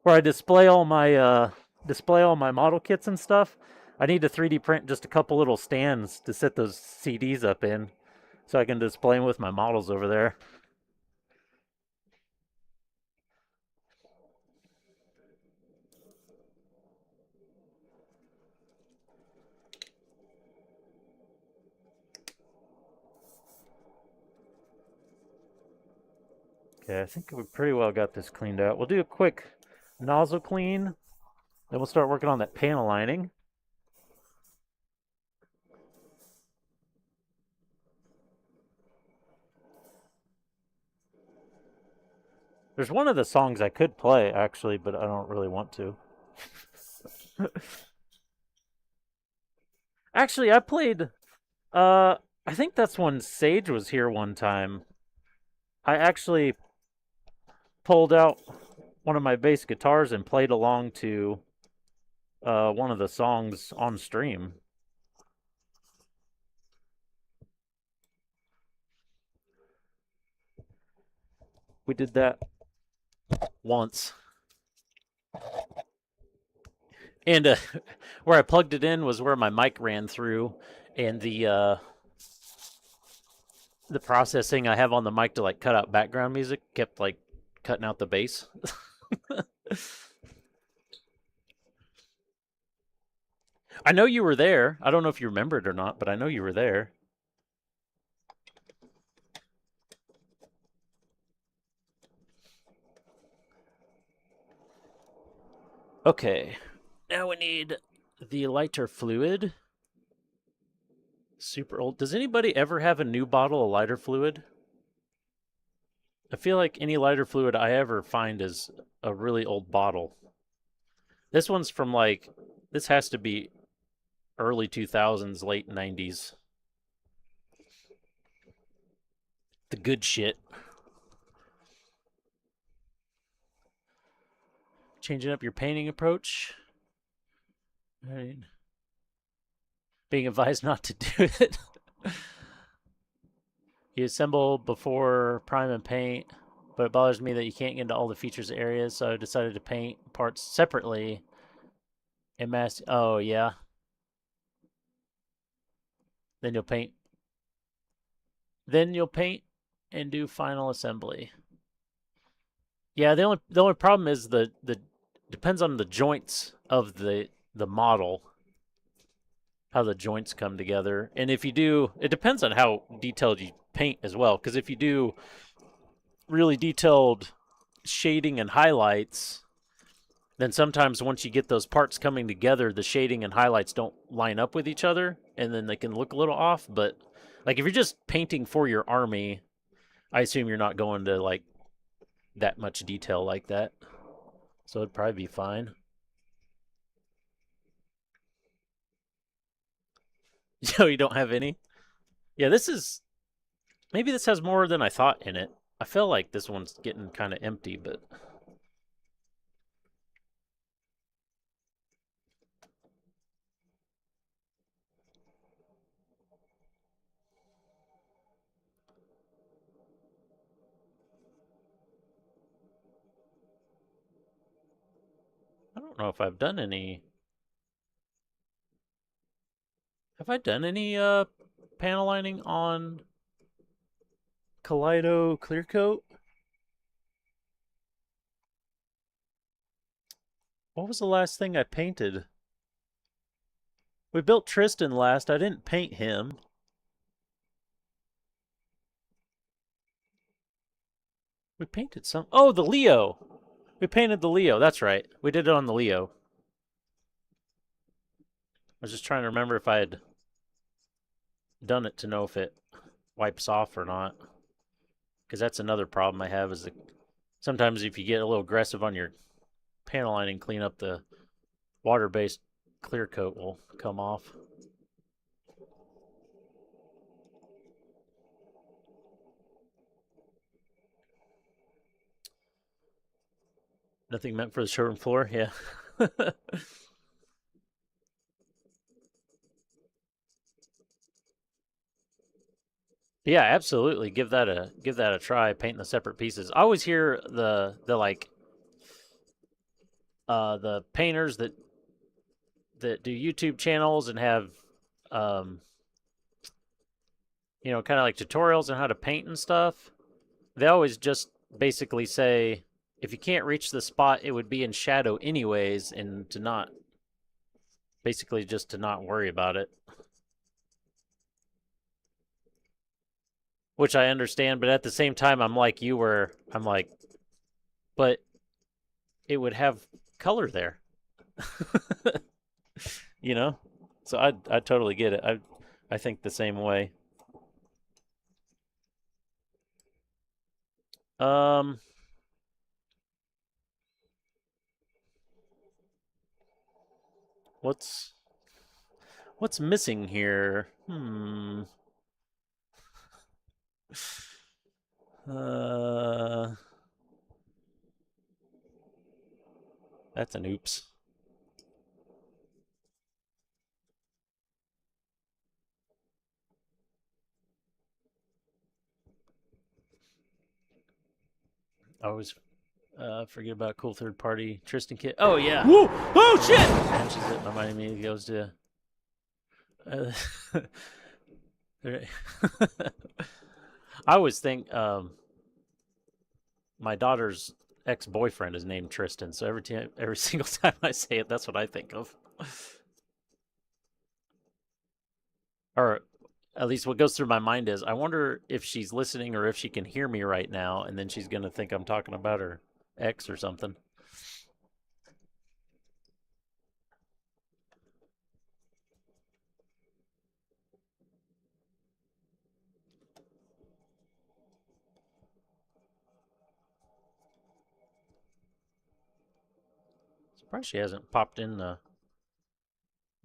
where I display all my model kits and stuff. I need to 3D print just a couple little stands to set those CDs up in, so I can display them with my models over there. Okay, I think we pretty well got this cleaned out. We'll do a quick nozzle clean, then we'll start working on that panel lining. There's one of the songs I could play actually, but I don't really want to. Actually, I played I think that's when Sage was here one time. I actually pulled out one of my bass guitars and played along to one of the songs on stream. We did that once. And where I plugged it in was where my mic ran through, and the processing I have on the mic to like cut out background music kept like cutting out the bass. I know you were there. I don't know if you remember it or not, but I know you were there. Okay. Now we need the lighter fluid. Super old. Does anybody ever have a new bottle of lighter fluid? I feel like any lighter fluid I ever find is a really old bottle. This one's from like, this has to be early 2000s, late 90s. The good shit. Changing up your painting approach. All right. Being advised not to do it. You assemble before prime and paint, but it bothers me that you can't get into all the features areas, so I decided to paint parts separately and mask. Oh, yeah. Then you'll paint. Then you'll paint and do final assembly. Yeah, the only problem is the depends on the joints of the model. how the joints come together. And if you do, it depends on how detailed you paint as well. Because if you do really detailed shading and highlights, then sometimes once you get those parts coming together, the shading and highlights don't line up with each other, and then they can look a little off. But like if you're just painting for your army, I assume you're not going to like that much detail like that. So it'd probably be fine. So you don't have any? Yeah, this is maybe this has more than I thought in it. I feel like this one's getting kind of empty, but I don't know if I've done any. Have I done any panel lining on Kaleido Clear Coat? What was the last thing I painted? We built Tristan last. I didn't paint him. We painted some. Oh, the Leo. We painted the Leo. That's right. We did it on the Leo. I was just trying to remember if I had done it to know if it wipes off or not. Because that's another problem I have is that sometimes if you get a little aggressive on your panel lining, clean up the water-based clear coat will come off. Nothing meant for the showroom floor, yeah. Yeah, absolutely. Give that a try. Painting the separate pieces. I always hear the like the painters that do YouTube channels and have um you know kind of like tutorials on how to paint and stuff. They always just basically say if you can't reach the spot, it would be in shadow anyways, and to not basically just to not worry about it. Which I understand, but at the same time, I'm like you, where I'm like, but it would have color there, you know. So I totally get it. I think the same way. Um, what's what's missing here? Uh, that's an oops. I always forget about cool third party Tristan kit. Oh yeah. Whoa! Oh shit! Mentions it. My mind immediately goes to. Uh, I always think my daughter's ex-boyfriend is named Tristan, so every single time I say it, that's what I think of. Or at least what goes through my mind is, I wonder if she's listening or if she can hear me right now, and then she's gonna think I'm talking about her ex or something. Surprised she hasn't popped in the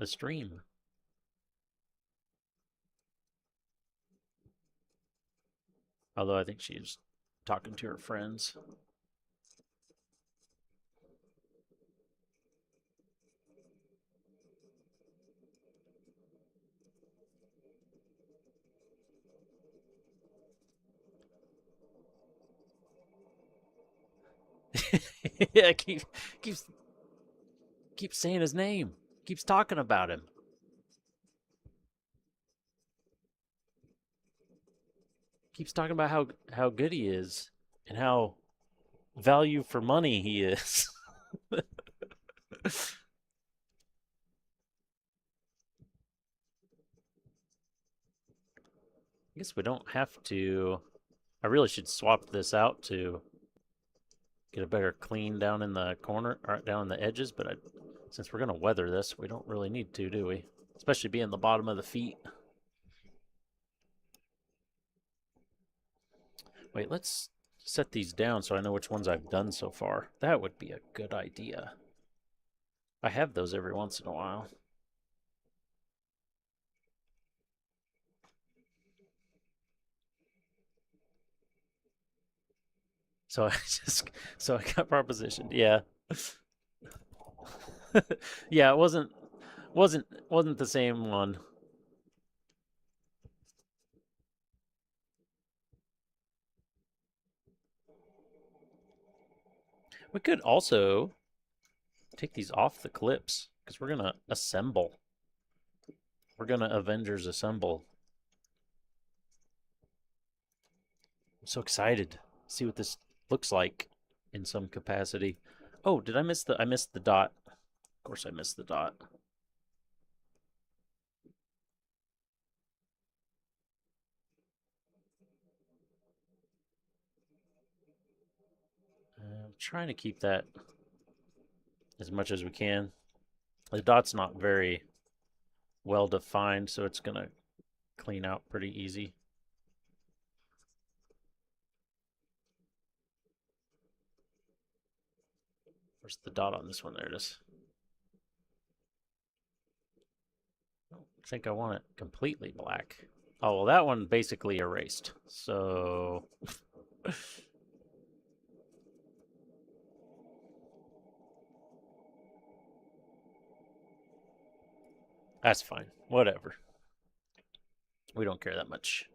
stream. Although I think she's talking to her friends. Yeah, keeps keeps saying his name. Keeps talking about him. Keeps talking about how good he is and how value for money he is. I guess we don't have to. I really should swap this out to get a better clean down in the corner, or down in the edges, but since we're going to weather this, we don't really need to, do we? Especially being the bottom of the feet. Wait, let's set these down so I know which ones I've done so far. That would be a good idea. I have those every once in a while. So I got propositioned. Yeah. Yeah, it wasn't the same one. We could also take these off the clips because we're gonna assemble. We're gonna Avengers assemble. I'm so excited to see what this looks like in some capacity. Oh, did I miss I missed the dot. Of course I missed the dot. I'm trying to keep that as much as we can. The dot's not very well defined, so it's gonna clean out pretty easy. Where's the dot on this one? There it is. I think I want it completely black. Oh, well, that one basically erased. So that's fine. Whatever. We don't care that much.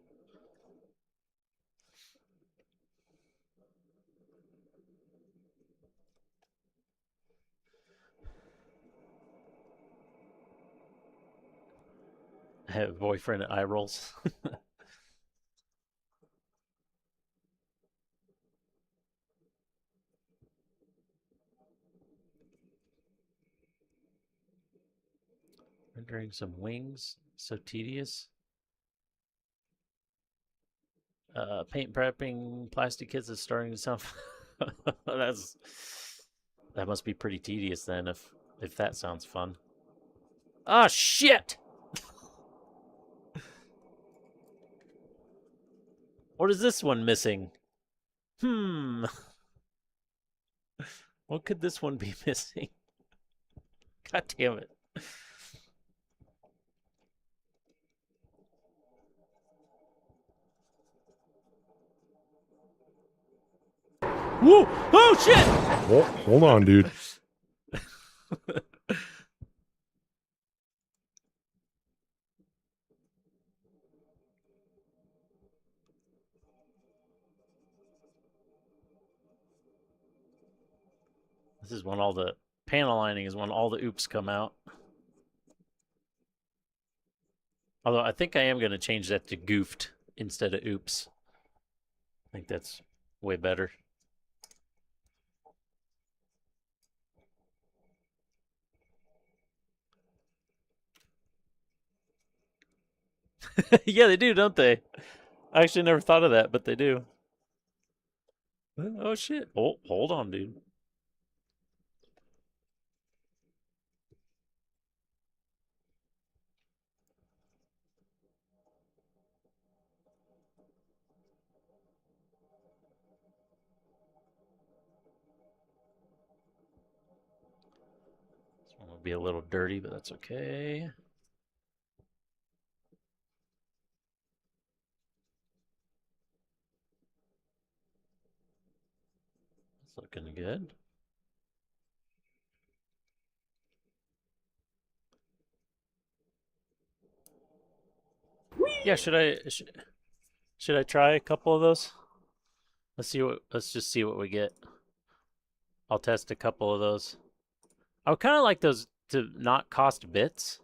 I have a boyfriend at eye rolls. Rendering some wings. So tedious. Paint prepping plastic kits is starting to sound. That must be pretty tedious then, if that sounds fun. Ah, shit! What is this one missing? What could this one be missing? God damn it. Whoa! Oh, shit! Well, hold on, dude. This is when all the panel lining is when all the oops come out. Although I think I am going to change that to goofed instead of oops. I think that's way better. Yeah, they do, don't they? I actually never thought of that, but they do. Oh, shit. Oh, hold on, dude. This one will be a little dirty, but that's okay. It's looking good. Yeah, should I try a couple of those? Let's just see what we get. I'll test a couple of those. I would kind of like those to not cost bits,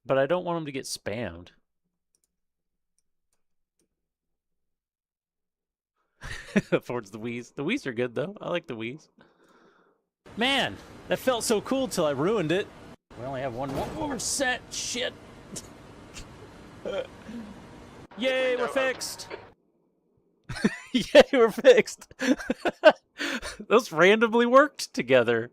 but I don't want them to get spammed. Towards the Wii's. The Wii's are good though. I like the Wii's. Man, that felt so cool till I ruined it. We only have one more set. Shit. Yay, we're fixed! Yay, we're fixed! Those randomly worked together.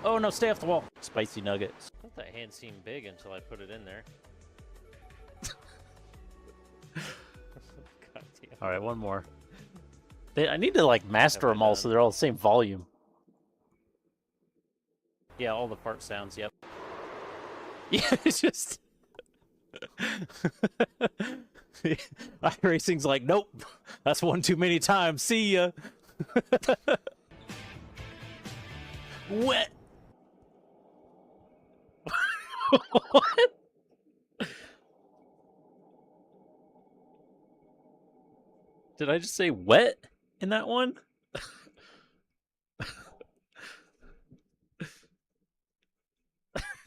Oh no, stay off the wall. Spicy nuggets. I thought that hand seemed big until I put it in there. Alright, one more. I need to like master them all so they're all the same volume. Yeah, all the part sounds, yep. Yeah, it's just... iRacing's like, nope, that's one too many times. See ya. What? What? Did I just say wet in that one?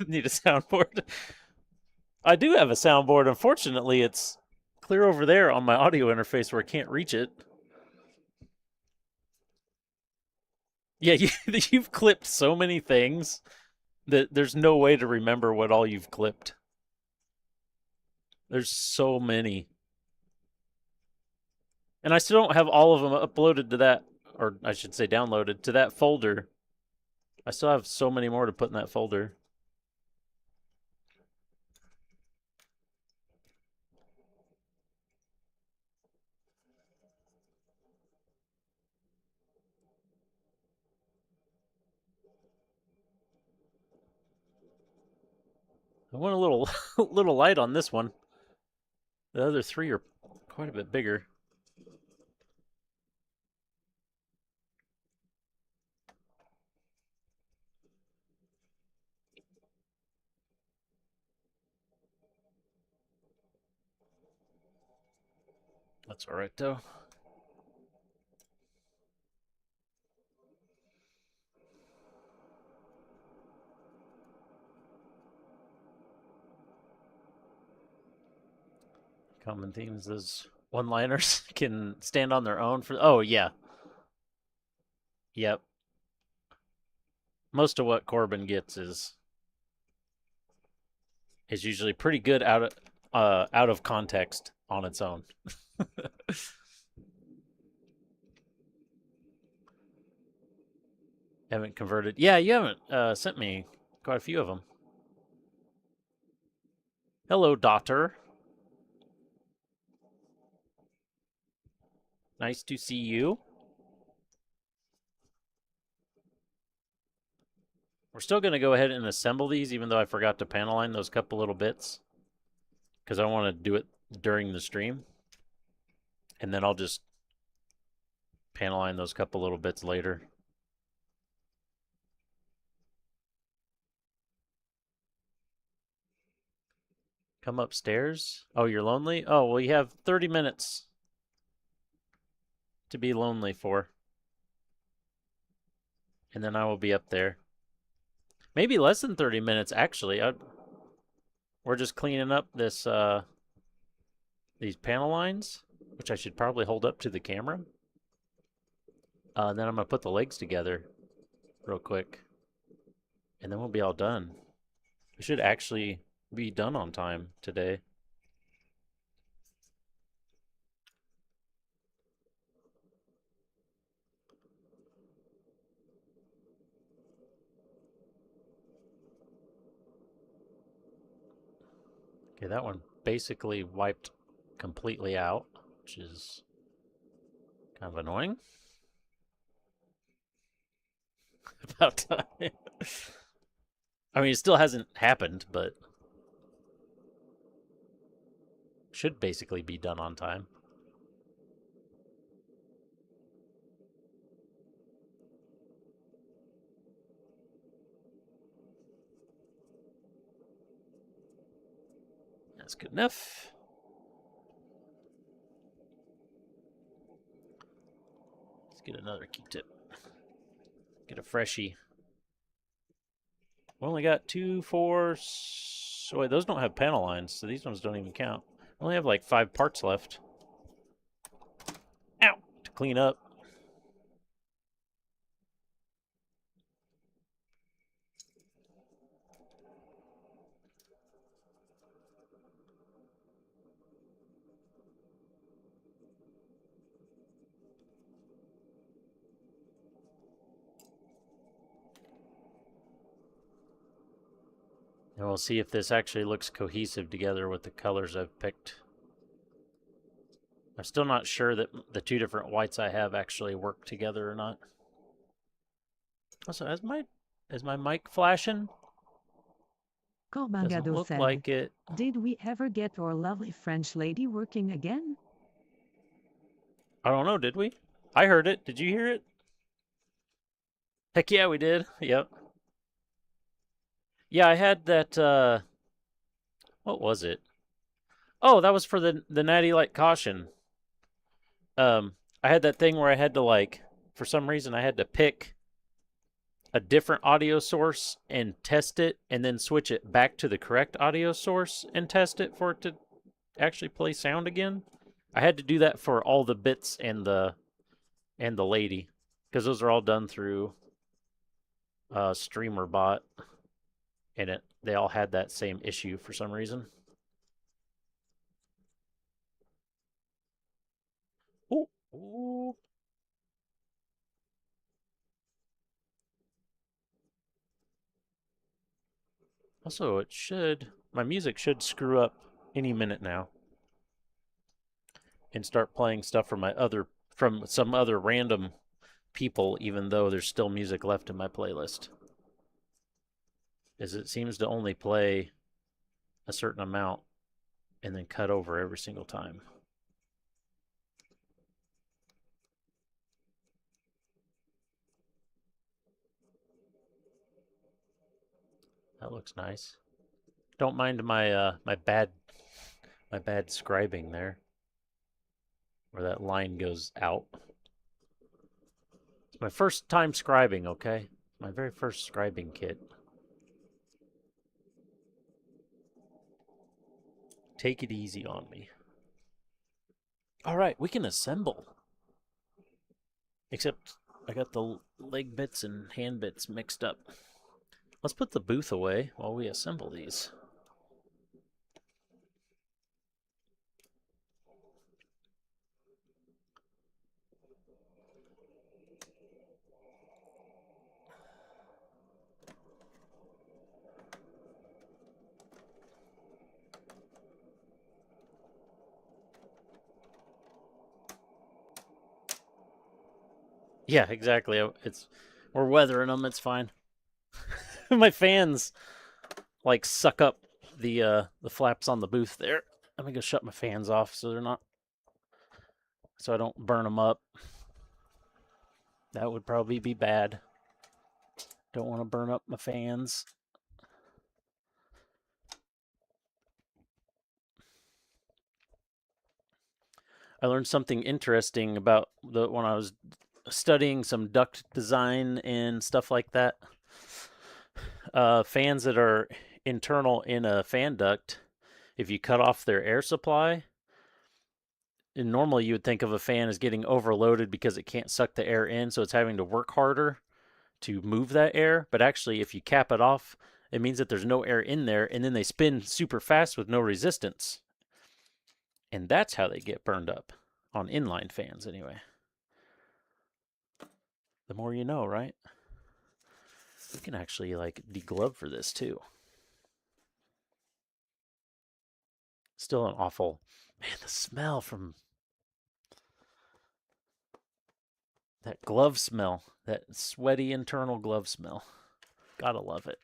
Need a soundboard. I do have a soundboard. Unfortunately, it's clear over there on my audio interface where I can't reach it. Yeah, you've clipped so many things that there's no way to remember what all you've clipped. There's so many. And I still don't have all of them uploaded to that, or I should say downloaded, to that folder. I still have so many more to put in that folder. I want a little, little light on this one. The other three are quite a bit bigger. That's all right, though. Common themes is one-liners can stand on their own for... Oh, yeah. Yep. Most of what Corbin gets is usually pretty good out of context on its own. Haven't converted. Yeah, you haven't sent me quite a few of them. Hello, daughter. Nice to see you. We're still going to go ahead and assemble these, even though I forgot to panel line those couple little bits. Because I want to do it during the stream. And then I'll just panel line those couple little bits later. Come upstairs? Oh, you're lonely? Oh, well, you have 30 minutes to be lonely for. And then I will be up there. Maybe less than 30 minutes, actually. We're just cleaning up this these panel lines, which I should probably hold up to the camera. Then I'm going to put the legs together real quick. And then we'll be all done. We should actually be done on time today. Okay, that one basically wiped completely out, which is kind of annoying. About time. I mean, it still hasn't happened, but should basically be done on time. That's good enough. Let's get another Q-tip. Get a freshie. We only got 2, 4... So wait, those don't have panel lines, so these ones don't even count. We only have like 5 parts left. Ow! To clean up. And we'll see if this actually looks cohesive together with the colors I've picked. I'm still not sure that the two different whites I have actually work together or not. Also, is my mic flashing? Doesn't Corbangado look said, like it. "Did we ever get our lovely French lady working again?" I don't know, did we? I heard it. Did you hear it? Heck yeah, we did. Yep. Yeah, I had that what was it? Oh, that was for the Natty Light Caution. I had that thing where I had to like for some reason I had to pick a different audio source and test it and then switch it back to the correct audio source and test it for it to actually play sound again. I had to do that for all the bits and the lady because those are all done through streamer bot and they all had that same issue for some reason. Ooh, ooh. Also, my music should screw up any minute now and start playing stuff from some other random people, even though there's still music left in my playlist. As it seems to only play a certain amount and then cut over every single time. That looks nice. Don't mind my bad scribing there, where that line goes out. It's my first time scribing, okay? My very first scribing kit. Take it easy on me. All right, we can assemble. Except I got the leg bits and hand bits mixed up. Let's put the booth away while we assemble these. Yeah, exactly. We're weathering them. It's fine. My fans like suck up the flaps on the booth there. Let me go shut my fans off so I don't burn them up. That would probably be bad. Don't want to burn up my fans. I learned something interesting about when I was studying some duct design and stuff like that. Fans that are internal in a fan duct, if you cut off their air supply, and normally you would think of a fan as getting overloaded because it can't suck the air in, so it's having to work harder to move that air. But actually, if you cap it off, it means that there's no air in there, and then they spin super fast with no resistance. And that's how they get burned up on inline fans, anyway. The more you know, right? We can actually like deglove for this too. Still an awful, man, the smell from that glove smell, that sweaty internal glove smell. Gotta love it.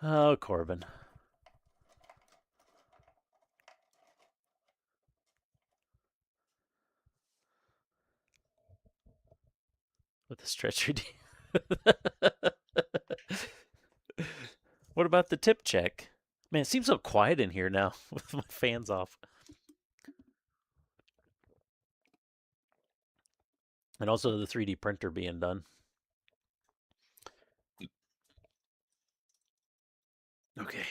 Oh, Corbin. With the stretcher. What about the tip check? Man, it seems so quiet in here now with my fans off. And also the 3D printer being done. Okay.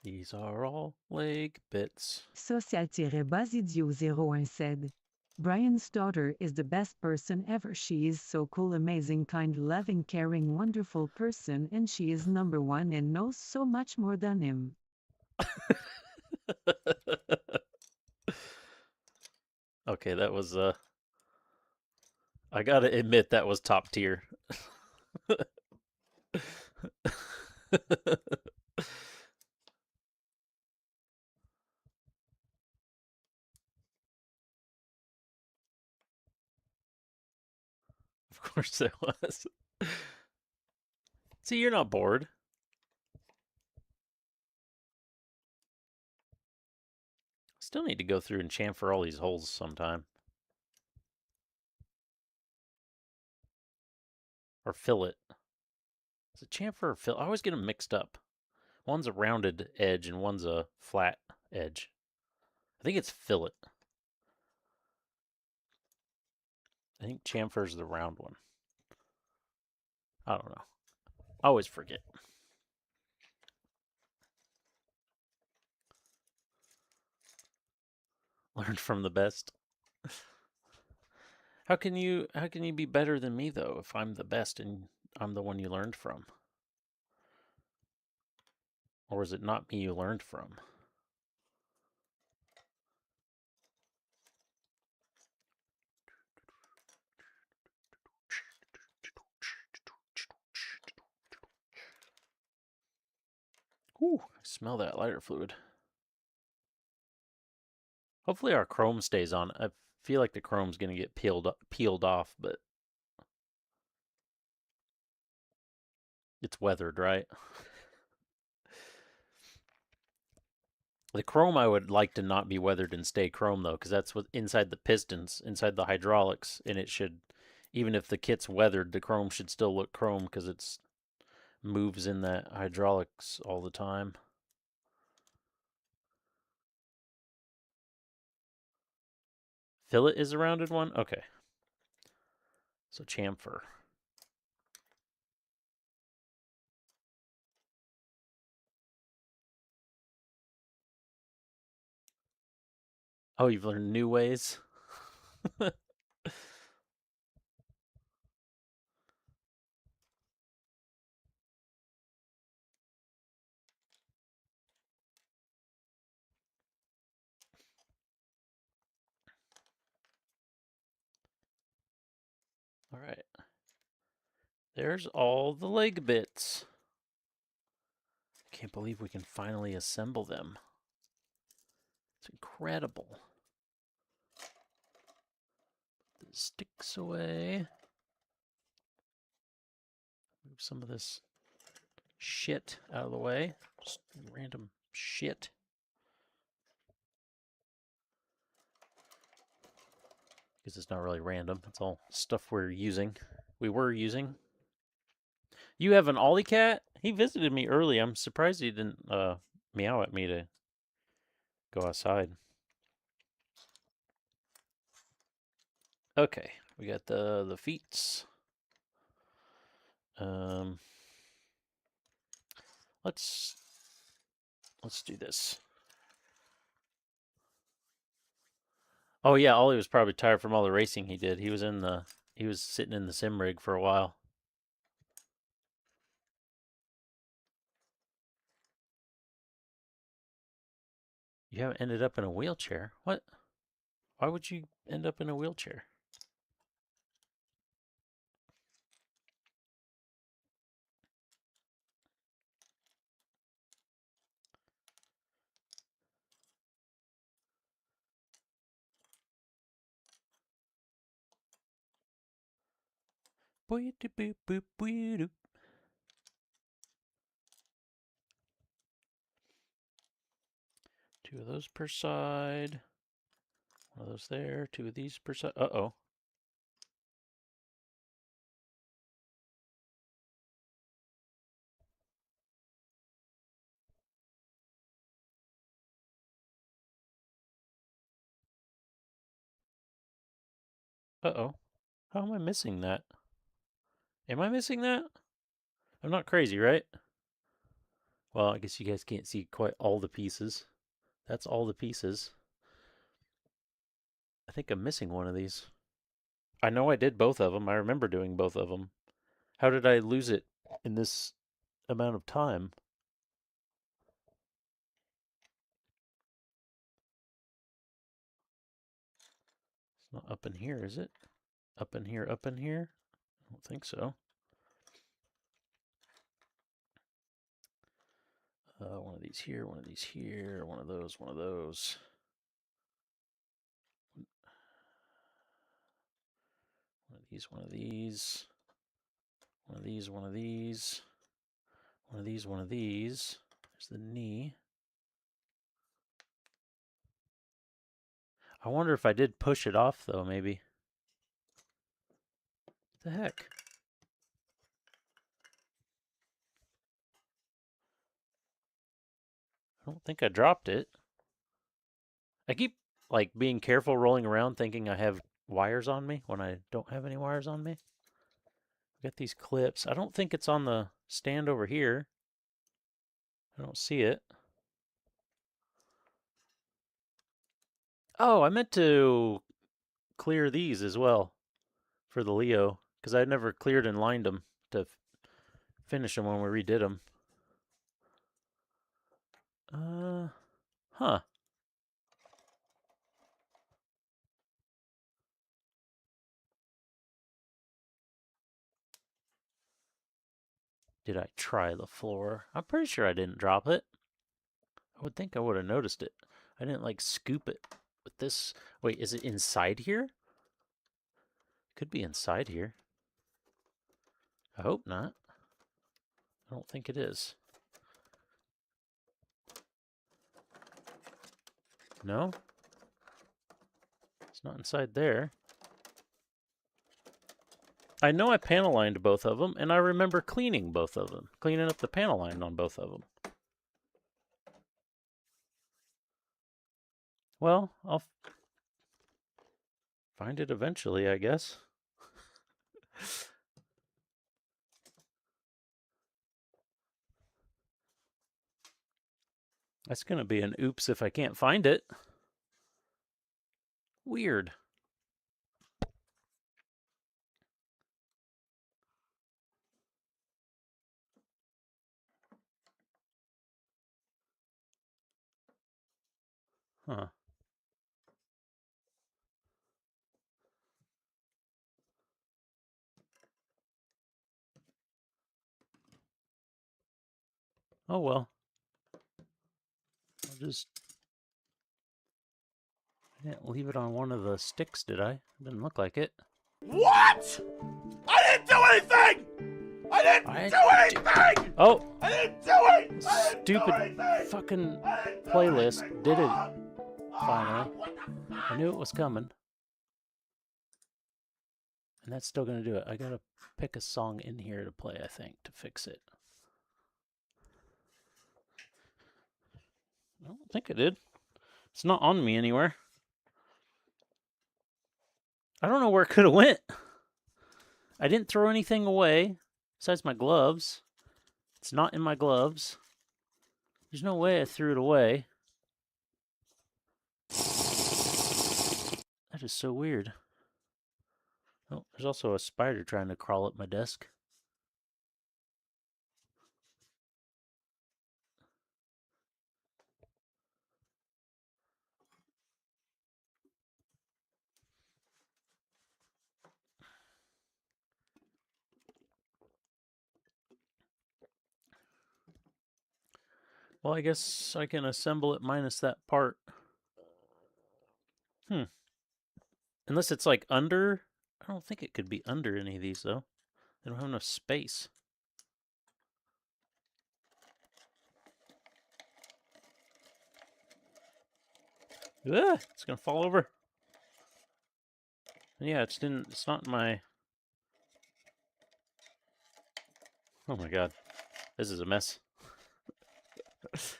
These are all leg bits. Social-Basidio 01 said, Brian's daughter is the best person ever. She is so cool, amazing, kind, loving, caring, wonderful person, and she is number one and knows so much more than him. Okay, that was I gotta admit that was top tier. Of course it was. See, you're not bored. Still need to go through and chamfer all these holes sometime. Or fill it. Is it chamfer or fill? I always get them mixed up. One's a rounded edge and one's a flat edge. I think it's fillet. I think chamfer's the round one. I don't know. I always forget. Learn from the best. How can you be better than me though if I'm the best and I'm the one you learned from? Or is it not me you learned from? Ooh, I smell that lighter fluid. Hopefully our chrome stays on. I feel like the chrome's going to get peeled off, but it's weathered, right? The chrome I would like to not be weathered and stay chrome though, because that's what inside the pistons, inside the hydraulics, and it should, even if the kit's weathered, the chrome should still look chrome because it's moves in that hydraulics all the time. Fillet is a rounded one? Okay. So chamfer. Oh, you've learned new ways? All right. There's all the leg bits. Can't believe we can finally assemble them. It's incredible. Put the sticks away. Move some of this shit out of the way. Just random shit. Because it's not really random. It's all stuff we're using. We were using. You have an Ollie cat? He visited me early. I'm surprised he didn't meow at me to go outside. Okay, we got the feets. Let's do this. Oh yeah, Ollie was probably tired from all the racing he did. He was sitting in the sim rig for a while. You haven't ended up in a wheelchair. What? Why would you end up in a wheelchair? Two of those per side. One of those there. Two of these per side. Uh-oh. Uh-oh. How am I missing that? Am I missing that? I'm not crazy, right? Well, I guess you guys can't see quite all the pieces. That's all the pieces. I think I'm missing one of these. I know I did both of them. I remember doing both of them. How did I lose it in this amount of time? It's not up in here, is it? Up in here, up in here? I don't think so. One of these here, one of these here, one of those, one of those. One of these, one of these. One of these, one of these. One of these, one of these. There's the knee. I wonder if I did push it off, though, maybe. What the heck? I don't think I dropped it. I keep, like, being careful rolling around thinking I have wires on me when I don't have any wires on me. Got these clips. I don't think it's on the stand over here. I don't see it. Oh, I meant to clear these as well for the Leo, because I never cleared and lined them to finish them when we redid them. Huh. Did I try the floor? I'm pretty sure I didn't drop it. I would think I would have noticed it. I didn't like scoop it with this. Wait, is it inside here? Could be inside here. I hope not. I don't think it is. No? It's not inside there. I know I panel lined both of them, and I remember cleaning both of them. Cleaning up the panel line on both of them. Well, I'll find it eventually, I guess. That's going to be an oops if I can't find it. Weird. Huh. Oh well. I'll just... I didn't leave it on one of the sticks, did I? It didn't look like it. What? I didn't do anything! I didn't do anything! Oh! I didn't do it! Stupid fucking playlist did it finally. I knew it was coming. And that's still going to do it. I got to pick a song in here to play, I think, to fix it. I don't think I did. It's not on me anywhere. I don't know where it could have went. I didn't throw anything away besides my gloves. It's not in my gloves. There's no way I threw it away. That is so weird. Oh, there's also a spider trying to crawl up my desk. Well, I guess I can assemble it minus that part. Unless it's like under. I don't think it could be under any of these, though. They don't have enough space. Ugh, it's gonna fall over. Yeah, it's not in my... Oh my god. This is a mess. It's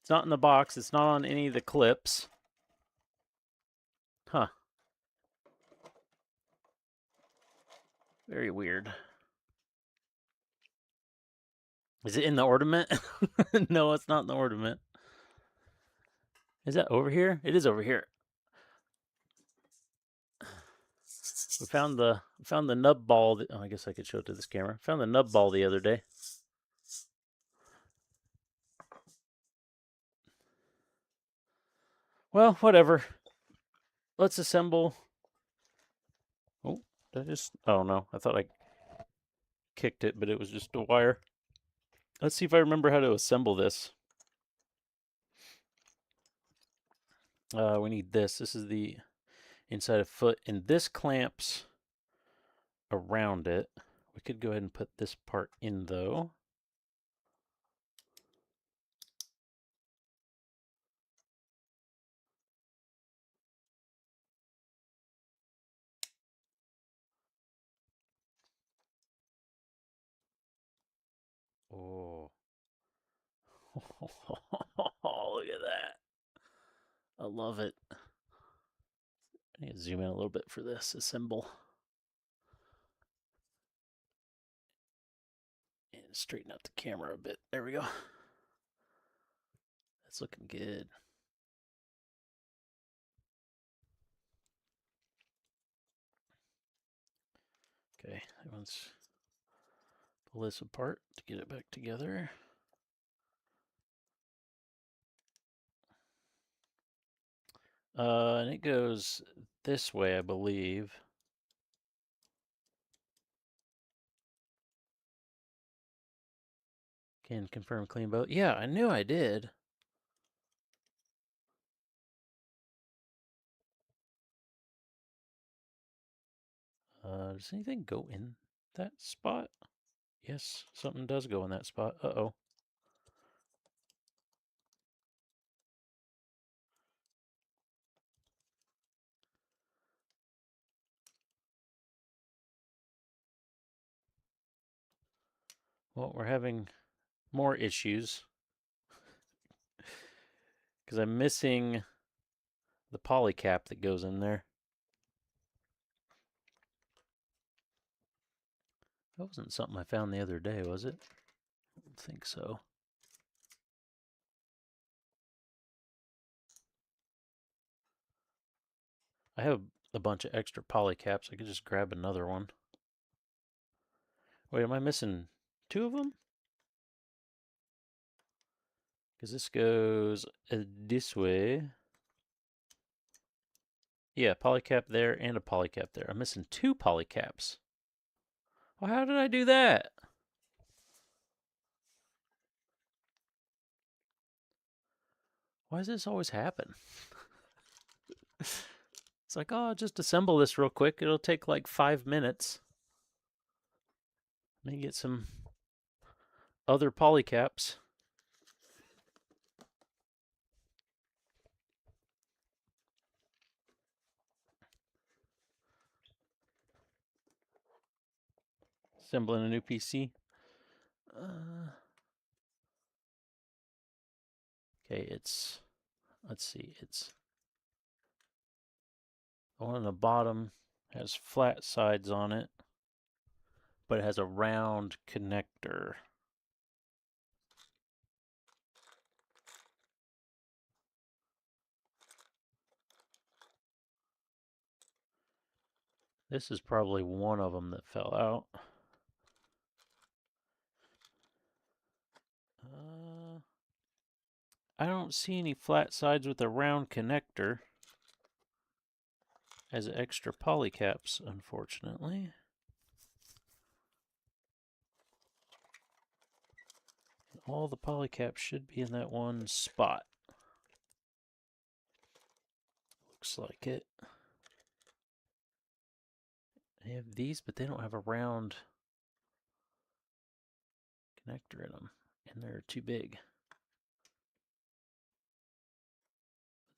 not in the box. It's not on any of the clips. Huh. Very weird. Is it in the ornament? No, it's not in the ornament. Is that over here? It is over here. We found the nub ball. Oh, I guess I could show it to this camera. Found the nub ball the other day. Well, whatever. Let's assemble. Oh, did I just? Oh no, I thought I kicked it, but it was just a wire. Let's see if I remember how to assemble this. We need this. This is the inside of foot, and this clamps around it. We could go ahead and put this part in though. Oh. Look at that. I love it. I need to zoom in a little bit for this assemble. And straighten out the camera a bit. There we go. That's looking good. Okay, let's pull this apart to get it back together. And it goes this way, I believe. Can confirm clean boat. Yeah, I knew I did. Does anything go in that spot? Yes, something does go in that spot. Uh-oh. Well, we're having more issues because I'm missing the poly cap that goes in there. That wasn't something I found the other day, was it? I don't think so. I have a bunch of extra poly caps. I could just grab another one. Wait, am I missing two of them? Because this goes this way. Yeah, polycap there and a polycap there. I'm missing two polycaps. Well, how did I do that? Why does this always happen? It's like, oh, just assemble this real quick. It'll take like 5 minutes. Let me get some other polycaps. Assembling a new PC. Okay, let's see, it's the one on the bottom has flat sides on it, but it has a round connector. This is probably one of them that fell out. I don't see any flat sides with a round connector as extra polycaps, unfortunately. All the polycaps should be in that one spot. Looks like it. They have these, but they don't have a round connector in them, and they're too big.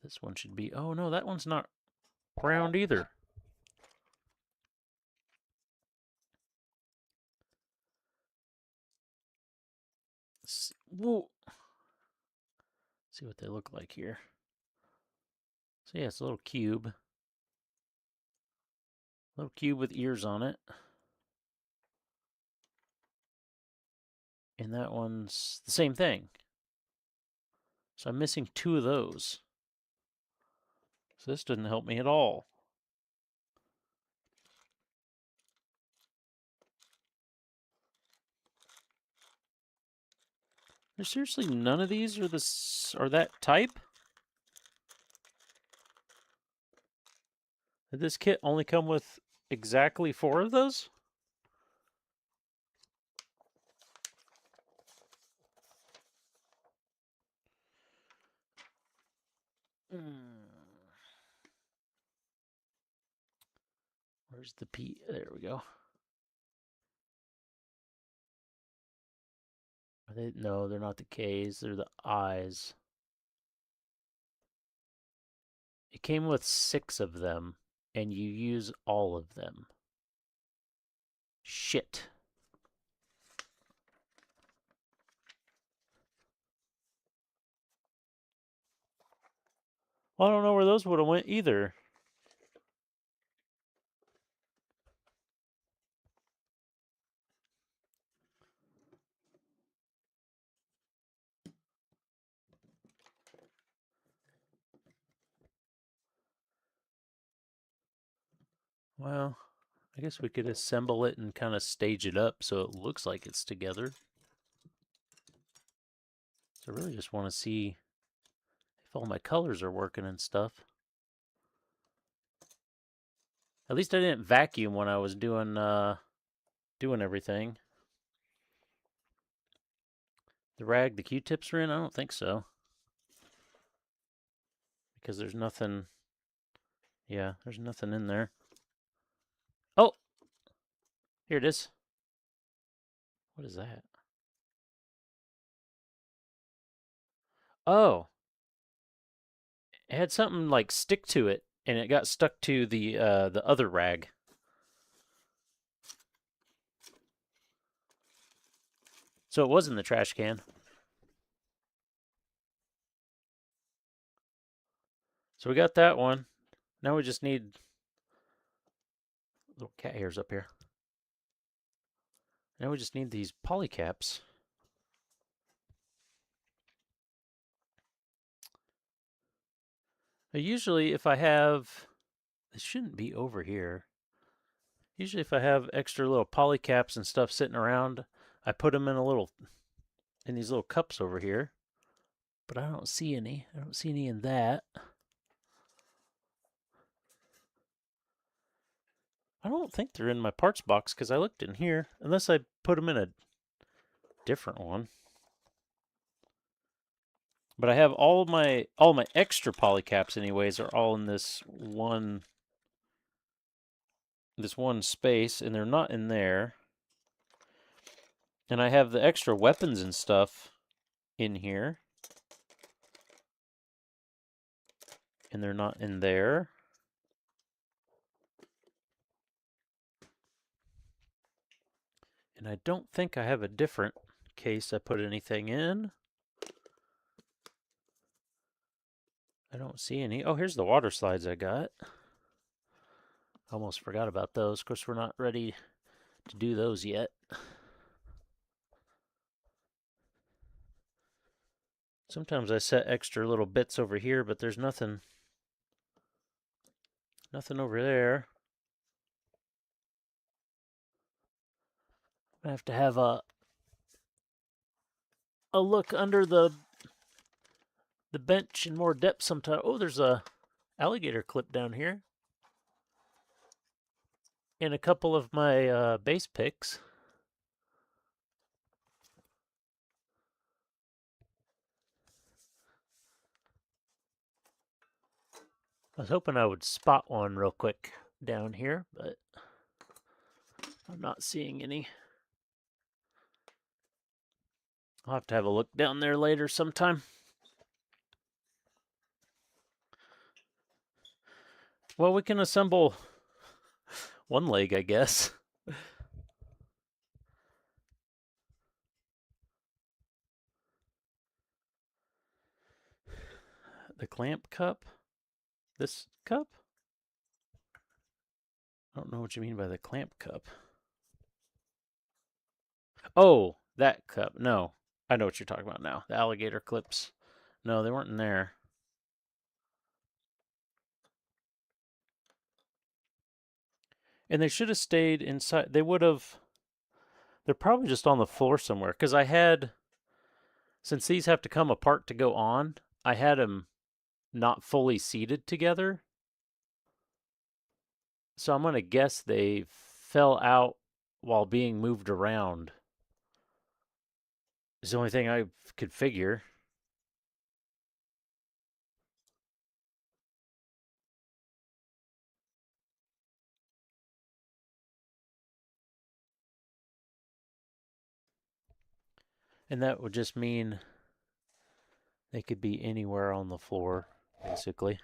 This one should be, oh no, that one's not round either. Whoa. See what they look like here. So yeah, it's a little cube. Little cube with ears on it. And that one's the same thing. So I'm missing two of those. So this doesn't help me at all. There's seriously none of these are that type? Did this kit only come with exactly 4 of those? Where's the P? There we go. Are they? No, they're not the K's. They're the I's. It came with 6 of them, and you use all of them. Shit. Well, I don't know where those would have went either. Well, I guess we could assemble it and kind of stage it up so it looks like it's together. So I really just want to see if all my colors are working and stuff. At least I didn't vacuum when I was doing everything. The rag, the Q-tips are in? I don't think so. Because there's nothing... Yeah, there's nothing in there. Oh! Here it is. What is that? Oh! It had something like stick to it, and it got stuck to the other rag. So it was in the trash can. So we got that one. Now we just need little cat hairs up here. Now we just need these poly caps. Now usually if I have, this shouldn't be over here. Usually if I have extra little poly caps and stuff sitting around, I put them in these little cups over here. But I don't see any. I don't see any in that. I don't think they're in my parts box because I looked in here, unless I put them in a different one. But I have all my extra poly caps anyways are all in this one space, and they're not in there. And I have the extra weapons and stuff in here, and they're not in there. And I don't think I have a different case I put anything in. I don't see any. Oh, here's the water slides I got. Almost forgot about those. Of course, we're not ready to do those yet. Sometimes I set extra little bits over here, but there's nothing over there. I have to have a look under the bench in more depth sometime. Oh, there's a alligator clip down here. And a couple of my base picks. I was hoping I would spot one real quick down here, but I'm not seeing any. I'll have to have a look down there later sometime. Well, we can assemble one leg, I guess. The clamp cup? This cup? I don't know what you mean by the clamp cup. Oh, that cup. No, I know what you're talking about now. The alligator clips. No, they weren't in there. And they should have stayed inside. They would have. They're probably just on the floor somewhere. Because I had Since these have to come apart to go on, I had them not fully seated together. So I'm going to guess they fell out while being moved around. It's the only thing I could figure. And that would just mean they could be anywhere on the floor, basically.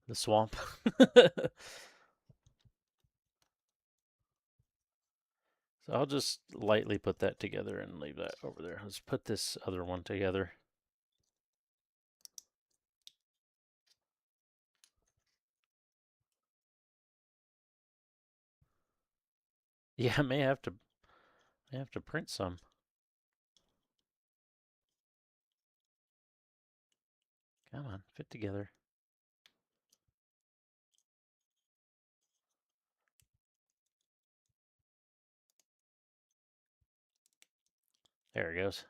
The swamp. So I'll just lightly put that together and leave that over there. Let's put this other one together. Yeah, I may have to print some. Come on, fit together. There it goes.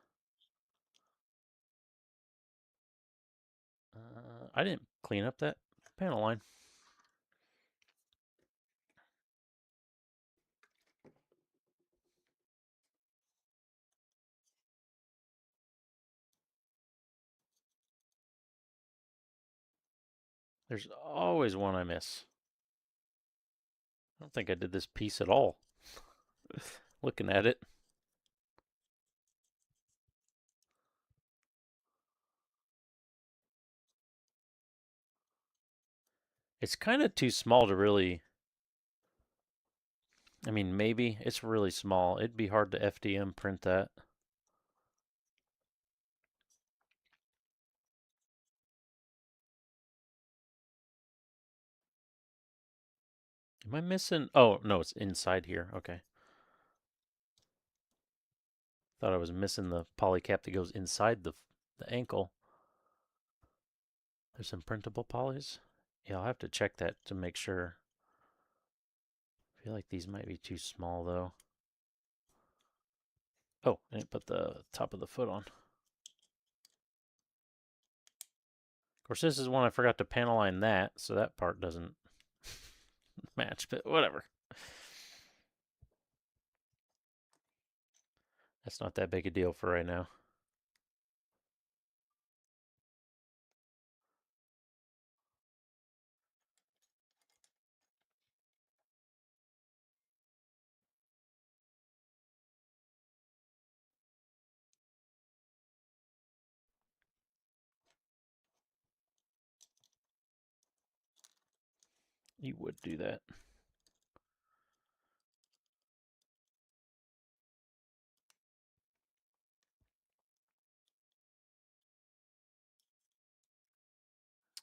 I didn't clean up that panel line. There's always one I miss. I don't think I did this piece at all. Looking at it. It's kind of too small to really. I mean, maybe it's really small. It'd be hard to FDM print that. Am I missing? Oh, no, it's inside here. Okay. Thought I was missing the poly cap that goes inside the ankle. There's some printable polys. Yeah, I'll have to check that to make sure. I feel like these might be too small though. Oh, I didn't put the top of the foot on. Of course, this is one I forgot to panel line that, so that part doesn't match, but whatever. That's not that big a deal for right now. You would do that.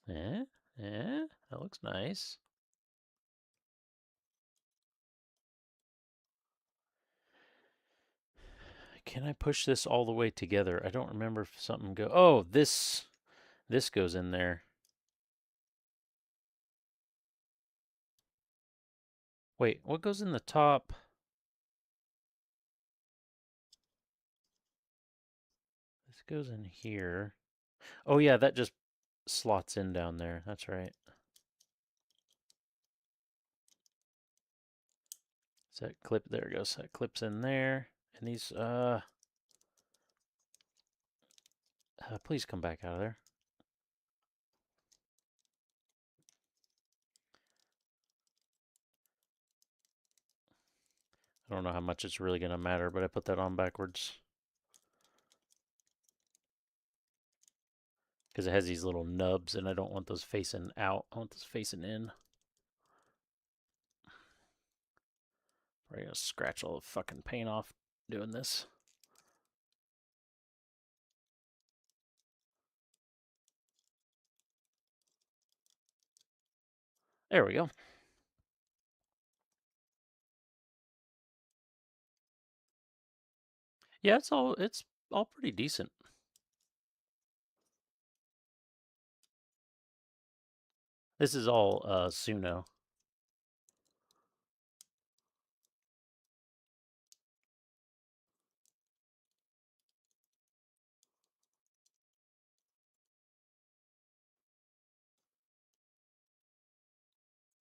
That looks nice. Can I push this all the way together? I don't remember if something go. Oh, this goes in there. Wait, what goes in the top? This goes in here. Oh yeah, that just slots in down there. That's right. So that clip, there it goes. That clips in there. And these, please come back out of there. I don't know how much it's really going to matter, but I put that on backwards. Because it has these little nubs, and I don't want those facing out. I want those facing in. I'm going to scratch all the fucking paint off doing this. There we go. Yeah, it's all pretty decent. This is all Suno.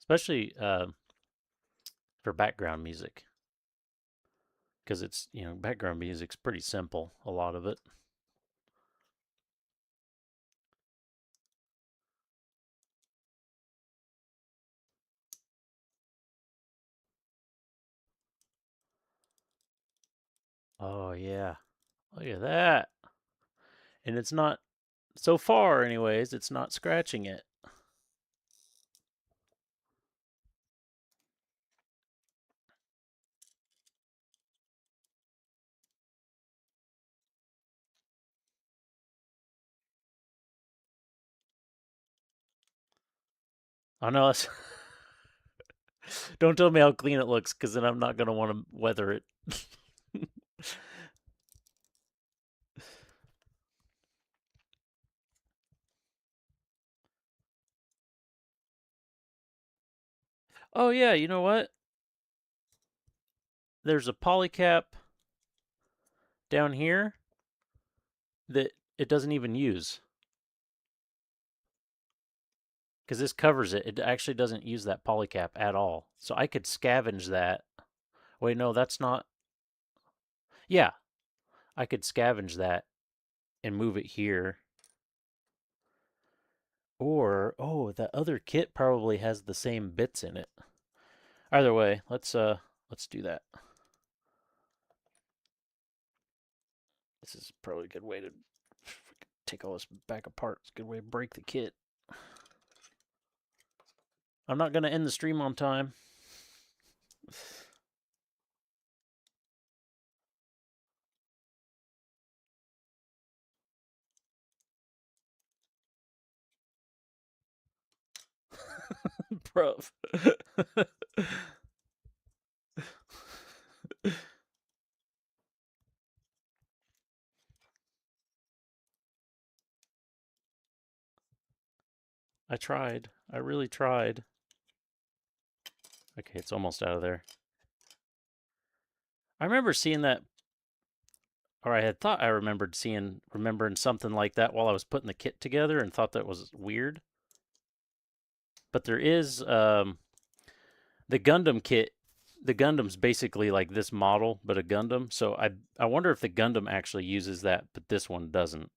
especially for background music, because it's background music's pretty simple. A lot of it. Oh yeah, look at that. And it's not so far, anyways. It's not scratching it. I know. Don't tell me how clean it looks, because then I'm not gonna want to weather it. Oh yeah, you know what? There's a polycap down here that it doesn't even use, because this covers it. It actually doesn't use that polycap at all. So I could scavenge that. Wait, no, that's not. Yeah, I could scavenge that and move it here. Or, oh, that other kit probably has the same bits in it. Either way, let's do that. This is probably a good way to take all this back apart. It's a good way to break the kit. I'm not going to end the stream on time. Bruv. I tried. I really tried. Okay, it's almost out of there. I remember seeing that, or I had thought I remembering something like that while I was putting the kit together, and thought that was weird. But there is the Gundam kit. The Gundam's basically like this model, but a Gundam. So I wonder if the Gundam actually uses that, but this one doesn't.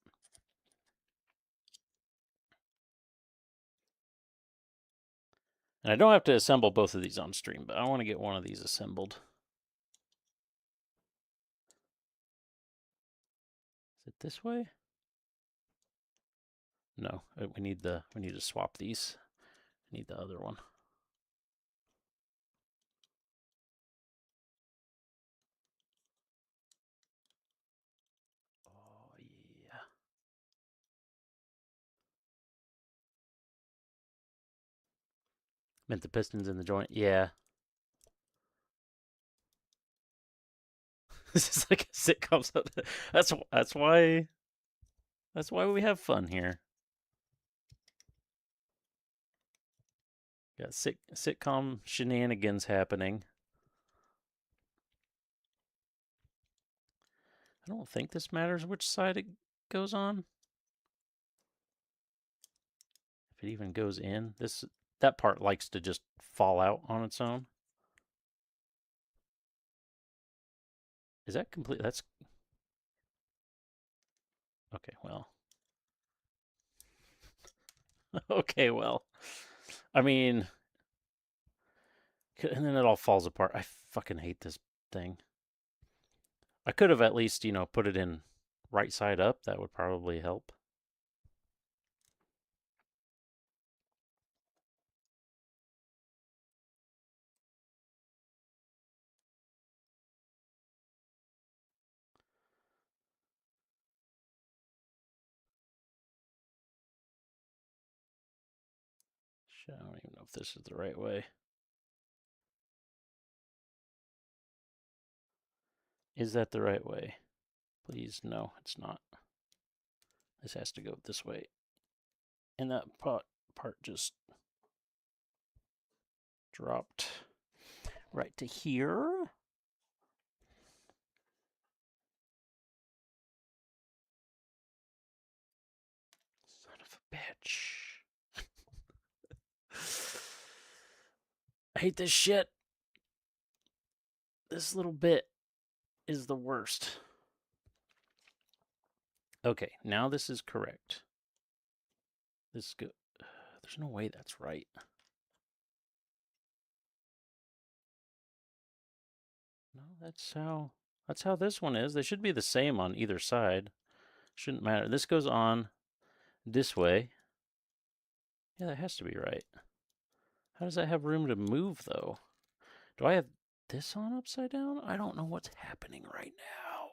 And I don't have to assemble both of these on stream, but I want to get one of these assembled. Is it this way? No, we need to swap these. I need the other one. Oh yeah. Meant the pistons in the joint. Yeah. This is like a sitcom. That's why we have fun here. Got sitcom shenanigans happening. I don't think this matters which side it goes on. If it even goes in, that part likes to just fall out on its own. Is that complete? That's okay. Well, okay. Well, I mean, and then it all falls apart. I fucking hate this thing. I could have at least, put it in right side up. That would probably help. Shit, I don't even know if this is the right way. Is that the right way? Please, no, it's not. This has to go this way. And that part just dropped right to here. Son of a bitch. hate this shit. This little bit is the worst. Okay, now this is correct. This go. There's no way that's right. No, that's how this one is. They should be the same on either side. Shouldn't matter. This goes on this way. Yeah, that has to be right. How does that have room to move though? Do I have this on upside down? I don't know what's happening right now.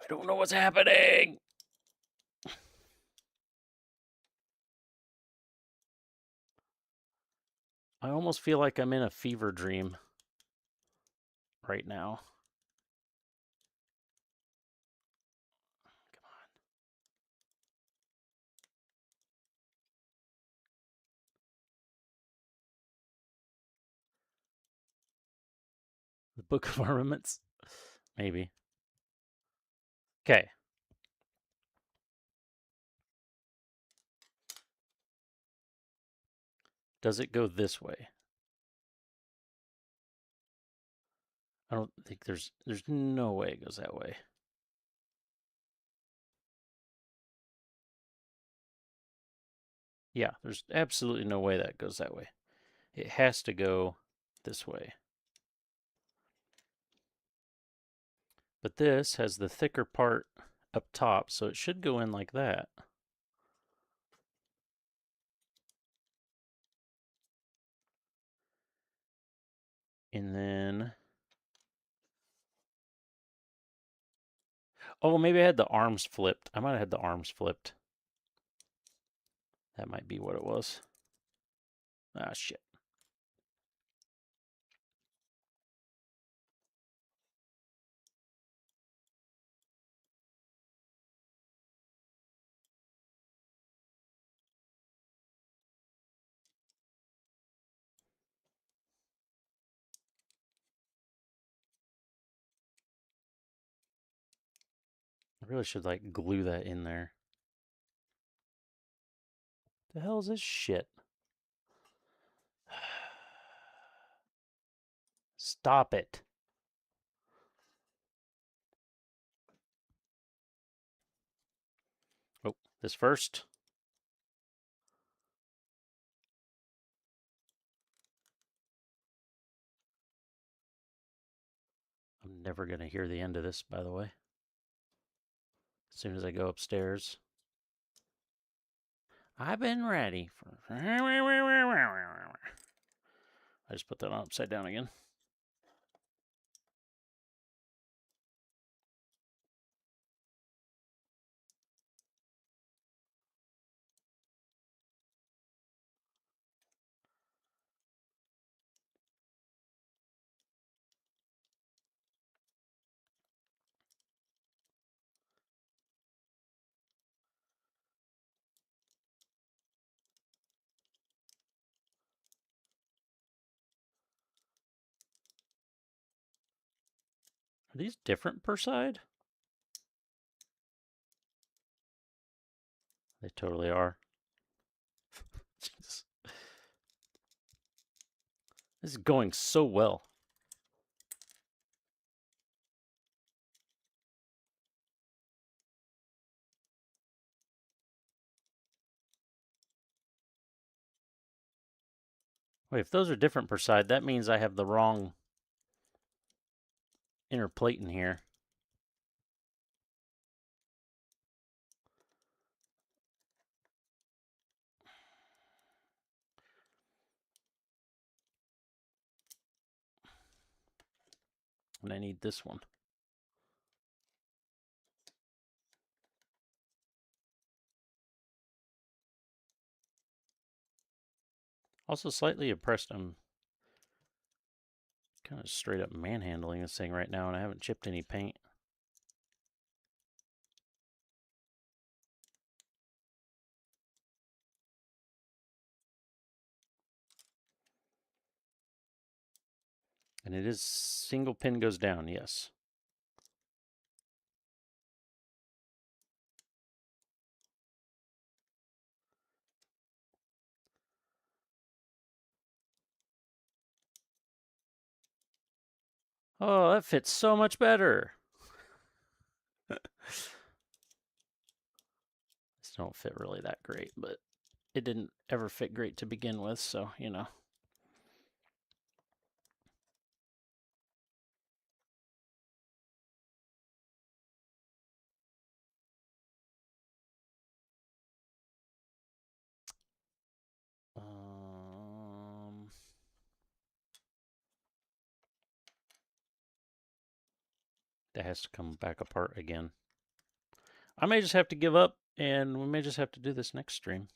I don't know what's happening. I almost feel like I'm in a fever dream right now. Come on. The Book of Armaments? Maybe. Okay. Does it go this way? I don't think there's no way it goes that way. Yeah, there's absolutely no way that goes that way. It has to go this way. But this has the thicker part up top, so it should go in like that. And then... Oh, maybe I had the arms flipped. I might have had the arms flipped. That might be what it was. Ah, shit. I really should, like, glue that in there. The hell is this shit? Stop it. Oh, this first. I'm never going to hear the end of this, by the way. As soon as I go upstairs. I've been ready for... I just put that on upside down again. Are these different per side? They totally are. Jesus. This is going so well. Wait, if those are different per side, that means I have the wrong inner plate in here. And I need this one. Also slightly impressed I'm kind of straight up manhandling this thing right now and I haven't chipped any paint. And it is single pin goes down, yes. Oh, that fits so much better. These don't fit really that great, but it didn't ever fit great to begin with, so, you know. That has to come back apart again. I may just have to give up, and we may just have to do this next stream.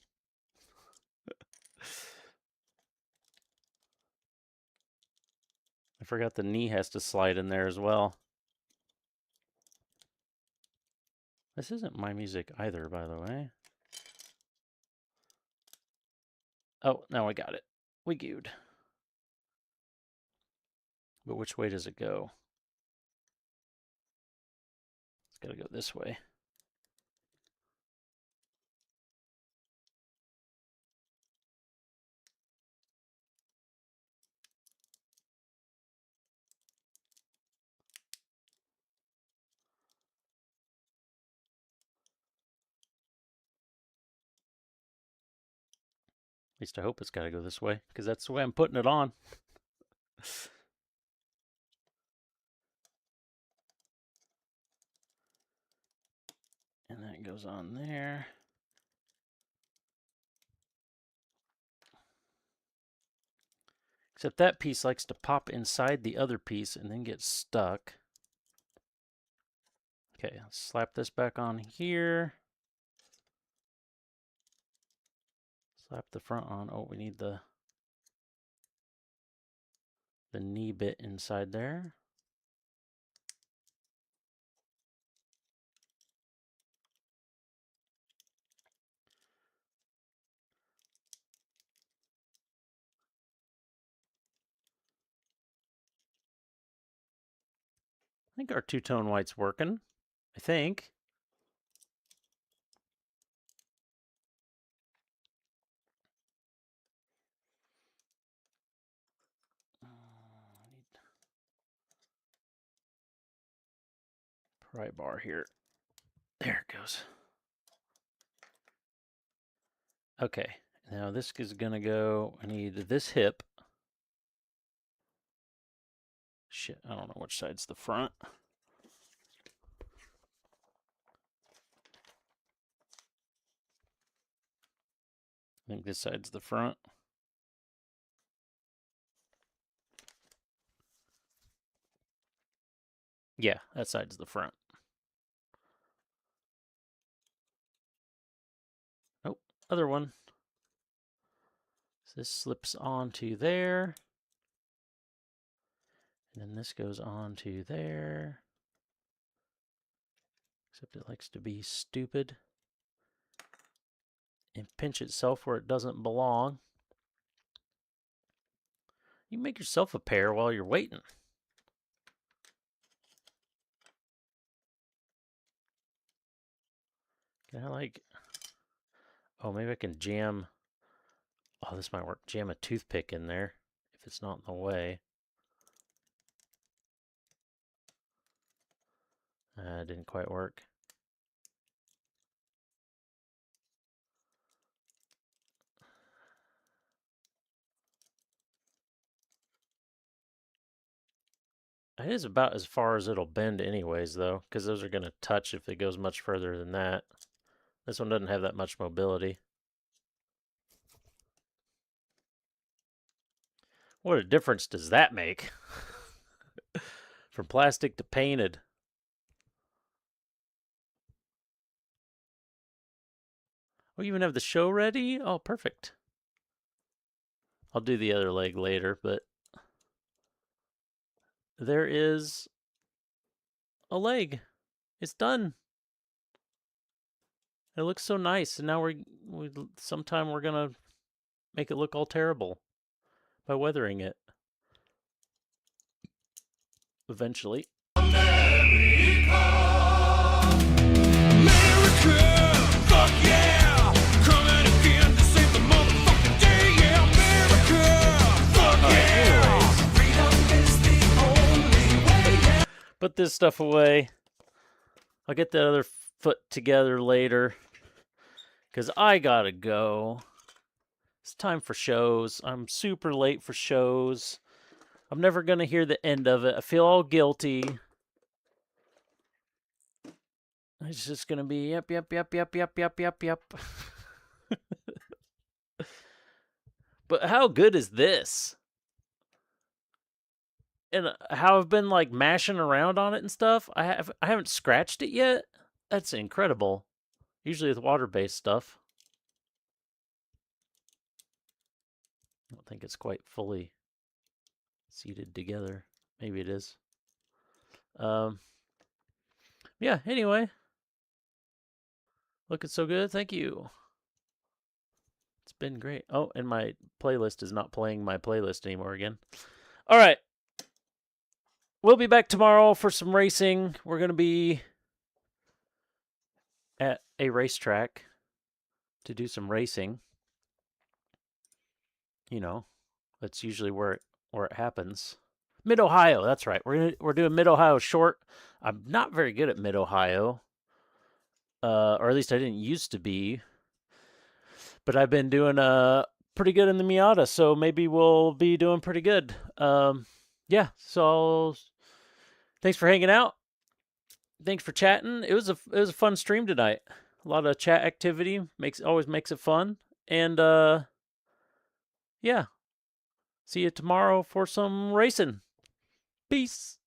I forgot the knee has to slide in there as well. This isn't my music either, by the way. Oh, now I got it. We gooed. But which way does it go? It's got to go this way. At least I hope it's got to go this way, because that's the way I'm putting it on. And that goes on there. Except that piece likes to pop inside the other piece and then get stuck. Okay, let's slap this back on here. Slap the front on. Oh, we need the knee bit inside there. I think our two-tone white's working. I think. Pry bar here. There it goes. Okay, now this is gonna go, I need this hip. Shit, I don't know which side's the front. I think this side's the front. Yeah, that side's the front. Nope, other one. So this slips onto there. And then this goes on to there. Except it likes to be stupid and pinch itself where it doesn't belong. You make yourself a pair while you're waiting. Can I like... Oh, maybe I can jam... Oh, this might work. Jam a toothpick in there if it's not in the way. It didn't quite work. It is about as far as it'll bend anyways, though, because those are going to touch if it goes much further than that. This one doesn't have that much mobility. What a difference does that make? From plastic to painted. Oh, you even have the show ready? Oh, perfect. I'll do the other leg later, but there is a leg. It's done. It looks so nice, and now sometime we're gonna make it look all terrible by weathering it. Eventually. America, fuck yeah, coming again to save the motherfucking day, yeah, America, fuck yeah, freedom is the only way. this stuff away. I'll get the other foot together later. Because I gotta go. It's time for shows. I'm super late for shows. I'm never gonna hear the end of it. I feel all guilty. It's just gonna be yep. But how good is this? And how I've been like mashing around on it and stuff. I haven't scratched it yet. That's incredible. Usually with water-based stuff. I don't think it's quite fully seated together. Maybe it is. Yeah, anyway. Looking so good. Thank you. It's been great. Oh, and my playlist is not playing my playlist anymore again. All right. We'll be back tomorrow for some racing. We're going to be at a racetrack to do some racing. You know, that's usually where it happens. Mid-Ohio, that's right. We're doing Mid-Ohio short. I'm not very good at Mid-Ohio. Or at least I didn't used to be. But I've been doing pretty good in the Miata, so maybe we'll be doing pretty good. Yeah, so thanks for hanging out. Thanks for chatting. It was a fun stream tonight. A lot of chat activity always makes it fun. And yeah. See you tomorrow for some racing. Peace.